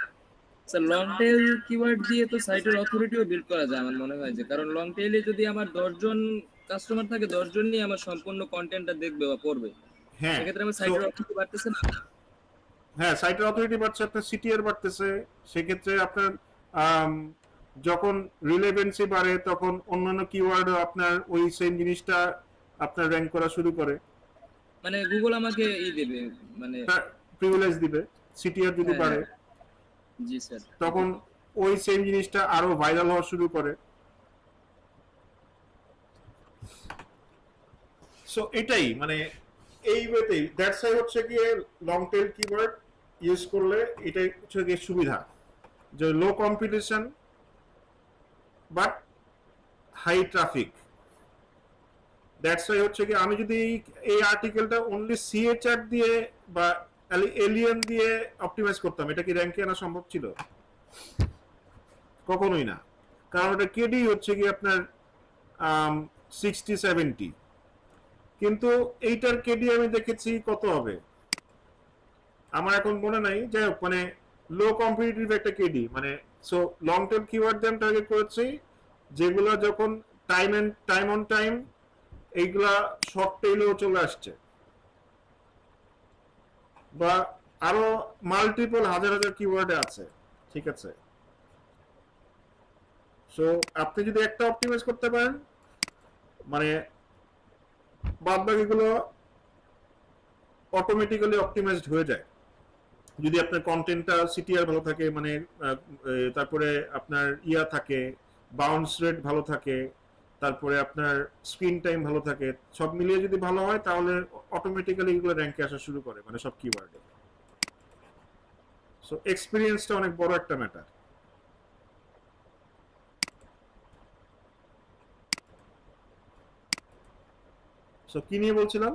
Sir long tail keyword দিয়ে তো সাইটের অথরিটিও বিল্ড করা যায় আমার মনে হয়, যে কারণ লং টেইলে যদি আমার 10 জন কাস্টমার থাকে, 10 জন নিয়ে আমার সম্পূর্ণ কন্টেন্টটা দেখবে বা পড়বে, হ্যাঁ, সেক্ষেত্রে আমার so সাইটের অথরিটি বাড়তেছে না? হ্যাঁ, সাইটের অথরিটি বাড়ছে, আপনার সিটিআর বাড়তেছে, সেক্ষেত্রে আপনার যখন রিলেভেন্সি বাড়ে তখন অন্যান্য কিওয়ার্ড আপনার ওই সেম জিনিসটা আপনার র্যাঙ্ক করা শুরু করে, মানে গুগল আমাকে দেবে, মানে প্রিভিলেজ দিবে। সিটিআর যদি হ্যাঁ, বাড়ে জি স্যার, তখন ওই সেম জিনিসটা আরো ভাইরাল হওয়া শুরু করে। সো এটাই মানে এই ওয়েতেই, দ্যাটস ওয়াই হচ্ছে গিয়ে লং টেল কিওয়ার্ড ইউজ করলে এটাই হচ্ছে গিয়ে সুবিধা, যে low competition but high traffic. That's why হচ্ছে কি আমি যদি এই আর্টিকেলটা অনলি সিএইচআর দিয়ে বা এলিয়েন দিয়ে অপটিমাইজ করতাম, এটা কি র্যাঙ্কে আনা সম্ভব ছিল? কখনোই না, কারণ ওটা কেডি হচ্ছে কি আপনার 60-70, কিন্তু এইটার কেডি আমি দেখেছি কত হবে আমার এখন মনে নাই, যাই হোক মানে লো কম্পিটিটিভ একটা কেডি। মানে সো লং টেল কিওয়ার্ড দিয়ে আমি টার্গেট করেছি যেগুলো যখন টাইম অন টাইম এইগুলা শর্ট টেইলেও চলে আসছে, বা আরো মাল্টিপল হাজার হাজার কিওয়ার্ডে আছে। ঠিক আছে, সো আপনি যদি একটা অপটিমাইজ করতে পারেন, মানে বাদ বাকিগুলো অটোমেটিক্যালি অপটিমাইজড হয়ে যায় যদি আপনার কন্টেন্টটা সিটিআর ভালো থাকে, মানে তারপরে আপনার ইয়া থাকে, বাউন্স রেট ভালো থাকে, তারপরে আপনার স্ক্রিন টাইম ভালো থাকে, সব মিলিয়ে যদি ভালো হয় তাহলে অটোমেটিক্যালি এগুলো র্যাঙ্কে আসা শুরু করে, মানে সব কিওয়ার্ডে। সো এক্সপেরিয়েন্সটা অনেক বড় একটা ম্যাটার। সো কি নিয়ে বলছিলাম?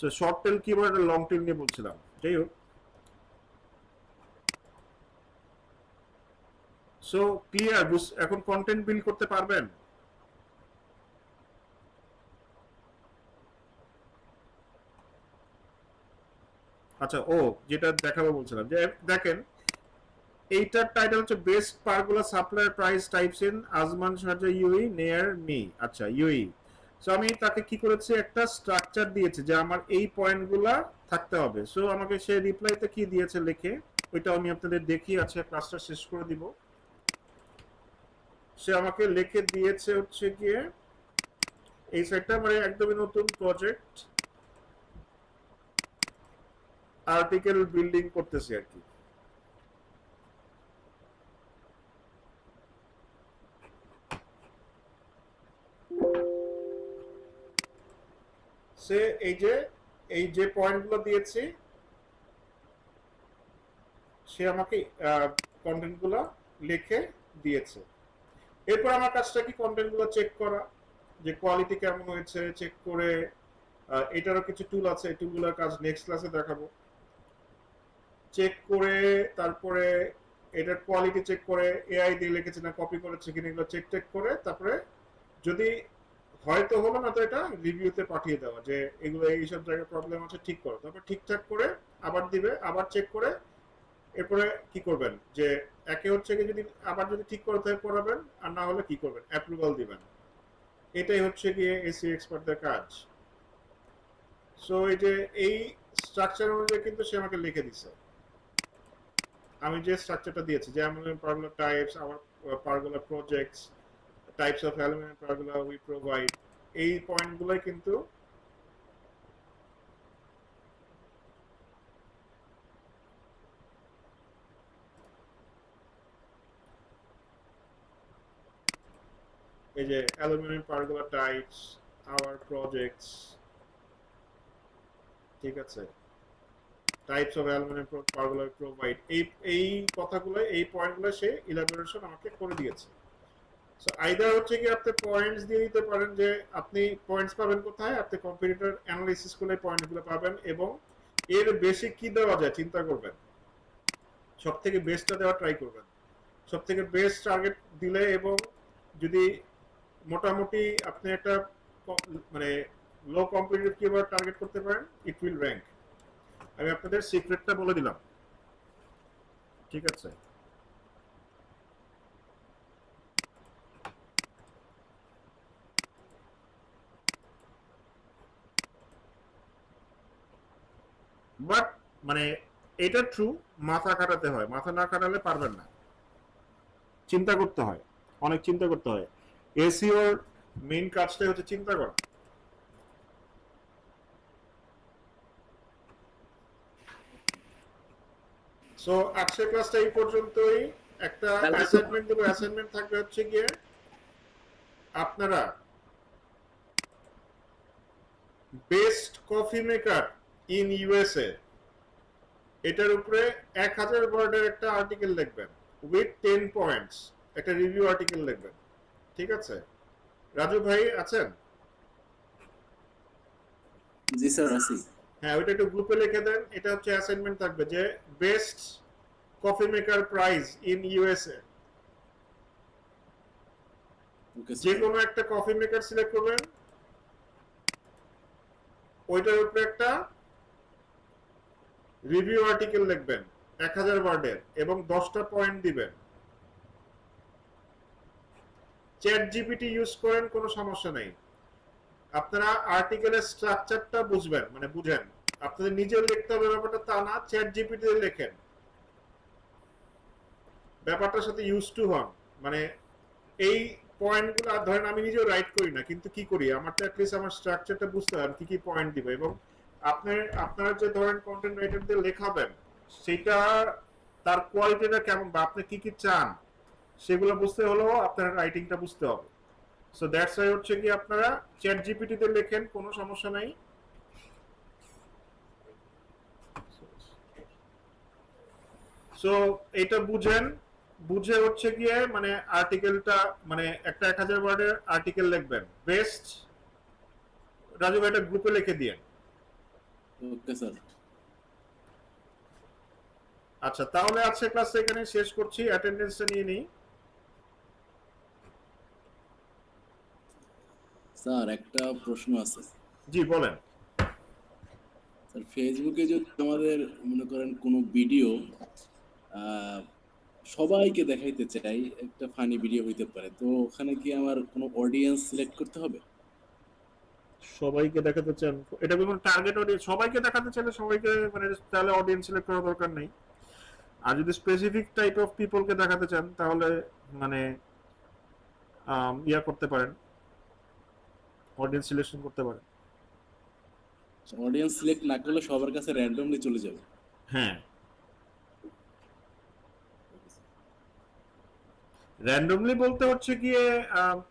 সো শর্ট টেল কিওয়ার্ড আর লং টেল নিয়ে বলছিলাম। যাই হোক, সো ক্লিয়ার, এখন কন্টেন্ট বিল্ড করতে পারবেন? আচ্ছা, ও যেটা দেখাবো বলছিলাম যে দেখেন, এইটার টাইটেল হচ্ছে best pergola supplier price types in Ajman Sharjah UE near me. আচ্ছা, ইউই। সো আমি তাকে কি করেছি, একটা স্ট্রাকচার দিয়েছি যে আমার এই পয়েন্টগুলা থাকতে হবে। সো আমাকে সে রিপ্লাইতে কি দিয়েছে লিখে, ওইটা আমি আপনাদের দেখি, আছে ক্লাসটা শেষ করে দিব। সে আমাকে লিখে দিয়েছে হচ্ছে গিয়ে এই সাইটটা, মানে একদমই নতুন প্রজেক্ট, আর্টিকেল বিল্ডিং করতেছি আর কি। সে এই যে পয়েন্টগুলো দিয়েছি, সে আমাকে কন্টেন্টগুলো লিখে দিয়েছে। এরপর আমার কাজটা কি, কন্টেন্টগুলো চেক করা, যে কোয়ালিটি কেমন হয়েছে চেক করে। এটারও কিছু টুল আছে, এই টুলগুলোর কাজ নেক্সট ক্লাসে দেখাবো। চেক করে তারপরে এটার কোয়ালিটি চেক করে, এআই দিয়ে লিখেছে না কপি করেছে কিনা, এগুলো চেক করে তারপরে যদি হয়তো হলো না তো এটা রিভিউতে পাঠিয়ে দেওয়া, যে এগুলো এইসব জায়গায় প্রবলেম আছে ঠিক করো। তারপর ঠিকঠাক করে আবার দিবে, আবার চেক করে এরপরে কি করবেন, যে একে হচ্ছে কি যদি আবার যদি ঠিক করতে করাবেন, আর না হলে কি করবেন, অ্যাপ্রুভাল দিবেন। এটাই হচ্ছে গিয়ে এসি এক্সপার্টদের কাজ। সো এই স্ট্রাকচার অনুযায়ী কিন্তু সে আমাকে লিখে দিছে। আমি যে স্ট্রাকচারটা দিয়েছি, যেমন pergola types, our pergola projects, types of aluminium pergola we provide, এই পয়েন্টগুলোই কিন্তু এই যে aluminium pergola types, our projects, ঠিক আছে, types of aluminium pergola provide, এই কথাগুলো, এই পয়েন্টগুলো সে ইলাবোরেশন আমাকে করে দিয়েছে। সো আইদার হচ্ছে কি আপনি পয়েন্টস দিয়ে দিতে পারেন, যে আপনি পয়েন্টস পাবেন কোথায়, আপনি কম্পিটিটর অ্যানালাইসিস করলে পয়েন্টগুলো পাবেন, এবং এর বেশি কি দেওয়া যায় চিন্তা করবেন, সবথেকে বেস্টটা দেওয়া ট্রাই করবেন। সবথেকে বেস্ট টার্গেট দিলে, এবং যদি মোটামুটি আপনি একটা মানে লো কম্পিটিটিভ কিওয়ার্ড টার্গেট করতে পারেন, ইট উইল র্যাঙ্ক। আমি আপনাদের সিক্রেটটা বলে দিলাম, ঠিক আছে? বাট মানে এটা ট্রু, মাথা খাটাতে হয়, মাথা না খাটালে পারবেন না, চিন্তা করতে হয়, অনেক চিন্তা করতে হয়। এসইওর মেইন কাজটাই হচ্ছে চিন্তা করা। সো আজকের ক্লাসটা এই পর্যন্তই। একটা অ্যাসাইনমেন্ট দেবো, অ্যাসাইনমেন্ট থাকবে হচ্ছে গিয়ে আপনারা best coffee maker in USA, এটার উপরে 1000 ওয়ার্ডের একটা আর্টিকেল লিখবেন উইথ 10 পয়েন্টস, একটা রিভিউ আর্টিকেল লিখবেন, ঠিক আছে? রাজু ভাই আছেন? জি স্যার আছি। হ্যাঁ, ওইটা একটু গ্রুপে লিখে দেন। এটা হচ্ছে অ্যাসাইনমেন্ট থাকবে, যে best coffee maker price in USA. Okay যে স্যার। কোনো একটা কফি মেকার সিলেক্ট করবেন, ওইটার উপরে একটা রিভিউ আর্টিকেল লিখবেন 1000 ওয়ার্ডের, এবং 10টা পয়েন্ট দিবেন। চ্যাট জিপিটি ইউজ করেন, কোনো সমস্যা নেই। আপনারা আর্টিকেলের স্ট্রাকচারটা বুঝবেন, মানে বুঝেন, আপনাদের নিজের লিখতে হবে ব্যাপারটা তা না, চ্যাট জিপিটি তে লেখেন, ব্যাপারটার সাথে ইউজ টু হন। মানে এই পয়েন্টগুলো ধরেন আমি নিজেও রাইট করি না, কিন্তু কি করি, আমার তো অ্যাটলিস্ট আমার স্ট্রাকচারটা বুঝতে হবে, কি কি পয়েন্ট দিব, এবং আপনারা যে ধরেন কন্টেন্ট রাইটারদের লেখাবেন, সেটা তার কোয়ালিটিটা কেমন, বা আপনি কি কি চান, সেগুলো বুঝতে হলেও আপনার রাইটিংটা বুঝতে হবে। সো দ্যাটস ওয়াই হচ্ছে কি আপনারা চ্যাট জিপিটি তে লেখেন, কোনো সমস্যা নাই। সো এটা বুঝেন, বুঝে হচ্ছে গিয়ে মানে আর্টিকেলটা, মানে একটা 1000 ওয়ার্ডের আর্টিকেল লিখবেন বেস্ট। রাজু ভাই এটা গ্রুপে লিখে দিয়েন, ওকে স্যার। আচ্ছা, তাহলে আজকে ক্লাসটা এখানে শেষ করছি, অ্যাটেন্ডেন্সটা নিয়ে নিই। স্যার একটা প্রশ্ন আছে। জি বলেন। স্যার ফেসবুকে যদি আমাদের মনে করেন কোনো ভিডিও সবাইকে দেখাইতে চাই, একটা ফানি ভিডিও হইতে পারে, তো ওখানে কি আমার কোনো অডিয়েন্স সিলেক্ট করতে হবে? সবাইকে দেখাতে চান, এটা কোনো টার্গেট অডিয়েন্স, সবাইকে দেখাতে চাইলে সবাইকে মানে তাহলে অডিয়েন্স সিলেক্ট করার দরকার নেই। আর যদি স্পেসিফিক টাইপ অফ পিপলকে দেখাতে চান তাহলে মানে ইয়া করতে পারেন, অডিয়েন্স সিলেকশন করতে পারেন। অডিয়েন্স সিলেক্ট না করলে সবার কাছে র্যান্ডমলি চলে যাবে। হ্যাঁ, র্যান্ডমলি বলতে হচ্ছে গিয়ে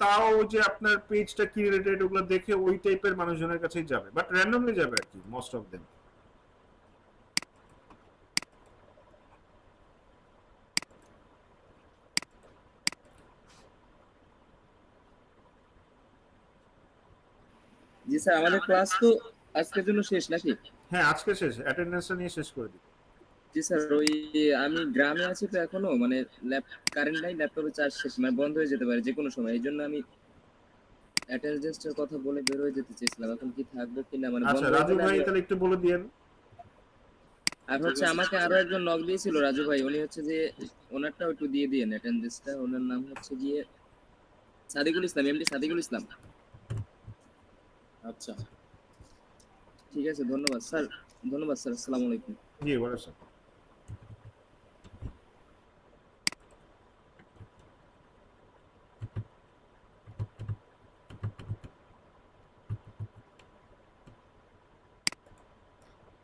তাও ওই যে আপনার পেজটা কি রিলেটেড ওগুলো দেখে ওই টাইপের মানুষজনের কাছেই যাবে, বাট র্যান্ডমলি যাবে আর কি most of them. G sir, আমাদের ক্লাস তো আজকের জন্য শেষ নাকি? হ্যাঁ, আজকে শেষ, অ্যাটেন্ডেন্সটা নিয়ে শেষ করে দিই। জি স্যার, ওই আমি গ্রামে আছি তো এখনো, মানে কারেন্ট নাই, ল্যাপটপে চার্জ শেষ, মানে বন্ধ হয়ে যেতে পারে যে কোনো সময়, এই জন্য আমি অ্যাটেন্ডেন্সটার কথা বলে বের হয়ে যেতে চেয়েছিলাম, এখন কি থাকবো কিনা মানে আচ্ছা বন্ধ হয়ে রাজু গেলে ভাই আমি- তাহলে একটু বলে দিয়েন। আর হচ্ছে আমাকে আরো একজন নক দিয়েছিল রাজু ভাই, উনি হচ্ছে যে ওনারটাও একটু দিয়ে দিয়েন অ্যাটেন্ডেন্সটা, ওনার নাম হচ্ছে গিয়ে সাদিকুল ইসলাম, এমডি সাদিকুল ইসলাম। আচ্ছা ঠিক আছে, ধন্যবাদ স্যার, ধন্যবাদ স্যার, আসসালামু আলাইকুম। জি বলেছেন।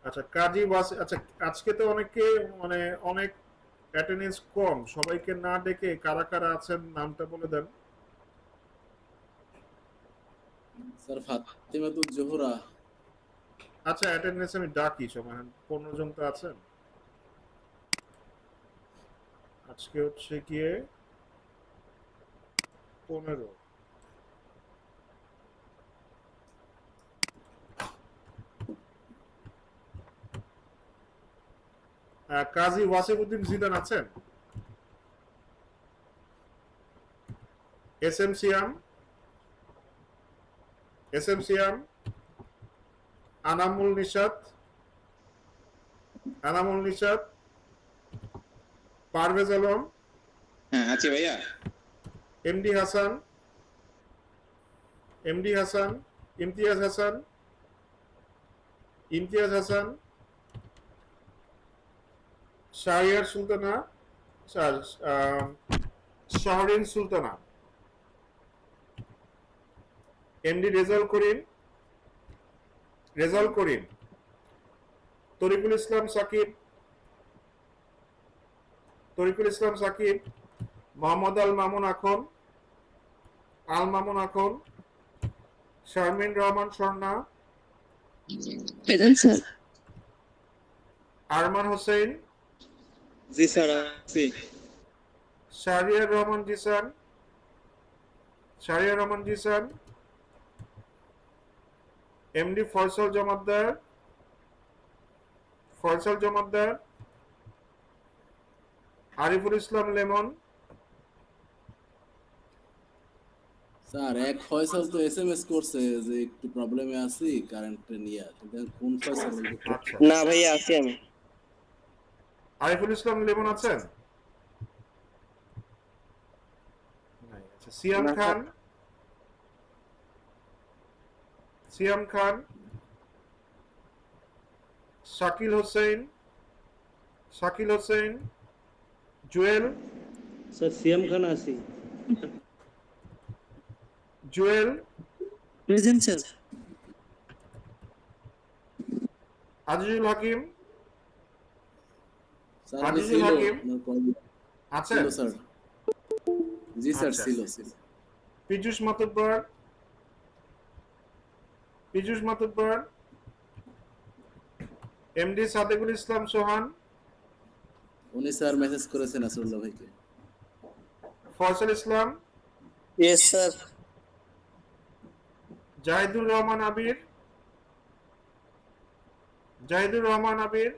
আচ্ছা কাজী ওয়াসি, আচ্ছা আজকে তো অনেকে মানে অনেক অ্যাটেন্ডেন্স কম, সবাইকে না ডেকে কারা কারা আছেন নামটা বলে দেন। স্যার, ফাতিমাতুজ জোহরা। আচ্ছা অ্যাটেন্ডেন্স আমি ডাকি, সময় 15 জন তো আছেন। আজকে হচ্ছে গিয়ে 15। কাজী ওয়াসিমউদ্দিন জিদান আছেন? এস এম সিয়াম, আনামুল নিশাত, পারভেজ আলম, হ্যাঁ আছি ভাইয়া। এমডি হাসান, ইমতিয়াজ হাসান, শাহরিয়ার সুলতানা, শাহরিন সুলতানা, এমডি রেজাল করিম, তরিকুল ইসলাম সাকিব, মোহাম্মদ আল মামুন আখন, শারমিন রহমান স্বর্ণা, প্রেজেন্ট স্যার। আরমান হোসেন, জি স্যার আছি। Shahriar Rahman Jisan, MD Faisal Jamaddar, Ariful Islam lemon. Sir এক ফয়সাল তো এসএমএস করছে যে একটু প্রবলেমে আছি কারেন্ট নিয়ে, কিন্তু কোন ফয়সাল বলতে? আচ্ছা, না ভাইয়া আছি আমি। আরিফুল ইসলাম লেমন আছেন? নাই। আচ্ছা সিয়াম খান, শাকিল হোসেন, জুয়েল, স্যার সিএম খান আছি। Present sir. Azizul Hakim sir Azizul ছিল হাকিম আপনার কল আছেন? ছিল স্যার। জি স্যার আচ্ছা। ছিল। পীযূষ মাতুব্বর, এমডি সাদেকুল ইসলাম সোহান, উনি স্যার মেসেজ করেছেন আসরুল্লাহ ভাইকে। ফয়সাল ইসলাম, ইয়েস স্যার। জাহিদুর রহমান আবির, জাহিদুর রহমান আবির,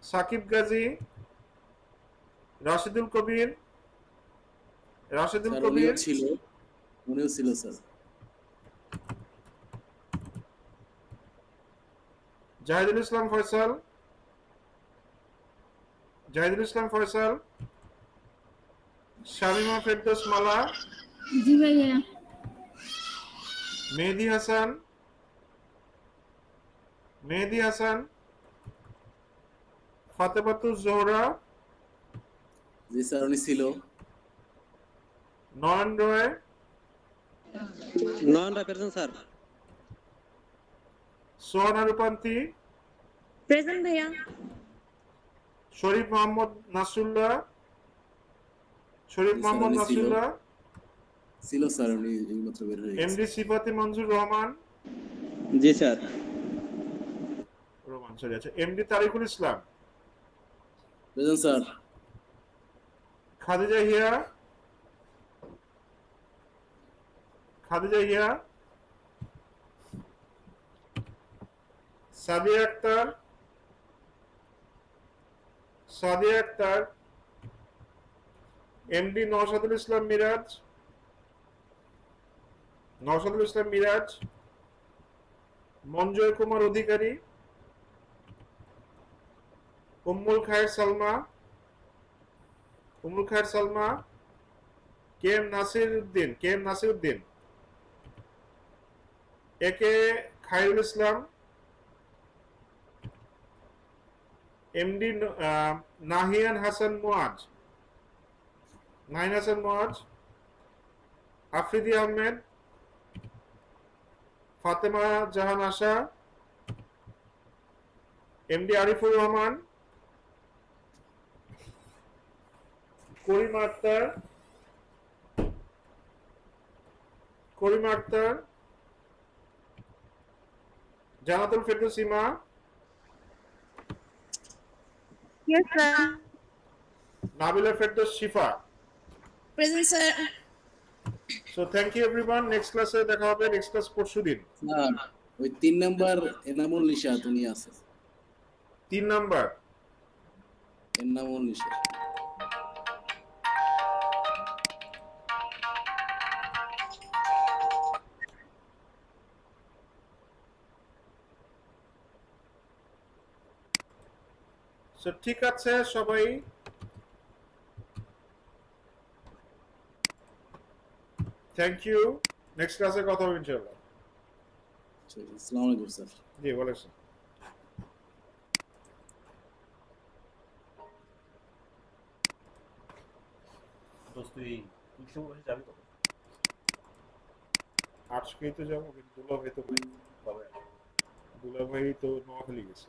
সাকিব গাজী, রাশিদুল কবির, স্যার উনিও ছিল স্যার। জাহিদুল ইসলাম ফয়সাল, শামিমা ফেরদৌস মালা, জি ভাইয়া। মেহেদী হাসান, ফাতেমাতুজ জোহরা, জি স্যার উনি ছিল। নয়ন রয়, নয়ন রায় প্রেজেন্ট স্যার। সোহানা রূপান্তি, প্রেজেন্ট ভাইয়া। শরীফ মোহাম্মদ নাসরুল্লাহ, ছিল স্যার উনি এইমাত্র বের হয়ে গেছে। এমডি সিফাতি মঞ্জুর রহমান, জি স্যার। এমডি তারিকুল ইসলাম, প্রেজেন্ট স্যার। খাদিজা হিয়া, সাদিয়া আক্তার, এমডি নওশাদুল ইসলাম মিরাজ, মঞ্জয় কুমার অধিকারী, উম্মুল খায়ের সালমা, কে এম নাসির উদ্দিন, একে খায়রুল ইসলাম, এমডি নাহিয়ান হাসান মুয়াজ, আফ্রিদি আহমেদ, ফাতেমা জাহান আশা, এমডি আরিফুর রহমান, করিমা আক্তার, জানাতুল ফেরদৌস ইমা, Yes sir. Nabila Ferdous Shifa. Present sir. So thank you everyone. Next class এ দেখা হবে। Next class পরশুদিন। স্যার ওই 3 নাম্বার এনামুল নিশাত উনি আছে। 3 নাম্বার এনামুল নিশাত। So ঠিক আছে সবাই, থ্যাংক ইউ। নেক্সট ক্লাসে কথা হবে ইনশাআল্লাহ। আসসালামু আলাইকুম স্যার। জি ওয়ালাইকুম। তুই সময় যাবি তো? আজকেই তো যাবো, কিন্তু দুলাভাই তো নোয়াখালী গেছে।